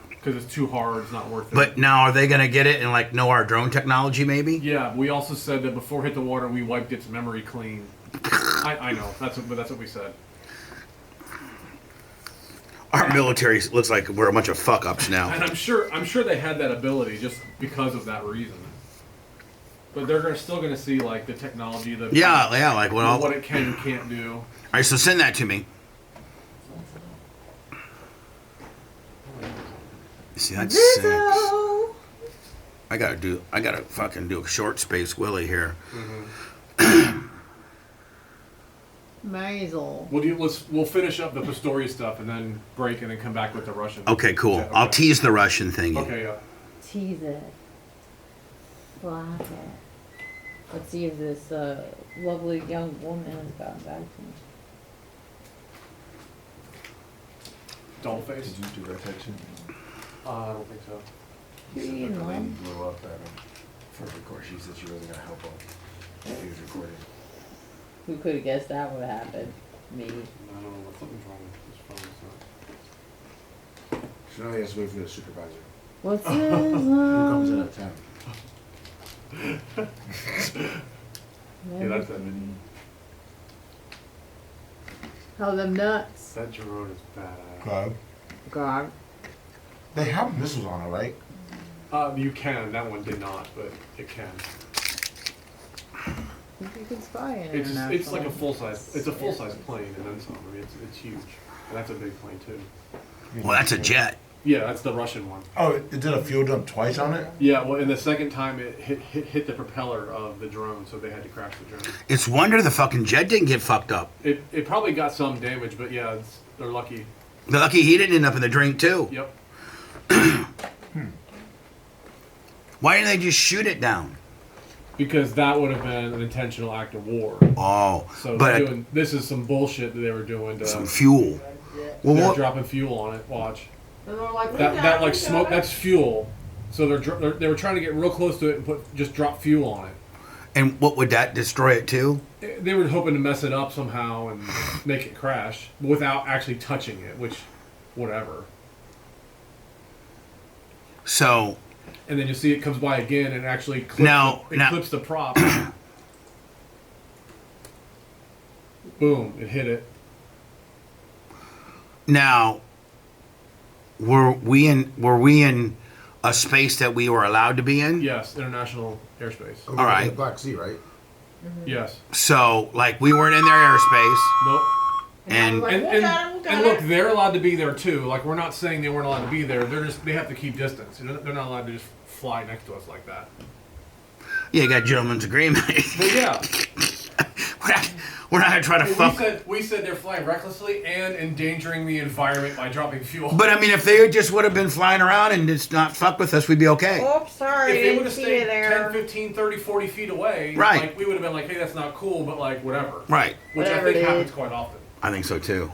because it's too hard. It's not worth it.
But now, are they going to get it and like know our drone technology? Maybe.
Yeah. We also said that before it hit the water, we wiped its memory clean. I know. That's what we said.
Our military looks like we're a bunch of fuck ups now.
And I'm sure they had that ability just because of that reason. But they're still going to see like the technology, like
what
it can and can't do.
All right, so send that to me. See, that's 6. I gotta fucking do a short space Willie here.
Maisel.
We'll finish up the Pistorius stuff and then break and then come back with the Russian.
Okay, cool.
Yeah, okay.
I'll tease the Russian thing.
Okay, yeah.
Tease it. Flop it. Let's see if this lovely young woman has gotten back to me.
Dollface.
Did you do that section?
I don't think so.
She
blew up at him for record. She said she wasn't gonna help him. He was recording.
Who could have guessed that would happen? Me.
I don't know what something's wrong with this phone.
So now he has to wait for the supervisor.
What's this?
Who comes in at 10?
Yeah, that's that.
How them nuts?
That drone is badass.
God.
They have missiles on it, right?
You can. That one did not, but it can.
You can spy in it.
It's like a full size. It's a full size plane, and then some. I mean, it's huge, and that's a big plane too.
Well, that's a jet.
Yeah, that's the Russian one.
Oh, it did a fuel dump twice on it?
Yeah, well, and the second time it hit the propeller of the drone, so they had to crash the drone.
It's wonder the fucking jet didn't get fucked up.
It probably got some damage, but yeah, they're lucky.
They're lucky he didn't end up in the drink too.
Yep.
Why didn't they just shoot it down?
Because that would have been an intentional act of war.
Oh,
so
but
this is some bullshit that they were doing. To,
some fuel.
Well, they're dropping fuel on it. Watch. That like smoke. That's fuel. So they were trying to get real close to it and just drop fuel on it.
And what would that destroy it too?
They were hoping to mess it up somehow and make it crash without actually touching it, which, whatever.
So.
And then you see it comes by again and actually clips the prop. Boom! It hit it.
Now, were we in a space that we were allowed to be in?
Yes, international airspace.
All right.
The Black Sea, right?
Mm-hmm. Yes.
So, like, we weren't in their airspace.
Nope.
And
look, they're allowed to be there too. Like, we're not saying they weren't allowed to be there. They have to keep distance. They're not allowed to just fly next to us like that.
Yeah, you got gentleman's agreement.
Well, yeah.
We're not gonna try to fuck.
We said they're flying recklessly and endangering the environment by dropping fuel.
But I mean, if they just would have been flying around and just not fuck with us, we'd be okay.
Oops, sorry.
If they would have stayed 10, 15, 30, 40 feet away,
right.
Like, we would have been like, hey, that's not cool, but like, whatever.
Right.
Which I think happens quite often.
I think so too.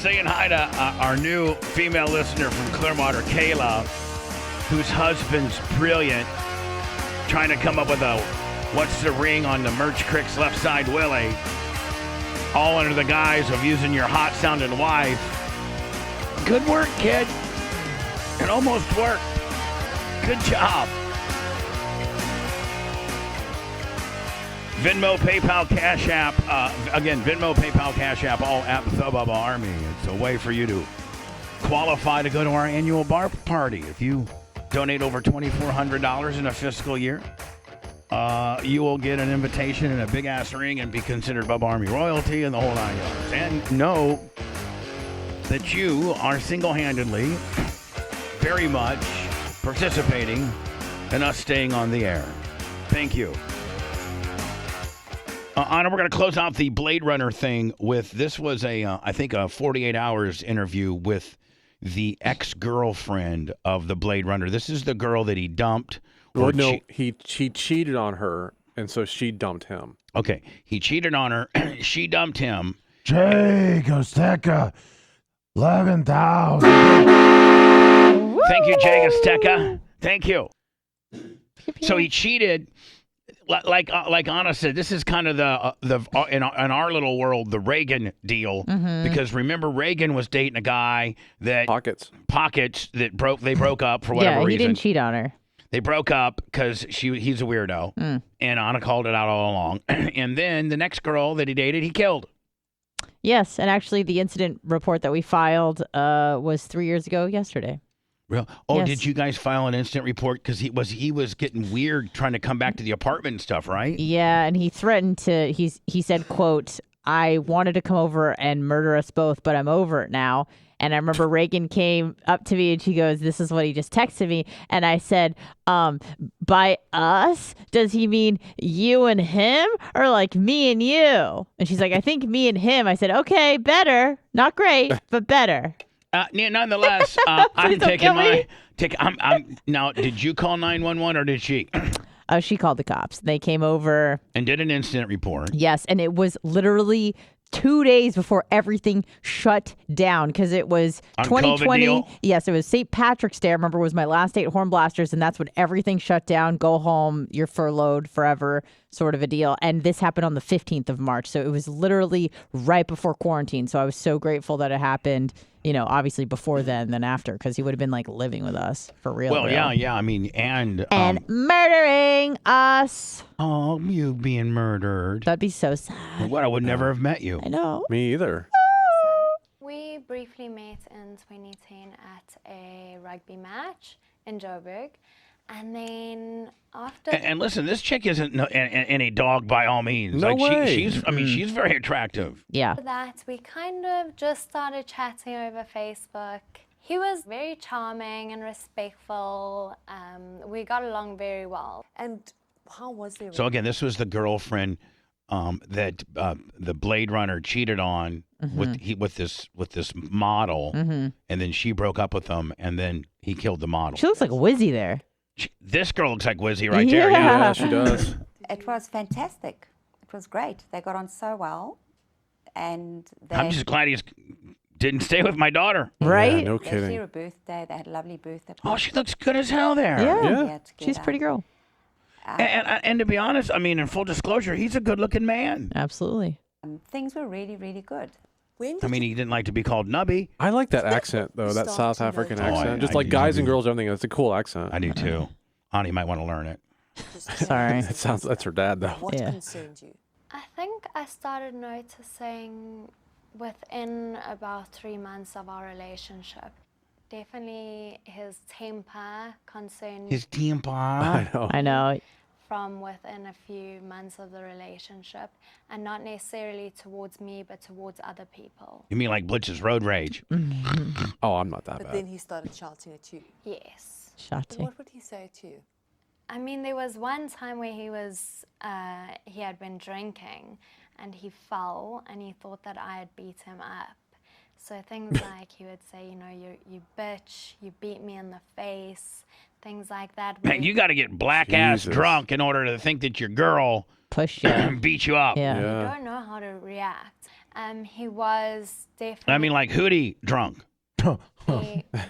Saying hi to our new female listener from Clearwater, Kayla, whose husband's brilliant, trying to come up with a what's the ring on the Merch Crick's left side Willie, all under the guise of using your hot-sounding wife. Good work, kid.
It almost worked. Good job. Venmo, PayPal, Cash App. Again, Venmo, PayPal, Cash App, all at the Bubba Army. It's a way for you to qualify to go to our annual bar party. If you donate over $2,400 in a fiscal year, you will get an invitation and a big-ass ring and be considered Bubba Army royalty and the whole 9 yards. And know that you are single-handedly very much participating in us staying on the air. Thank you. Anna, we're going to close out the Blade Runner thing with, this was I think a 48 hours interview with the ex-girlfriend of the Blade Runner. This is the girl that he dumped.
Well, no, he cheated on her, and so she dumped him.
Okay, he cheated on her. She dumped him.
Jay Gosteka, 11,000.
Thank you, Jay Gosteka. Thank you. So he cheated. Like Anna said, this is kind of in our little world, the Reagan deal, because remember Reagan was dating a guy that pockets that they broke up for whatever reason.
Yeah, he didn't cheat on her.
They broke up because he's a weirdo, and Anna called it out all along. And then the next girl that he dated, he killed.
Yes, and actually the incident report that we filed was 3 years ago yesterday.
Real? Oh,
Yes.
Did you guys file an incident report? Because he was getting weird trying to come back to the apartment and stuff, right?
Yeah, and he threatened to, he said, quote, I wanted to come over and murder us both, but I'm over it now. And I remember Reagan came up to me and she goes, this is what he just texted me. And I said, by us, does he mean you and him or like me and you? And she's like, I think me and him. I said, okay, better. Not great, but better.
Nonetheless, I'm taking my now. Did you call 911 or did she?
Oh, she called the cops. They came over
and did an incident report.
Yes, and it was literally 2 days before everything shut down because it was
On
2020.
COVID deal?
Yes, it was St. Patrick's Day. I remember was my last day at Horn Blasters, and that's when everything shut down. Go home, you're furloughed forever, sort of a deal. And this happened on the 15th of March, so it was literally right before quarantine. So I was so grateful that it happened. You know, obviously before then than after, because he would have been like living with us for real.
Well, yeah. I mean, and
murdering us.
Oh, you being murdered.
That'd be so sad.
What? I would never have met you.
I know.
Me either.
We briefly met in 2010 at a rugby match in Joburg. And then after...
And listen, this chick isn't any dog by all means.
No way.
She's very attractive.
Yeah.
After that, we kind of just started chatting over Facebook. He was very charming and respectful. We got along very well.
And how was their...
So again, this was the girlfriend that the Blade Runner cheated on with this model, and then she broke up with him, and then he killed the model.
She looks like a Wizzy there.
This girl looks like Wizzy right there. Yeah,
she does.
It was fantastic. It was great. They got on so well, and
I'm just glad he didn't stay with my daughter.
Right?
Yeah, no
they
kidding.
shared a birthday. They had a lovely birthday.
Oh, she looks good as hell there.
Yeah. She's a pretty girl.
And to be honest, I mean, in full disclosure, he's a good-looking man.
Absolutely.
Things were really, really good.
I mean, he didn't like to be called Nubby.
I like that accent, though, that South African accent. Just like guys and girls, everything. It's a cool accent.
I do, too. Ani might want to learn it.
Sorry.
That's her dad, though.
What concerned you?
I think I started noticing within about 3 months of our relationship. Definitely his temper concerned
His temper.
I know.
from within a few months of the relationship, and not necessarily towards me, but towards other people.
You mean like Blitz's road rage?
Oh, I'm not that
But
bad.
then he started shouting at you.
Yes.
And what would he say to you?
I mean, there was one time where he had been drinking, and he fell, and he thought that I had beat him up. So things like he would say, you know, you bitch, you beat me in the face, things like that.
Man, you got to get black-ass drunk in order to think that your girl
pushed you,
beat you up.
You don't know how to react. He was definitely...
I mean, like Hootie drunk.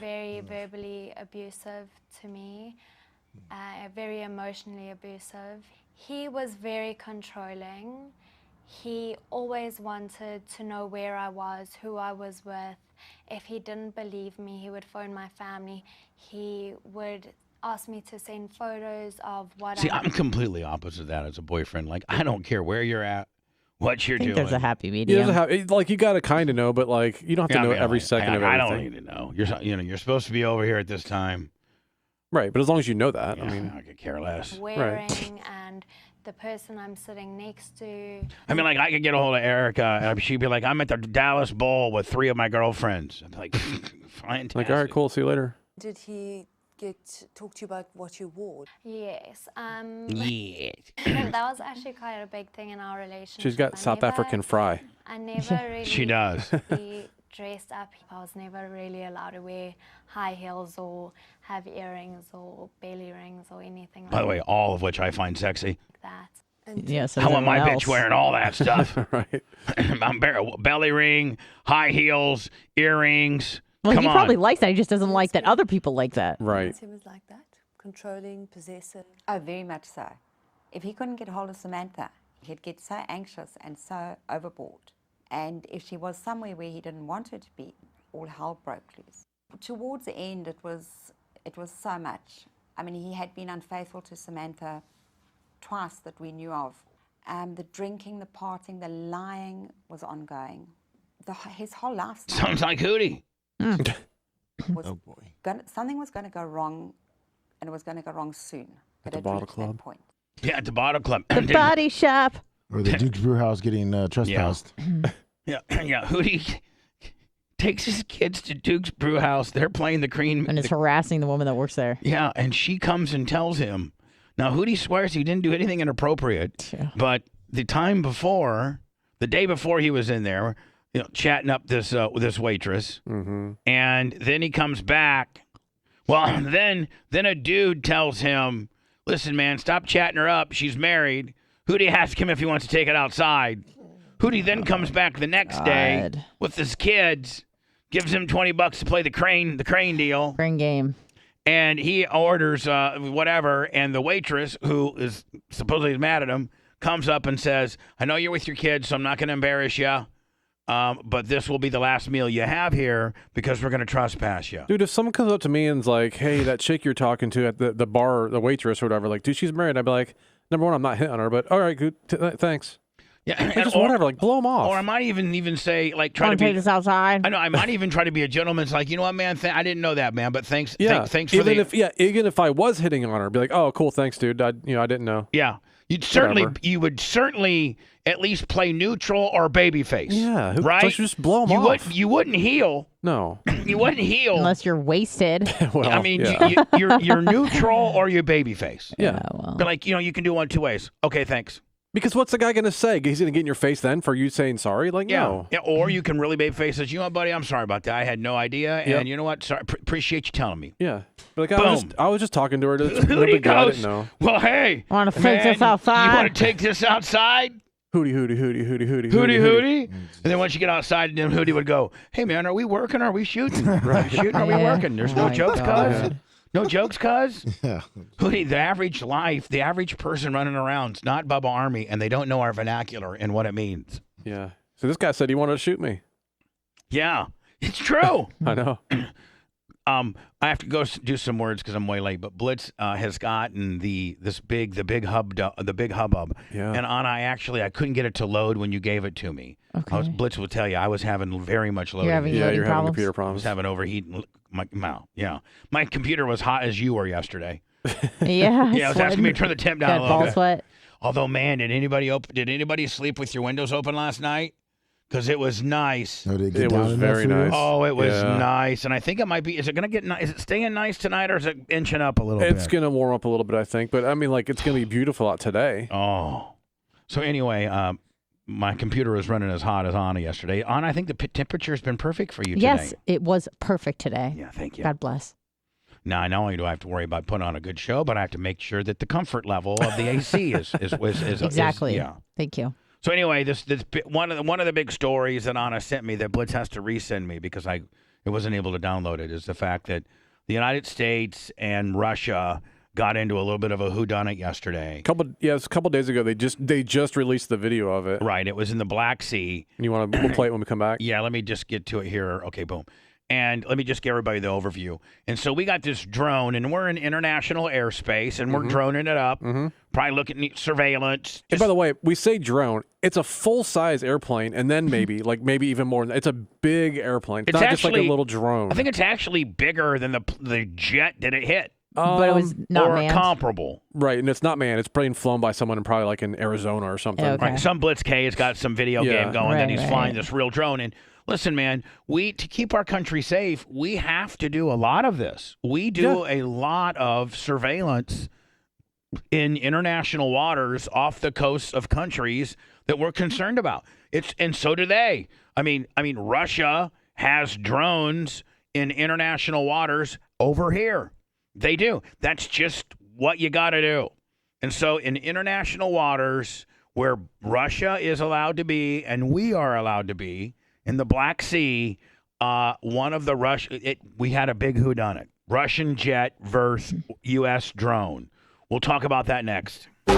very verbally abusive to me, very emotionally abusive. He was very controlling. he always wanted to know where I was, who I was with. If he didn't believe me, he would phone my family. He would ask me to send photos of what
See, I'm completely opposite of that as a boyfriend. Like, I don't care where you're at, what you're
I think
doing.
there's a happy
Yeah,
medium.
like you got to kind of know, but like you don't have to know every second of everything.
I don't need to know. You're supposed to be over here at this time.
Right, but as long as you know that,
Yeah,
I mean,
I could care less.
wearing and the person I'm sitting next to.
I mean, like, I could get a hold of Erica, and she'd be like, I'm at the Dallas Bowl with 3 of my girlfriends. I'm like, fantastic.
like all right, cool, see you later.
Did he talk to you about what you wore?
Yes.
Yes.
That was actually quite a big thing in our relationship.
She's got South African fry.
I never really
She does.
be dressed up. I was never really allowed to wear high heels or have earrings or belly rings or anything like
By the way, all of which I find sexy.
that.
Yes,
I want my bitch wearing all that stuff.
Right.
I'm belly ring, high heels, earrings.
Well,
Come
he
on.
probably likes that. He just doesn't like that other people like that.
Right.
Him was like that, controlling, possessive.
Oh, very much so. If he couldn't get hold of Samantha, he'd get so anxious and so overboard. And if she was somewhere where he didn't want her to be, all hell broke loose. Towards the end, it was so much. I mean, he had been unfaithful to Samantha twice that we knew of. The drinking, the partying, the lying was ongoing. His whole lifestyle.
Sounds like Hootie.
Was something was going to go wrong, and it was going to go wrong soon.
At the
It had
bottle
reached
club?
that point.
Yeah, at the bottle club.
The body shop.
Or the Duke's Brewhouse getting trespassed.
Yeah, Hootie takes his kids to Duke's Brewhouse. They're playing the cream.
And is harassing the woman that works there.
Yeah, and she comes and tells him. Now, Hootie swears he didn't do anything inappropriate, but the day before he was in there, chatting up this waitress, and then he comes back. Well, then a dude tells him, "Listen, man, stop chatting her up. She's married." Hootie asks him if he wants to take it outside. Hootie then comes back the next day with his kids, gives him $20 to play the crane deal.
Crane game.
And he orders whatever, and the waitress, who is supposedly mad at him, comes up and says, "I know you're with your kids, so I'm not going to embarrass you, but this will be the last meal you have here because we're going to trespass you."
Dude, if someone comes up to me and's like, "Hey, that chick you're talking to at the bar, the waitress or whatever, like, dude, she's married," I'd be like, number one, I'm not hitting on her, but all right, good, thanks.
Yeah,
Like, just whatever, like, blow them off.
Or I might even say, like, try to
Want to take this outside?
I know, I might even try to be a gentleman. It's like, you know what, man, I didn't know that, man, but thanks.
Yeah,
Thanks for
even if I was hitting on her, I'd be like, "Oh, cool, thanks, dude. I didn't know."
Yeah. You would certainly at least play neutral or babyface.
Yeah,
right.
Just blow them off.
You wouldn't heel.
No,
you wouldn't heel
unless you're wasted.
Well,
I mean,
yeah.
you're neutral or you're babyface.
Yeah.
But like, you can do one 2 ways. Okay, thanks.
Because what's the guy going to say? He's going to get in your face then for you saying sorry? Like, no.
Yeah. Or you can really babyface says, "You know what, buddy, I'm sorry about that. I had no idea, and you know what? Sorry, appreciate you telling me."
Yeah. But like,
Boom.
I was just talking to her. No
Hootie
big deal. I
goes,
didn't know.
"Well, hey,
Want to take this outside?
You want to take this outside?" Hootie. And then once you get outside, then Hootie would go, "Hey, man, are we working? Are we shooting? Right. Shooting? Are we working? There's no jokes, cuz. No jokes, cuz."
Yeah.
Hootie, the average person running around is not BubbaArmy, and they don't know our vernacular and what it means.
Yeah. So this guy said he wanted to shoot me.
Yeah, it's true.
I know.
I have to go do some words because I'm way late. But Blitz has gotten the big hubbub.
Yeah.
And Anna, I couldn't get it to load when you gave it to me.
Okay.
Blitz will tell you I was having very much loading.
You're having
having computer
I
problems.
was having overheating. My computer was hot as you were yesterday.
Yeah.
Yeah, I was asking me to turn the temp down a little
ball
bit.
sweat.
Although, man, did anybody sleep with your windows open last night? Because it was nice.
Oh, did it get
It
down
was
enough
very
for you?
nice.
Oh, it was
Yeah.
nice, and I think it might be. Is it going to get nice? Is it staying nice tonight, or is it inching up a little bit?
It's going to warm up a little bit, I think. But I mean, like, it's going to be beautiful out today.
Oh, so anyway, my computer was running as hot as Anna yesterday. Anna, I think the temperature has been perfect for you today.
Yes, it was perfect today.
Yeah, thank you.
God bless.
Now, not only do I have to worry about putting on a good show, but I have to make sure that the comfort level of the AC is
Exactly.
yeah.
Thank you.
So anyway, this one of the big stories that Anna sent me that Blitz has to resend me because it wasn't able to download it is the fact that the United States and Russia got into a little bit of a whodunit yesterday.
It was a couple days ago. They just released the video of it.
Right. It was in the Black Sea.
And we'll play it when we come back?
Yeah, let me just get to it here. Okay, boom. And let me just give everybody the overview. And so we got this drone, and we're in international airspace, and we're droning it up, probably looking at surveillance.
And by the way, we say drone. It's a full-size airplane, and then maybe even more. It's a big airplane. It's not just like a little drone.
I think it's actually bigger than the jet that it hit.
But it was not
or
manned.
comparable.
Right, and it's not manned. It's being flown by someone in probably like in Arizona or something.
Okay.
Right, some Blitz K has got some video game going that he's
right.
flying this real drone. And listen, man, to keep our country safe, we have to do a lot of this. We do a lot of surveillance in international waters off the coasts of countries that we're concerned about. And so do they. I mean, Russia has drones in international waters over here. They do. That's just what you got to do. And so in international waters where Russia is allowed to be and we are allowed to be, in the Black Sea, we had a big whodunit. Russian jet versus U.S. drone. We'll talk about that next.
The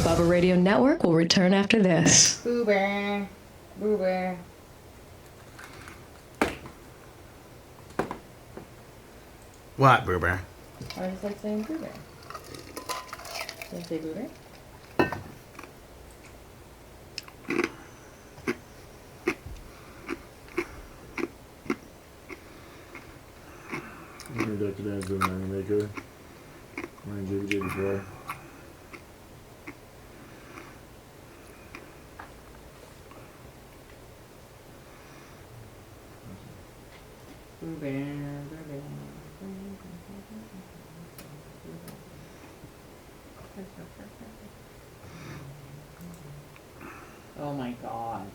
Bubba Radio Network will return after this.
Boober. Boober.
What, Boober?
I just like saying Boober. Can I say Boober?
Dr. Dan's doing money maker. Mine JBJ
Oh my god.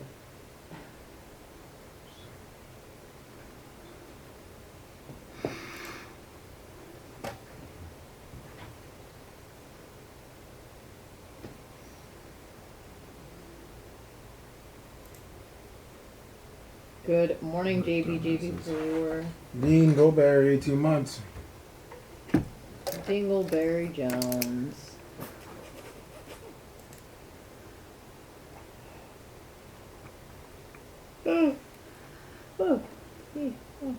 Good morning, JB4.
Dingleberry, 18 months.
Dingleberry Jones. Oh. Oh. Hey. Oh.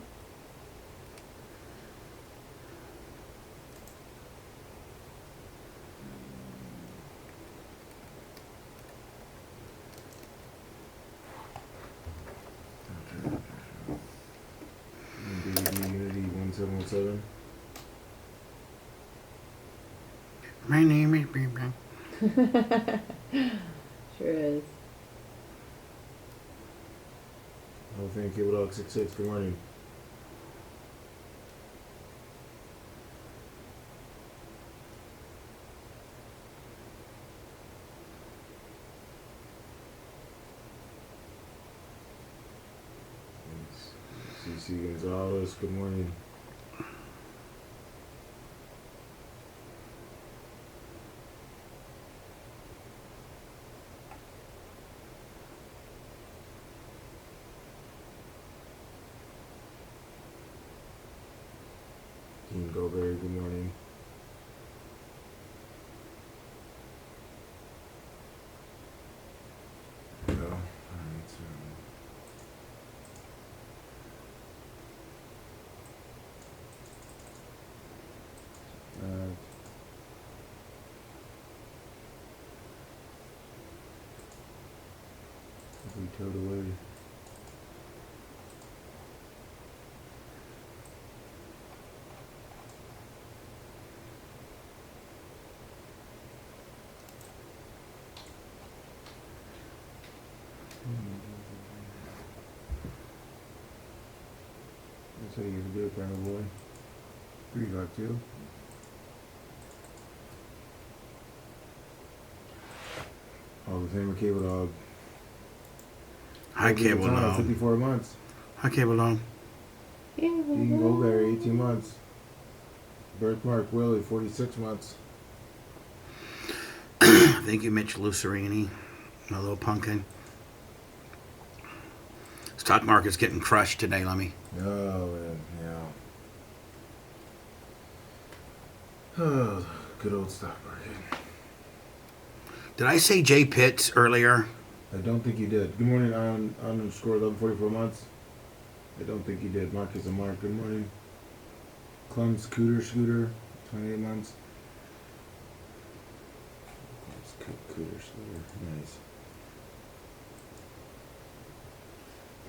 Unity 1717.
My name is Boober.
Sure is.
Oh, thank you, Dog 66. Good morning. CC Gonzalez, good morning. Team Goberry, good morning. No. Alright, so we towed away. That's how you do it, kind of boy. 352. Hall of Famer Cable Dog.
Hi, Cable Dog.
54 months.
Hi, Cable Dog.
Dean Goldberry, 18 months. Birthmark Willie, 46 months.
Thank you, Mitch Lucerini, my little pumpkin. Stock market's getting crushed today, Lemmy.
Oh, man, yeah. Oh, good old stock market.
Did I say Jay Pitts earlier?
I don't think you did. Good morning, on underscore 1144 months. I don't think you did. Mark is a Mark. Good morning. Clem Scooter, 28 months. Cooter, nice.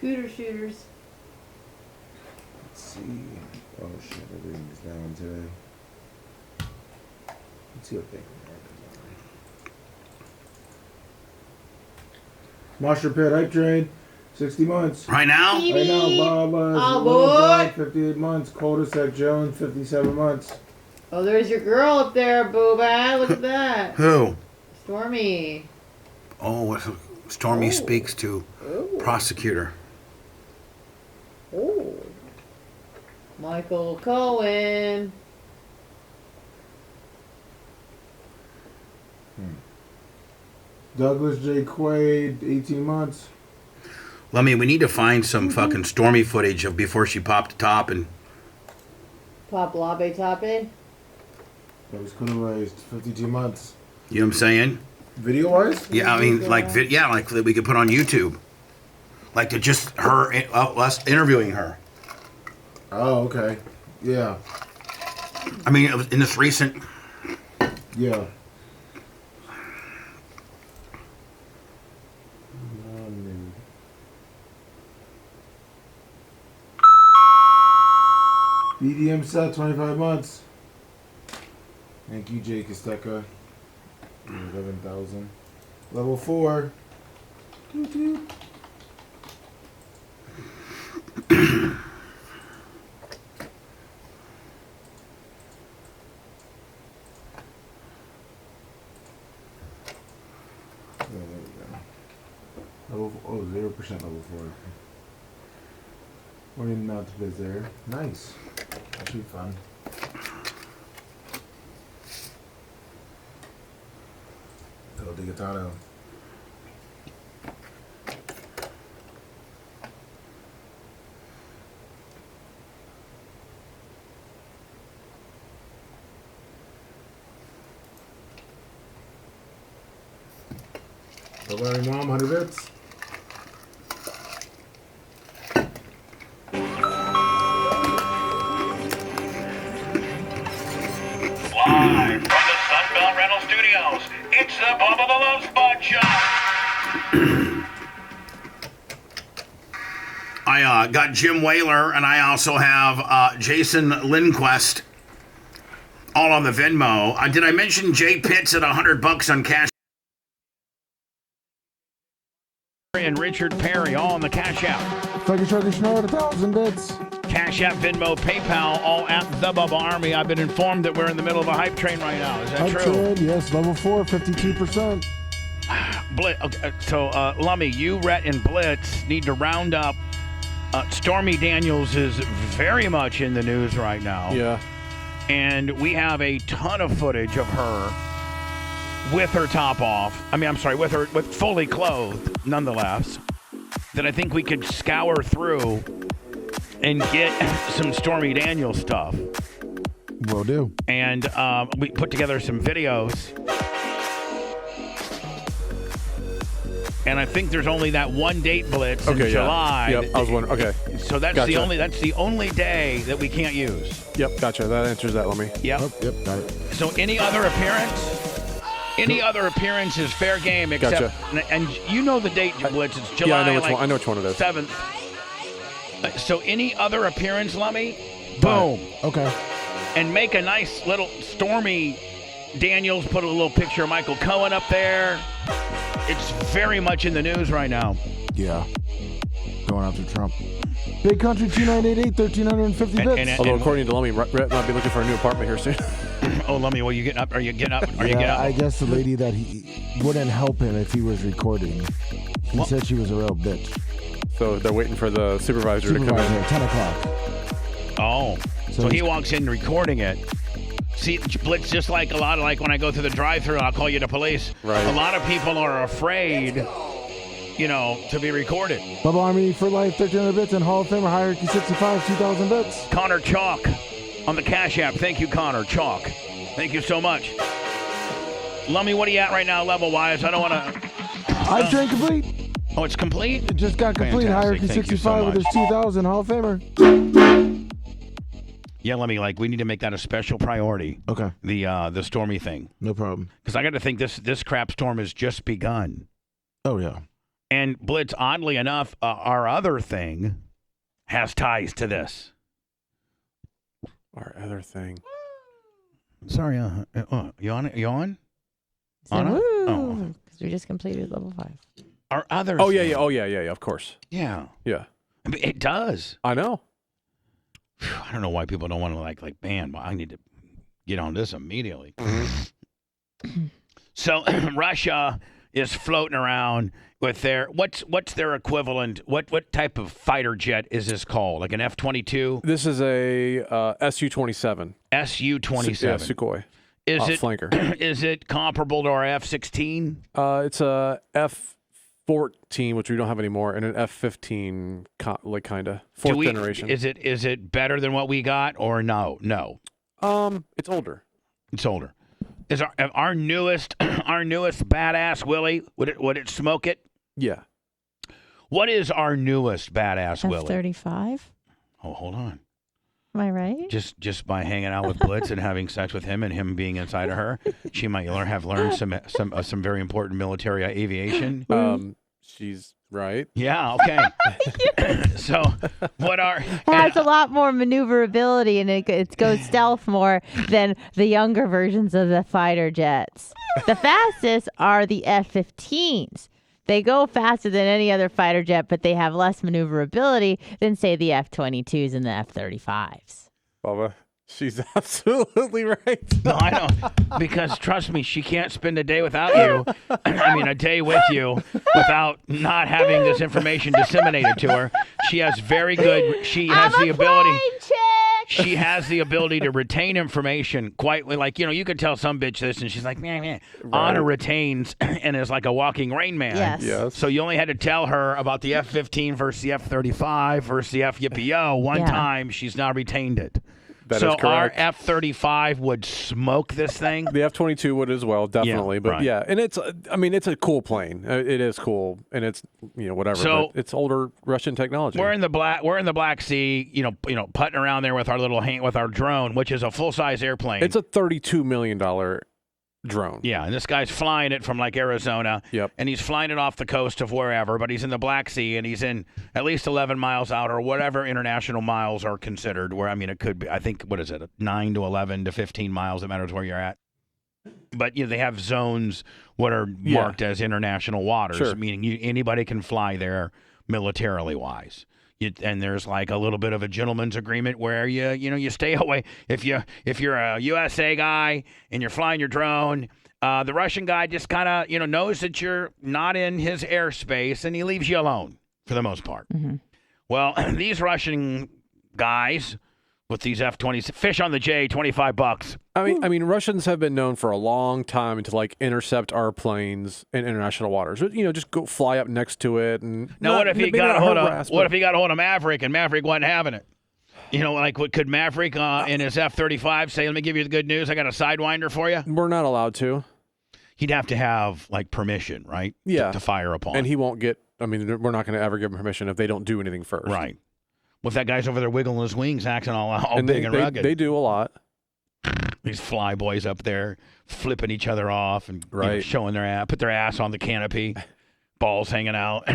Cooter shooters.
Let's see. Oh shit, everything's down today. Let's see what they Monster Pit Hype Train, 60 months.
Right now?
Right now, Bubba.
Oh,
Boy.
boy.
58 months. Cul-de-sac Jones, 57 months.
Oh, there's your girl up there, Bubba. Look at that.
Who?
Stormy.
Oh, Stormy speaks to prosecutor.
Oh. Michael Cohen.
Douglas J. Quaid, 18 months.
Lemmy, we need to find some fucking Stormy footage of before she popped the top and...
Pop Labe Tape.
That was could have raised 52 months.
You know what I'm saying?
Video-wise?
Yeah, I mean, like that we could put on YouTube. Like to just her, us interviewing her.
Oh, okay. Yeah.
I mean, it was in this recent...
Yeah. BDM set, 25 months. Thank you, Jay Kosteka. 11,000. Level 4. Toot toot. There we go. Level 0% level 4. Morning not to biz there. Nice. That should be fun. El Digatano. Bubba Mom, 100 bits.
Live from the Sunbelt Rental Studios, it's the Bubba the Love Spot Show.
I got Jim Whaler, and I also have Jason Lindquist, all on the Venmo. Did I mention Jay Pitts at $100 on cash?
And Richard Perry, all on the Cash App.
Chucky Schnurr at 1,000 bits.
Cash App, Venmo, PayPal, all at TheBubbaArmy. I've been informed that we're in the middle of a hype train right now. Is that
Hype
true?
train, yes, level 4, 52%.
Blitz. Okay, so, Lummy, you, Rhett, and Blitz need to round up. Stormy Daniels is very much in the news right now.
Yeah.
And we have a ton of footage of her with her top off. I mean, I'm sorry, with fully clothed, nonetheless, that I think we could scour through and get some Stormy Daniels stuff.
Will do.
And we put together some videos. And I think there's only that one date, Blitz, in July.
Yep, I was wondering. Okay.
So that's
Gotcha.
the only day that we can't use.
Yep, gotcha. That answers that, Lemmy.
Yep.
Yep, got it.
So any other appearance is fair game, except and you know the date, Blitz. It's July.
Yeah, I know which one it is.
7th. So any other appearance, Lummy, boom.
Okay.
And make a nice little Stormy Daniels. Put a little picture of Michael Cohen up there. It's very much in the news right now.
Yeah. Going after Trump. Big Country 2988, 1,350 bits.
Although according to Lummy, Rhett might be looking for a new apartment here soon.
Oh, Lummy, well, you getting up? Are you getting up?
I guess the lady that he wouldn't help him if he was recording. He said she was a real bitch.
So they're waiting for the supervisor to come in.
10 o'clock.
Oh, so he walks in recording it. See, Blitz, just like a lot of, like when I go through the drive-thru, I'll call you the police.
Right.
A lot of people are afraid
to be recorded.
Bubba Army for life, 1,300 bits, and Hall of Famer Hierarchy 65, 2,000 bits.
Connor Chalk on the Cash App. Thank you, Connor Chalk. Thank you so much. Lummy, what are you at right now, level-wise? I don't want to...
I've trained complete.
Oh, it's complete?
It just got complete.
Fantastic.
Hierarchy
Thank you
65
so
with his
much.
2,000 Hall of Famer.
Yeah, Lummy, we need to make that a special priority.
Okay.
The Stormy thing.
No problem.
Because I got to think this crap storm has just begun.
Oh, yeah.
And Blitz, oddly enough, our other thing has ties to this.
Our other thing.
Sorry, you on? You on?
So,
Anna?
woo, because we just completed level 5.
Our other
Oh,
thing.
yeah. Oh, yeah, of course.
Yeah.
Yeah.
I mean, it does.
I know.
I don't know why people don't want to man, I need to get on this immediately. So Russia is floating around with their what's their equivalent? What type of fighter jet is this called? Like an F-22?
This is a Su-27.
Su-27.
Yeah, Sukhoi.
Is it
flanker?
Is it comparable to our F-16?
It's a F-14, which we don't have anymore, and an F-15, kind of fourth generation.
Is it better than what we got or no? No.
It's older.
It's older. Is our newest badass Willie? Would it smoke it?
Yeah.
What is our newest badass Willie?
F-35?
Oh, hold on.
Am I right?
Just by hanging out with Blitz and having sex with him and him being inside of her, she might have learned some very important military aviation.
She's right.
Yeah. Okay. So what are
It has a lot more maneuverability and it goes stealth more than the younger versions of the fighter jets. The fastest are the F-15s. They go faster than any other fighter jet, but they have less maneuverability than, say, the F-22s and the F-35s.
Bubba, she's absolutely right.
No, I know. Because trust me, she can't spend a day without you. I mean, a day with you without not having this information disseminated to her. She has she has the ability. She has the ability to retain information quite you could tell some bitch this and she's like, man. Right. Anna retains and is like a walking Rain Man.
Yes.
So you only had to tell her about the F-15 versus the F-35 versus the F-Yippee-Yo one time. She's now retained it.
That
so
is correct.
Our F-35 would smoke this thing?
The F-22 would as well, definitely.
Yeah,
but
right.
yeah, and it's a cool plane. It is cool, and it's whatever.
So
but it's older Russian technology.
We're in the Black Sea, putting around there with our drone, which is a full-size airplane.
It's a $32 million drone.
Yeah, and this guy's flying it from Arizona.
Yep.
And he's flying it off the coast of wherever, but he's in the Black Sea and he's in at least 11 miles out or whatever international miles are considered. Where it could be, I think, what is it, 9 to 11 to 15 miles? It matters where you're at. But they have zones what are marked as international waters, meaning anybody can fly there militarily wise. And there's a little bit of a gentleman's agreement where you stay away. If you're a USA guy and you're flying your drone, the Russian guy just kind of knows that you're not in his airspace and he leaves you alone for the most part.
Mm-hmm.
Well, these Russian guys with these F-20s fish on the J, $25.
I mean, Russians have been known for a long time to intercept our planes in international waters. Just go fly up next to it and.
Now, what if he got a hold of Maverick and Maverick wasn't having it? Could Maverick in his F-35 say, "Let me give you the good news. I got a Sidewinder for you"?
We're not allowed to.
He'd have to have permission, right?
Yeah.
To fire upon.
And he won't get. I mean, we're not going to ever give him permission if they don't do anything first.
Right. Well, if that guy's over there wiggling his wings, acting all big and
they,
rugged.
They do a lot.
These fly boys up there flipping each other off and showing their ass, put their ass on the canopy, balls hanging out.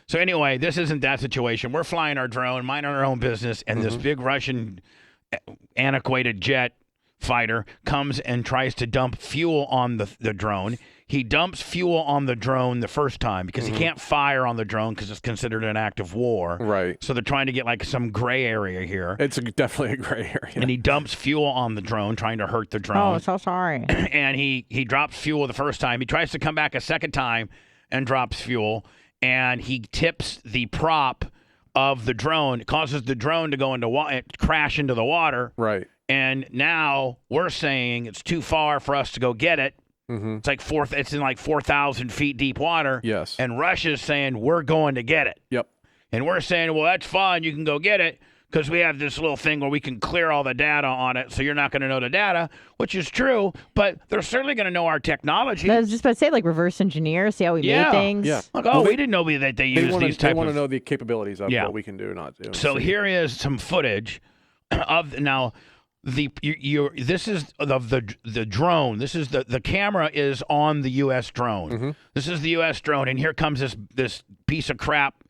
So anyway, this isn't that situation. We're flying our drone, minding our own business, and this big Russian antiquated jet fighter comes and tries to dump fuel on the drone. He dumps fuel on the drone the first time because he can't fire on the drone because it's considered an act of war.
Right.
So they're trying to get some gray area here.
It's definitely a gray area.
And he dumps fuel on the drone, trying to hurt the drone.
Oh, so sorry.
And he drops fuel the first time. He tries to come back a second time and drops fuel. And he tips the prop of the drone. It causes the drone to go into crash into the water.
Right.
And now we're saying it's too far for us to go get it.
Mm-hmm.
It's in like 4,000 feet deep water.
Yes.
And Russia's saying, we're going to get it.
Yep.
And we're saying, well, that's fine. You can go get it because we have this little thing where we can clear all the data on it. So you're not going to know the data, which is true. But they're certainly going to know our technology.
I was just about to say, like, reverse engineer, see how we made things.
Yeah.
Like, we didn't know that they use these type
They
of...
want to know the capabilities of what we can do, not do.
So here is some footage of now. This is the drone. This is the camera is on the U.S. drone.
Mm-hmm.
This is the U.S. drone, and here comes this piece of crap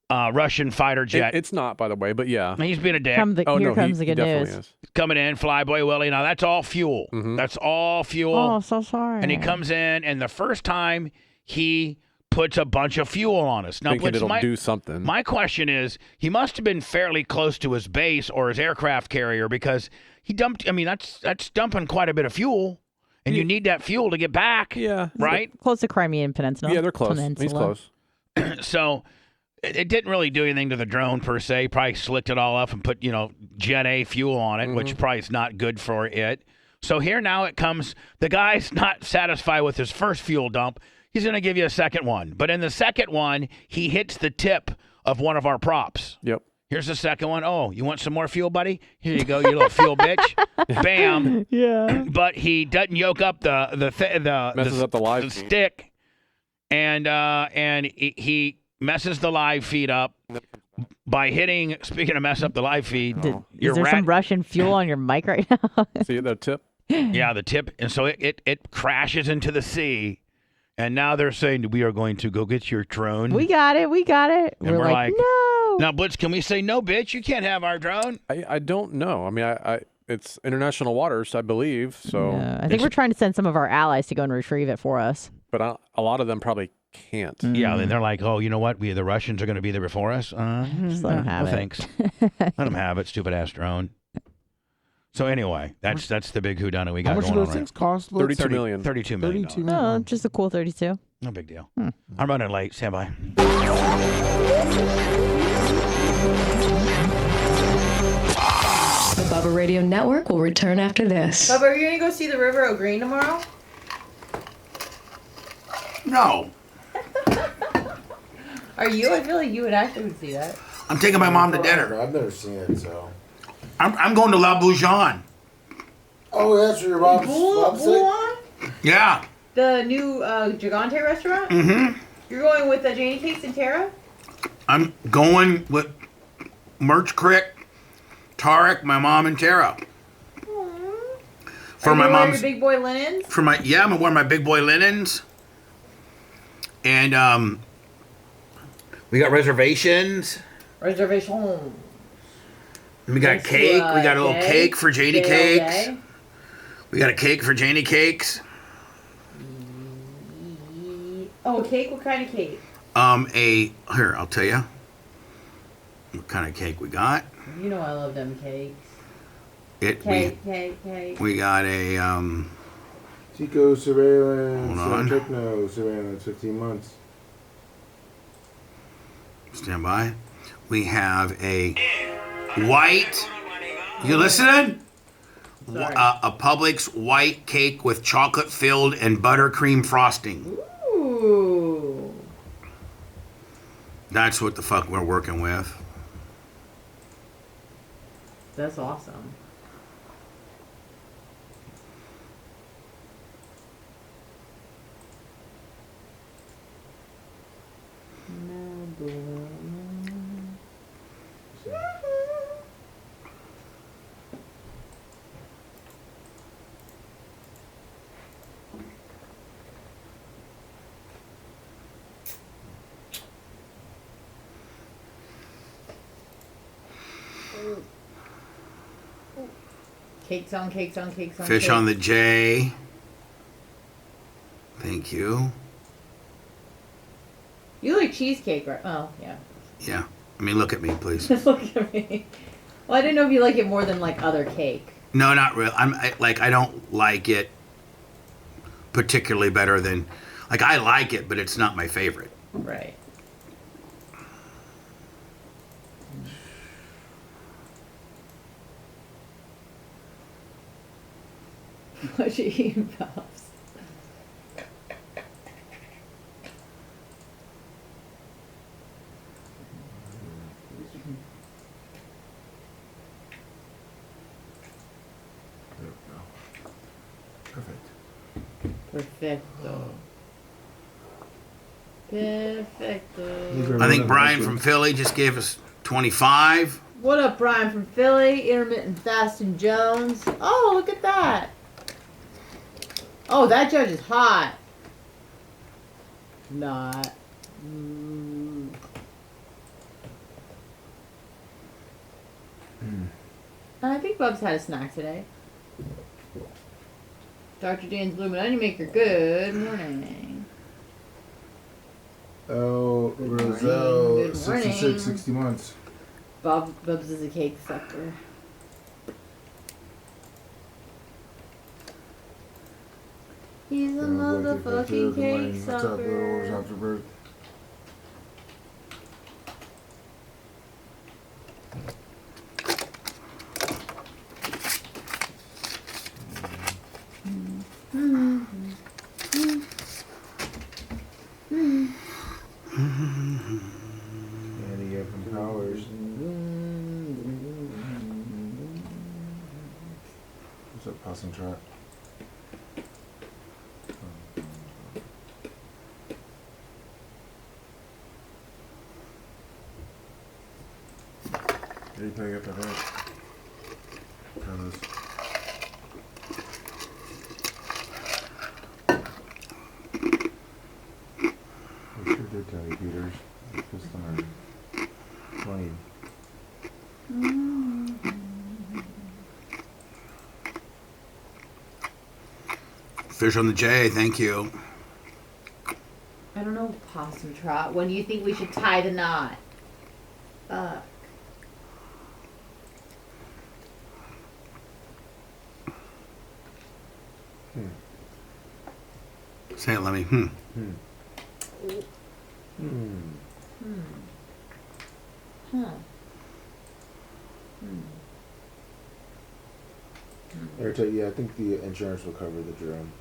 Russian fighter jet.
It's not, by the way, but yeah.
He's being a dick.
Here comes the good news.
Is.
Coming in, Flyboy Willie. Now that's all fuel.
Mm-hmm.
That's all fuel.
Oh, so sorry.
And he comes in, and the first time he puts a bunch of fuel on us. Now,
Thinking it'll do something.
My question is, he must have been fairly close to his base or his aircraft carrier because he dumped. I mean, that's dumping quite a bit of fuel, and you need that fuel to get back.
Yeah.
Right.
Close to Crimean Peninsula.
Yeah, they're close.
Peninsula.
He's close.
So it didn't really do anything to the drone per se. Probably slicked it all up and put Gen A fuel on it, which probably is not good for it. So here now it comes. The guy's not satisfied with his first fuel dump. He's going to give you a second one. But in the second one, he hits the tip of one of our props.
Yep.
Here's the second one. Oh, you want some more fuel, buddy? Here you go, you little fuel bitch. Bam.
Yeah.
But he doesn't yoke up
messes up the live feed.
Stick, and he messes the live feed up by hitting. Speaking of mess up the live feed,
is there some Russian fuel on your mic right now?
See the tip?
Yeah, the tip, and so it crashes into the sea. And now they're saying, we are going to go get your drone.
We got it.
And
we're like, no.
Now, Blitz, can we say, no, bitch, you can't have our drone?
I don't know. I mean, it's international waters, I believe. So
Yeah, I think we're trying to send some of our allies to go and retrieve it for us.
But a lot of them probably can't.
Yeah, and they're like, oh, you know what? The Russians are going to be there before us?
Just let them have it.
Thanks. Let them have it, stupid-ass drone. So anyway, that's the big whodunit we got
How much
going
do
on.
those things cost?
$32 million.
$32 million.
$32 million.
Oh, just a cool 32.
No big deal. I'm running late. Stand by.
The Bubba Radio Network will return after this.
Bubba, are you going to go see the River O' Green tomorrow?
No.
Are you? I feel like you and Ashley would see that.
I'm taking my mom to dinner.
I've never seen it, so.
I'm going to La Bougeon.
Oh, that's your mom's
Boulan?
Yeah.
The new Gigante restaurant?
Mm-hmm.
You're going with Janie Cakes and Tara?
I'm going with Merch Crick, Tarek, my mom, and Tara. For my mom's
your big boy linens?
I'm gonna wear my big boy linens. And we got reservations.
Reservation.
We got cake. We got a little cake for Janie Cakes. We got a cake for Janie Cakes.
Oh, cake? What kind of cake?
Here, I'll tell you what kind of cake we got.
You know I love them cakes. Cake.
We got a
Chico surveillance.
Hold on.
Techno surveillance. 15 months.
Stand by. We have a white. You listening? A Publix white cake with chocolate filled and buttercream frosting.
Ooh.
That's what the fuck we're working with.
That's awesome. Cakes on cakes on cakes on
Fish
cakes.
on the J. Thank you.
You like cheesecake, right? Oh, yeah.
Yeah. I mean, look at me, please.
Look at me. Well, I didn't know if you like it more than like other cake.
No, not really. I don't like it particularly better than, I like it, but it's not my favorite.
Right. What you eating, Pops? Perfecto. Perfecto.
I think Brian from Philly just gave us 25.
What up, Brian from Philly? Intermittent Fasting Jones. Oh, look at that. Oh, that judge is hot. Not. And I think Bub's had a snack today. Dr. Dan's Bloomin' Onion Maker, good morning.
Oh, Roselle, 66, 60 months.
Bubs is a cake sucker. He's a motherfucking cake sucker.
And you get from Powers. What's up, Passing Trap? Are you playing up the head? We sure did tell you, Peters. It's just on our plane.
Fish on the J, thank you.
I don't know, Possum Trot. When do you think we should tie the knot? Fuck.
Say it, Lemmy.
Yeah, I think the insurance will cover the drone.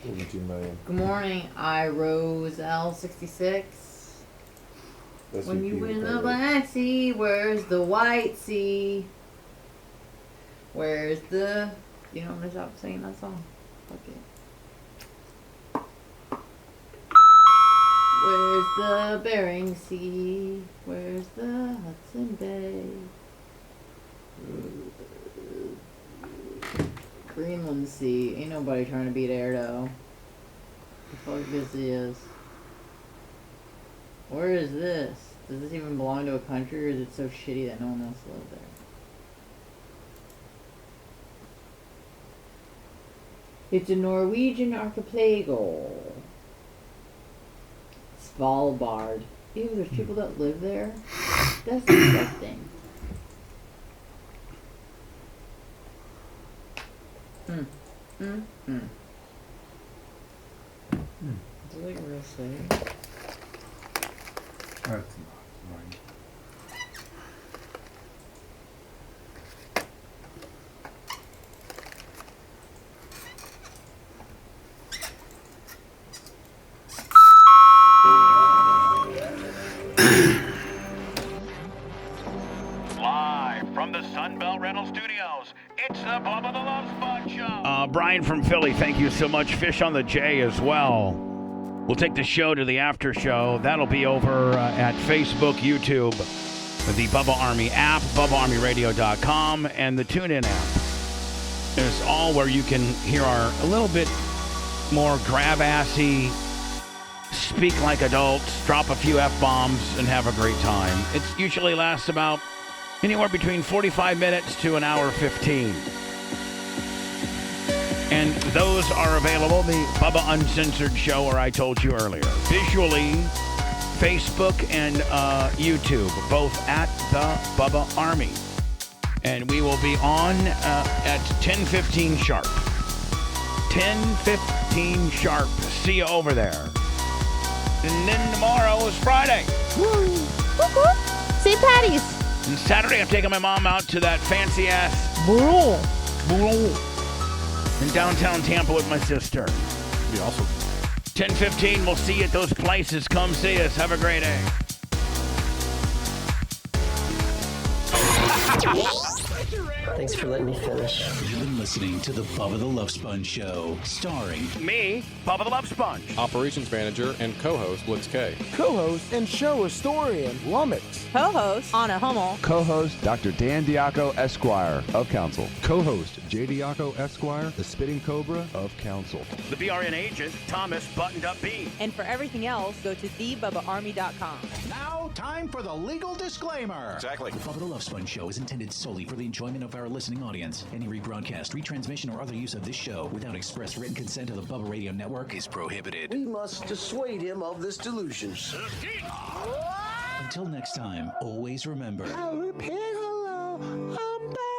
$32 million.
Good morning, I Rose L66. When you win the Black Sea, where's the White Sea? Where's the... You know, I'm gonna stop singing that song. Fuck it. Where's the Bering Sea? Where's the Hudson Bay? Greenland Sea. Ain't nobody trying to beat Erdo. The fuck this is. Where is this? Does this even belong to a country, or is it so shitty that no one else lives there? It's a Norwegian archipelago. Svalbard. Ew, there's people that live there? That's disgusting. Is it like real safe?
That's not right.
Live from the Sunbelt Rental Studios, it's the Bubba the Love Spot Show. Brian from Philly, thank you so much. Fish on the J as well. We'll take the show to the after show. That'll be over at Facebook, YouTube, the Bubba Army app, BubbaArmyRadio.com, and the TuneIn app. It's all where you can hear our a little bit more grab-assy, speak like adults, drop a few F-bombs, and have a great time. It usually lasts about anywhere between 45 minutes to an hour 15. And those are available, the Bubba Uncensored Show, where I told you earlier. Visually, Facebook and YouTube, both at the Bubba Army. And we will be on at 10:15 sharp. 10:15 sharp. See you over there. And then tomorrow is Friday.
Woo! Woo-hoo! St. Patty's.
And Saturday, I'm taking my mom out to that fancy-ass
Boulon
in downtown Tampa with my sister.
Be awesome.
10:15, we'll see you at those places. Come see us. Have a great day.
Thanks for letting me finish.
You've been listening to the Bubba the Love Sponge Show, starring
me, Bubba the Love Sponge,
operations manager and co-host Blitz K,
co-host and show historian Lummox,
co-host Anna Hummel,
co-host Dr. Dan Diaco Esquire of Council,
co-host J. Diaco Esquire, the Spitting Cobra of Council,
the BRN agent Thomas Buttoned Up B.
And for everything else, go to TheBubbaArmy.com.
Now, time for the legal disclaimer.
Exactly. The Bubba the Love Sponge Show is intended solely for the enjoyment of our listening audience. Any rebroadcast, retransmission, or other use of this show without express written consent of the Bubba Radio Network is prohibited.
We must dissuade him of this delusion.
Until next time, always remember.
I'll repeat hello. I'm back.